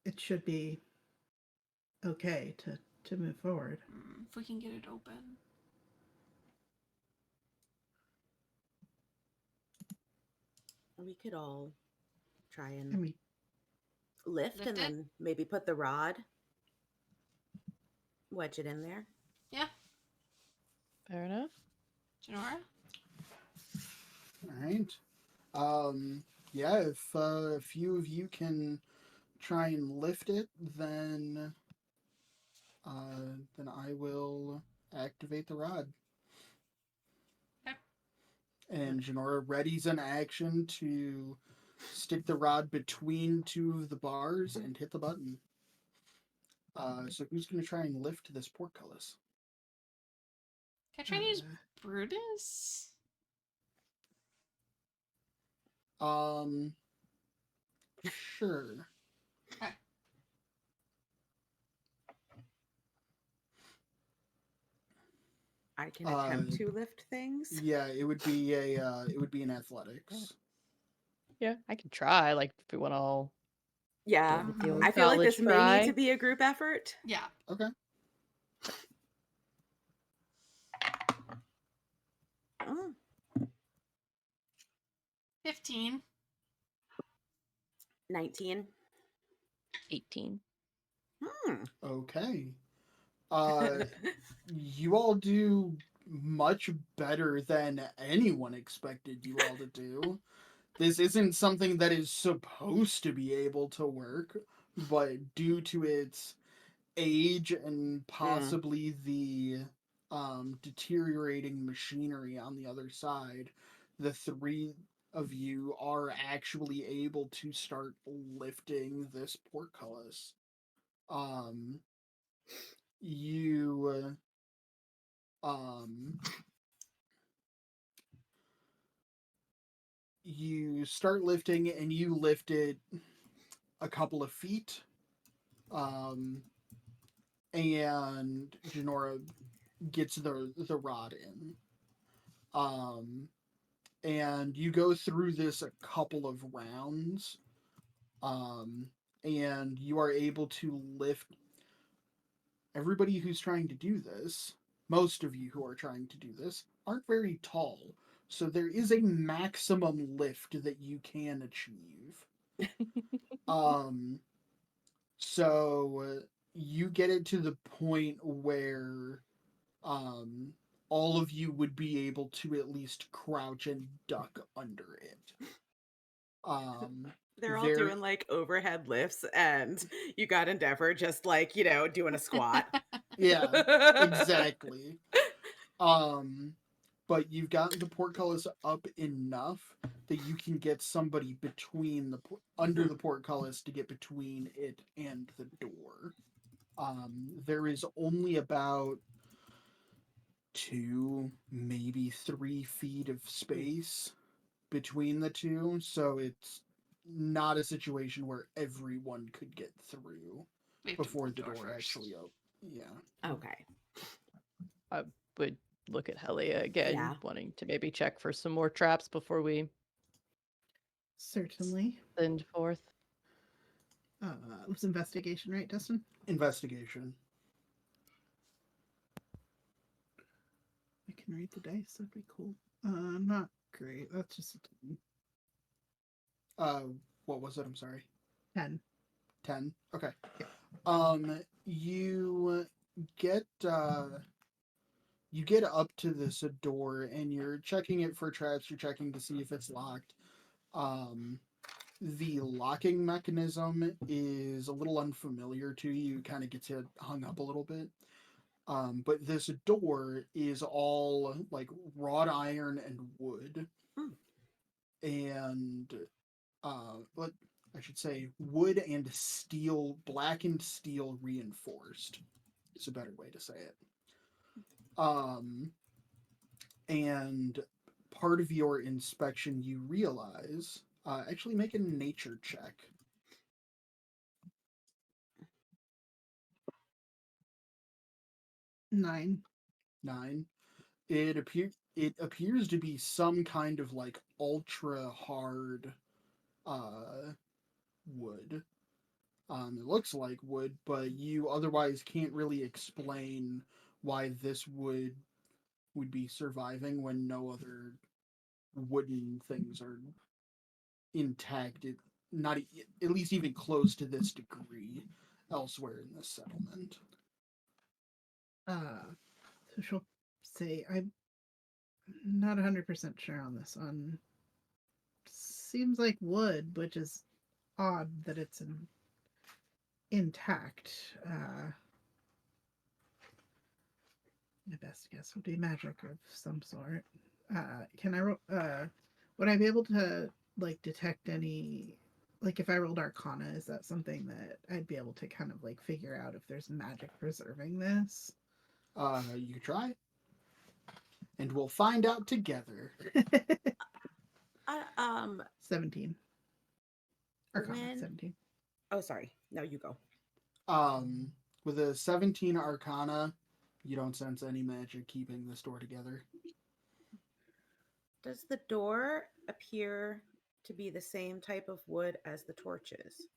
It should be okay to move forward. if we can get it open. We could all try and I mean, lift Lift and it? then maybe put the rod, wedge it in there. Yeah, Fair enough. Janora? All right. Yeah, if a few of you can try and lift it, then I will activate the rod. Okay. And Janora readies an action to stick the rod between two of the bars and hit the button. So who's going to try and lift this portcullis? Can I try to use Brutus? Sure. Okay. I can attempt to lift things. Yeah, it would be an athletics. Yeah, I can try. Like, if we want to all Yeah. give it the old I feel like college this may try. need to be a group effort. Yeah. Okay. Oh, 15. 19. 18. Okay. You all do much better than anyone expected you all to do. This isn't something that is supposed to be able to work, but due to its age and possibly the deteriorating machinery on the other side, the three of you are actually able to start lifting this portcullis. You you start lifting and you lift it a couple of feet, and Janora gets the rod in, and you go through this a couple of rounds, and you are able to lift everybody who's trying to do this. Most of you who are trying to do this aren't very tall, so there is a maximum lift that you can achieve. So you get it to the point where all of you would be able to at least crouch and duck under it. They're all doing like overhead lifts, and you got Endeavor just like, doing a squat. Yeah, exactly. But you've gotten the portcullis up enough that you can get somebody between under the portcullis to get between it and the door. There is only about 2, maybe 3 feet of space between the two, so it's not a situation where everyone could get through before the door actually opens. Yeah. Okay. I would look at Helia again, Yeah. wanting to maybe check for some more traps before we certainly. send forth. It was investigation, right, Dustin? Investigation. I can read the dice. That'd be cool. Not great. That's just What was it? I'm sorry. 10. 10. Okay. Yeah. You get up to this door and you're checking it for traps. You're checking to see if it's locked. The locking mechanism is a little unfamiliar to you. You kind of get hung up a little bit. But this door is all like wrought iron and wood, Hmm. and what I should say, wood and steel, blackened steel reinforced. Is a better way to say it. And part of your inspection, you realize, actually make a nature check. 9. 9. It appears to be some kind of like ultra hard wood. It looks like wood, but you otherwise can't really explain why this would be surviving when no other wooden things are intact. Not at least even close to this degree elsewhere in this settlement. So she'll say, I'm not 100% sure on this one. Seems like wood, which is odd that it's intact. My best guess would be magic of some sort. Can I would I be able to like detect any, like if I rolled Arcana, is that something that I'd be able to kind of like figure out if there's magic preserving this? You could try, and we'll find out together. 17. Arcana, When 17. oh sorry, no, you go. With a 17 Arcana, you don't sense any magic keeping this door together. Does the door appear to be the same type of wood as the torches?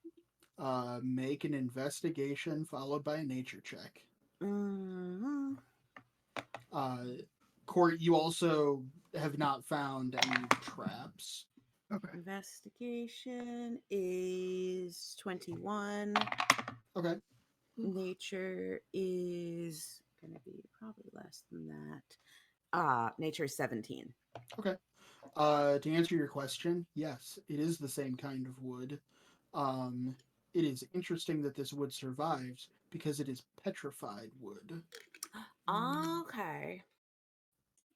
Make an investigation followed by a nature check. Mm-hmm. Court, you also have not found any traps. Okay. Investigation is 21. Okay. Nature is gonna be probably less than that. Nature is 17. Okay. To answer your question, yes, it is the same kind of wood. It is interesting that this wood survives because it is petrified wood. Okay.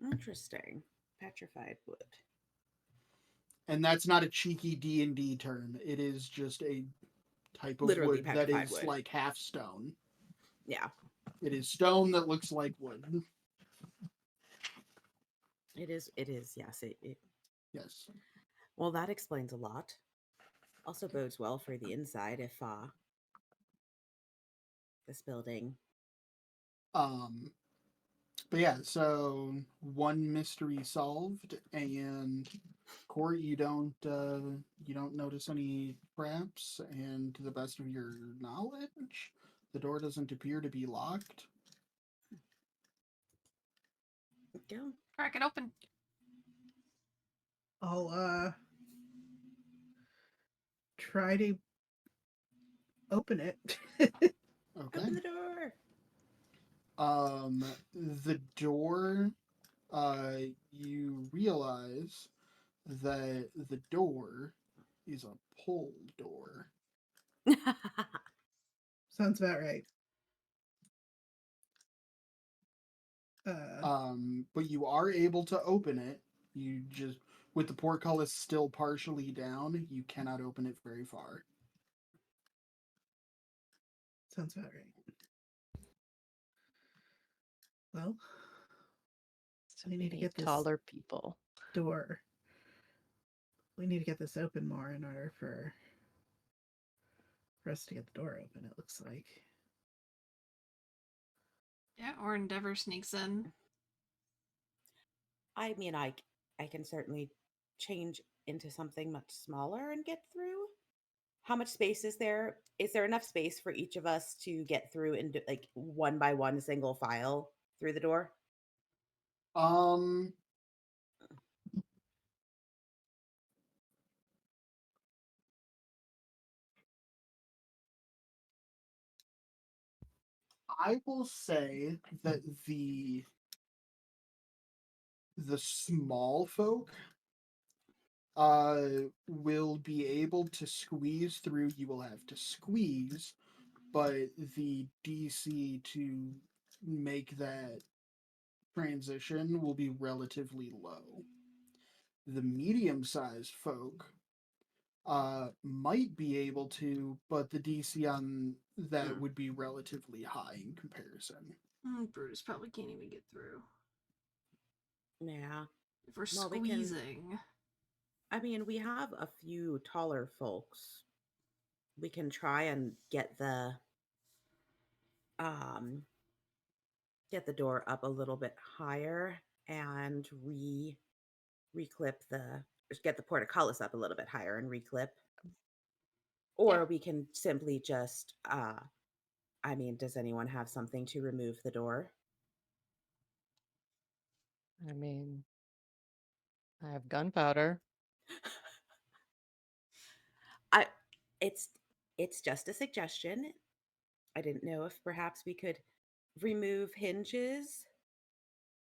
Interesting. Petrified wood. And that's not a cheeky D&D term. It is just a type of Literally wood that petrified is wood. like half stone. Yeah. It is stone that looks like wood. It is, yes. Yes. Well, that explains a lot. Also bodes well for the inside if this building. But yeah, so one mystery solved, and Court, you don't notice any traps, and to the best of your knowledge, the door doesn't appear to be locked. Go. Crack it open. I'll try to open it. Okay. Open the door. The door, you realize that the door is a pull door. Sounds about right. But you are able to open it. You just, with the portcullis still partially down, you cannot open it very far. Sounds about right. Well, So we need to need get this taller people. door. We need to get this open more in order for us to get the door open, it looks like. Yeah, or Endeavor sneaks in. I mean, I can certainly change into something much smaller and get through. How much space is there? Is there enough space for each of us to get through and like one by one single file through the door? Um, I will say that the small folk will be able to squeeze through. You will have to squeeze, but the DC to make that transition will be relatively low. The medium-sized folk might be able to, but the DC on that would be relatively high in comparison. Brutus probably can't even get through. Yeah. If we're Well, squeezing. I mean, we have a few taller folks. We can try and get the door up a little bit higher and reclip get the portcullis up a little bit higher and reclip. Or we can simply just I mean, does anyone have something to remove the door? I mean, I have gunpowder. It's just a suggestion. I didn't know if perhaps we could remove hinges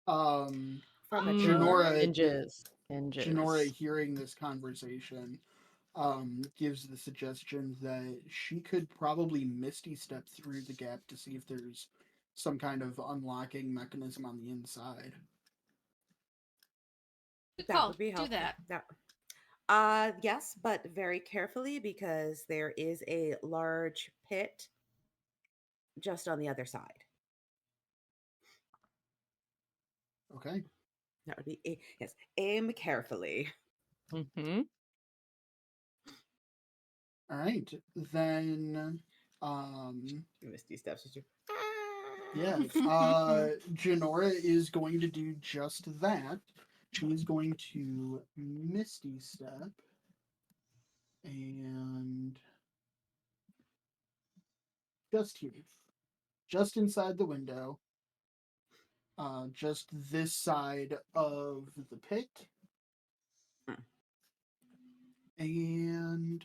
Um, from a door. Janora, Hinges. Janora, hearing this conversation, gives the suggestion that she could probably Misty step through the gap to see if there's some kind of unlocking mechanism on the inside. Good That call. would be Do helpful. that. Yes, but very carefully because there is a large pit just on the other side. Okay. That would be yes. Aim carefully. Mm-hmm. All right. Then, Misty steps with you. yeah. Janora is going to do just that. She's going to Misty step and just here, just inside the window, just this side of the pit. And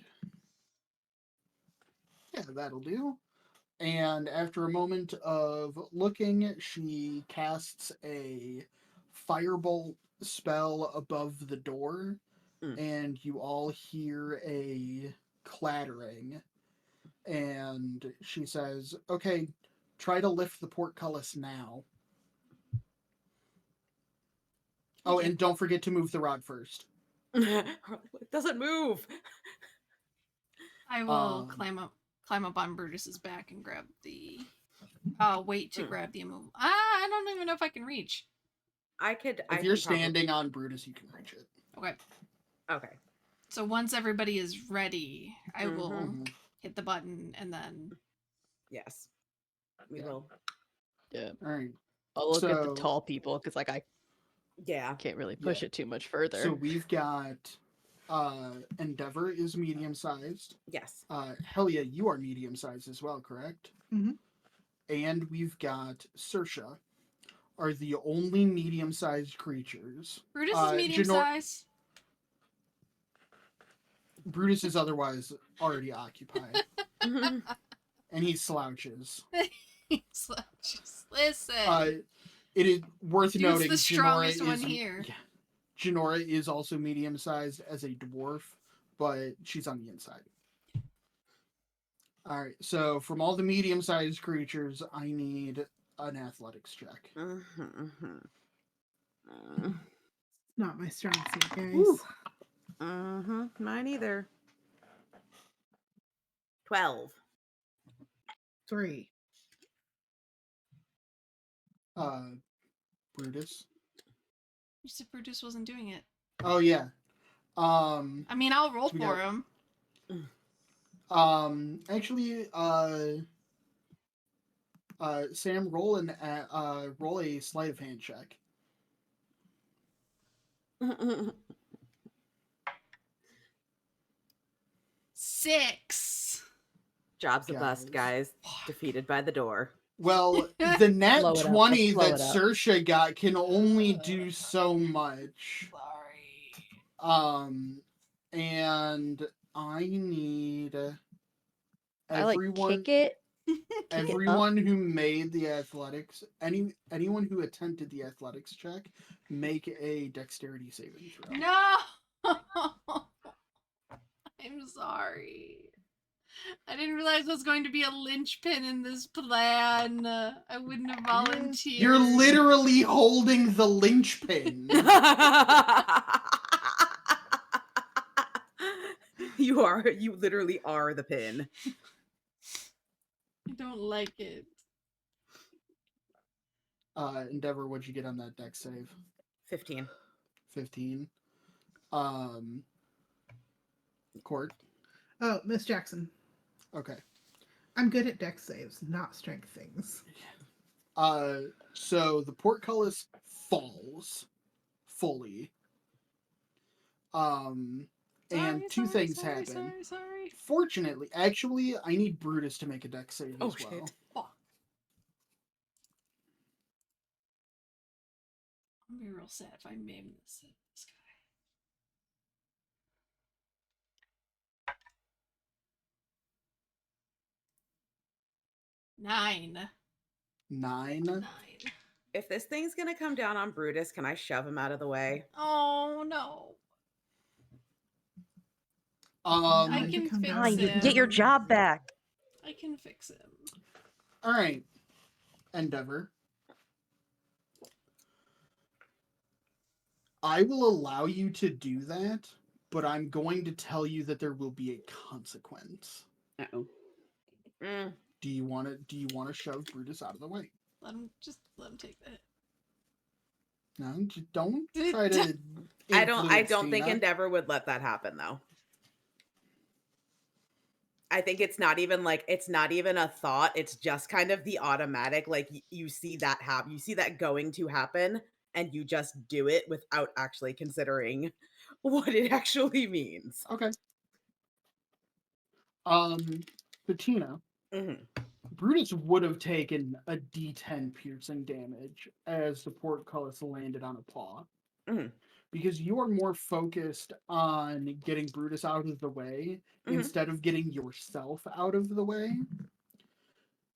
yeah, that'll do. And after a moment of looking, she casts a firebolt spell above the door, and you all hear a clattering. And she says, "Okay, try to lift the portcullis now. Oh, and don't forget to move the rod first." It doesn't move. I will climb up on Brutus's back and grab the wait to grab the immovable. I don't even know if I can reach. If you're standing on Brutus, you can reach it. Okay. So once everybody is ready, I will hit the button and then yes. We will. Yeah. All right. I'll look at the tall people because I can't really push it too much further. So we've got Endeavor is medium sized. Yes. Helia, you are medium sized as well, correct? Mm-hmm. And we've got Saoirse are the only medium sized creatures. Brutus is medium size. Brutus is otherwise already occupied. And he slouches. He slouches. Listen. It is worth Dude's noting the strongest one here. Yeah, Janora is also medium sized as a dwarf, but she's on the inside. All right, so from all the medium sized creatures, I need an athletics check. Not my strong suit, guys. Mine either. 12. 3. Brutus. You said Brutus wasn't doing it. Oh yeah. I mean, I'll roll so for him. Actually, Sam, roll a sleight of hand check. 6. Job's a bust, guys. Defeated by the door. Well, the net 20 that Saoirse got can only do so much. Sorry. And I need everyone. Kick it. Everyone who made the athletics, anyone who attempted the athletics check, make a dexterity saving throw. No. I'm sorry. I didn't realize there was going to be a linchpin in this plan. I wouldn't have volunteered. You're literally holding the linchpin. You literally are the pin. I don't like it. Endeavor, what'd you get on that deck save? 15. 15. Court. Oh, Miss Jackson. Okay. I'm good at deck saves, not strength things. So the portcullis falls fully. And two things happen. Sorry. Fortunately, actually, I need Brutus to make a deck save Oh, as well. shit. Fuck. I'll be real sad if I maim this guy. Nine. 9. If this thing's gonna come down on Brutus, can I shove him out of the way? Oh no. I can Come fix down. Fine, you can get your him. job back. I can fix him. All right, Endeavor. I will allow you to do that, but I'm going to tell you that there will be a consequence. Uh-oh. Mm. Do you want to shove Brutus out of the way? Let him take that. No, just don't try to. I don't influence think Tina. Endeavor would let that happen though. I think it's not even a thought. It's just kind of the automatic, like you see that happen. You see that going to happen and you just do it without actually considering what it actually means. Okay. Tina, Mhm. Brutus would have taken a D10 piercing damage as the portcullis landed on a paw. Mhm. Because you are more focused on getting Brutus out of the way Mhm. instead of getting yourself out of the way.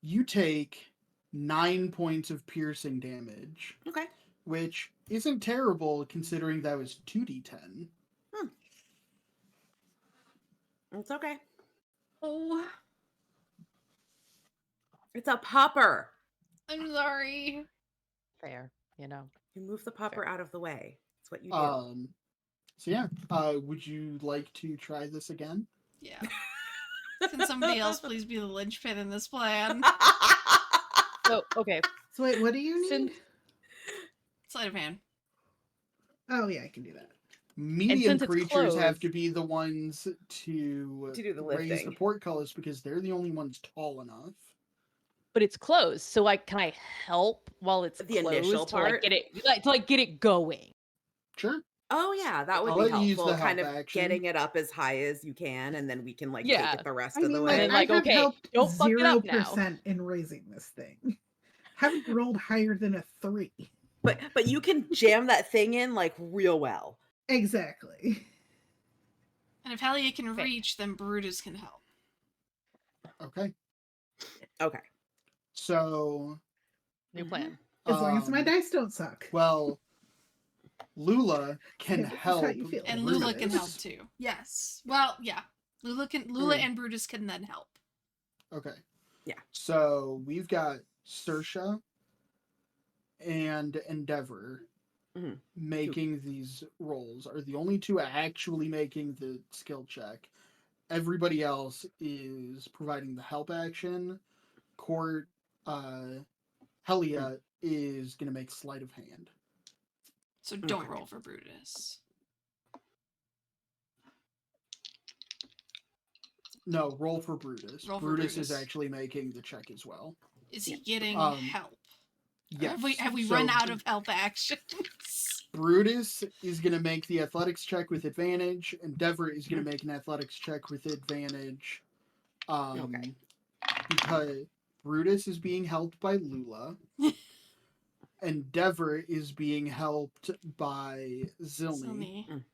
You take 9 points of piercing damage. Okay. Which isn't terrible considering that was 2d10. It's okay. Oh, It's a popper. I'm sorry. Fair, you know. You move the popper out of the way. That's what you do. So yeah, would you like to try this again? Yeah. Can somebody else please be the linchpin in this plan? So okay, So wait, what do you need? Since- Sleight of hand. Oh yeah, I can do that. Medium since it's creatures have closed- to be the ones to do the raise the lifting. portcullis because they're the only ones tall enough. but it's closed. So like, can I help while it's The initial closed to like part? get it get it going? Sure. Oh yeah, that would I'll be let you use helpful. the Kind of help action. getting it up as high as you can, and then we can like Yeah. take it the rest I of the mean, way. then, I like, have okay, helped don't fuck it up now. 0% in raising this thing. Haven't rolled higher than a 3. But you can jam that thing in like real well. Exactly. And if Helia can Okay. reach, then Brutus can help. Okay. Okay. So New plan. As long as my um, dice don't suck. Well, Lula can Yeah, this is help. how you feel. And Lula can help Brutus. too. Yes. Well, yeah. Lula and Brutus can then help. Okay. Yeah. So we've got Saoirse and Endeavor Mhm. making these rolls. Are the only two actually making the skill check. Everybody else is providing the help action. Court, Helia is going to make sleight of hand. So don't Okay. roll for Brutus. No, roll for Brutus. Roll for Brutus is Brutus. actually making the check as well. Is he getting Um, help? Or Yes. Have we So run out of help actions? Brutus is going to make the athletics check with advantage. Endeavor is going to make an athletics check with advantage. Okay. Because Brutus is being helped by Lula. Endeavor is being helped by Zilni.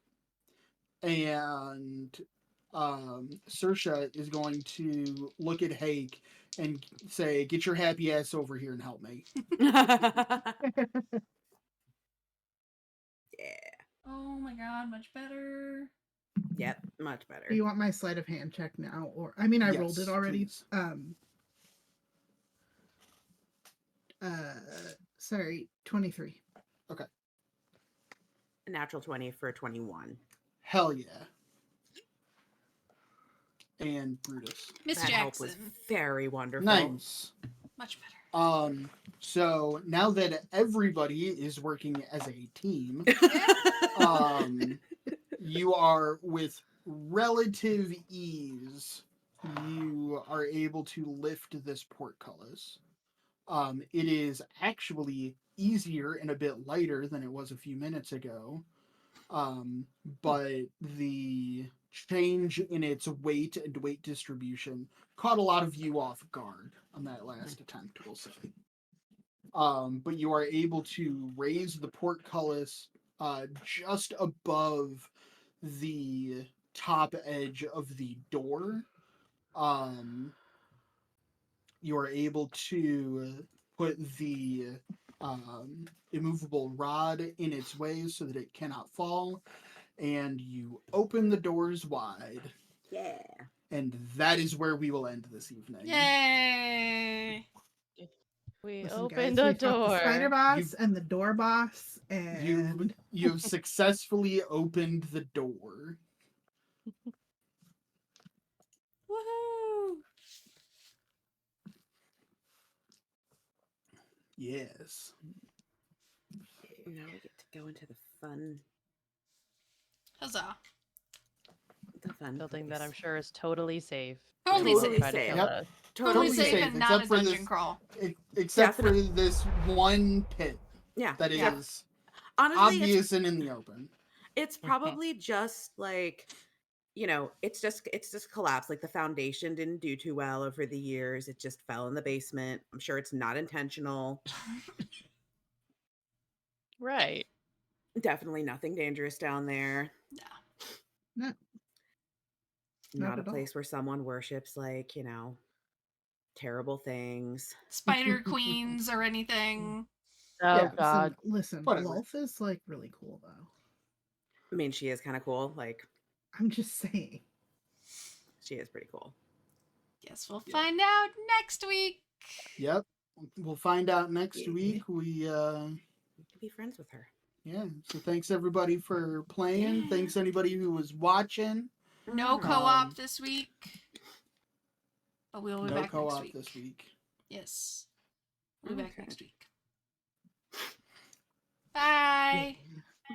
And Saoirse is going to look at Hake and say, "Get your happy ass over here and help me." Yeah. Oh my god, much better. Yep. Much better. Do you want my sleight of hand check now, or I mean, I rolled Yes, it already. please. Sorry, 23. A natural 20 for 21. Hell yeah. And Brutus. Miss That help was Jackson. very wonderful. Nice. Much better. So now that everybody is working as a team, you are with relative ease, you are able to lift this portcullis. It is actually easier and a bit lighter than it was a few minutes ago. But the change in its weight and weight distribution caught a lot of you off guard on that last attempt, we'll say. But you are able to raise the portcullis just above the top edge of the door. You are able to put the immovable rod in its way so that it cannot fall, and you open the doors wide. Yeah. And that is where we will end this evening. Yay! We Listen, opened guys, a we fought the spider door. boss and the door boss, and You've successfully opened the door. Woohoo! Yes. Now we get to go into the fun Huzzah. Building that I'm place. sure is totally safe. Totally They safe. won't try to Safe. kill Yep. us. Totally Totally safe safe, and not a except for dungeon this- crawl. Except for Definitely. this one pit Yeah. that yeah. is Honestly, obvious and in the open. it's probably just like, it's just collapsed. Like the foundation didn't do too well over the years. It just fell in the basement. I'm sure it's not intentional. Right. Definitely nothing dangerous down there. no, Not a at all. place where someone worships like, terrible things. Spider queens or anything. Oh Yeah, God. Listen, Whatever. Lolth is like really cool though. I mean, she is kind of cool. Like, I'm just saying. she is pretty cool. Guess we'll Yeah. find out next week. Yep. We'll find out next Yeah. week. We You could be friends with her. yeah. So thanks everybody for playing. Yeah. Thanks anybody who was watching. No Mhm. co-op this week. But we'll be No back next co-op week. this week. Yes. We'll be back Okay. next week. Bye.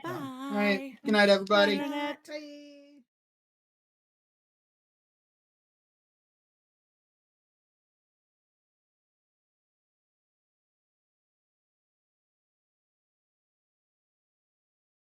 Bye. All right. Good night, everybody. Bye. Bye.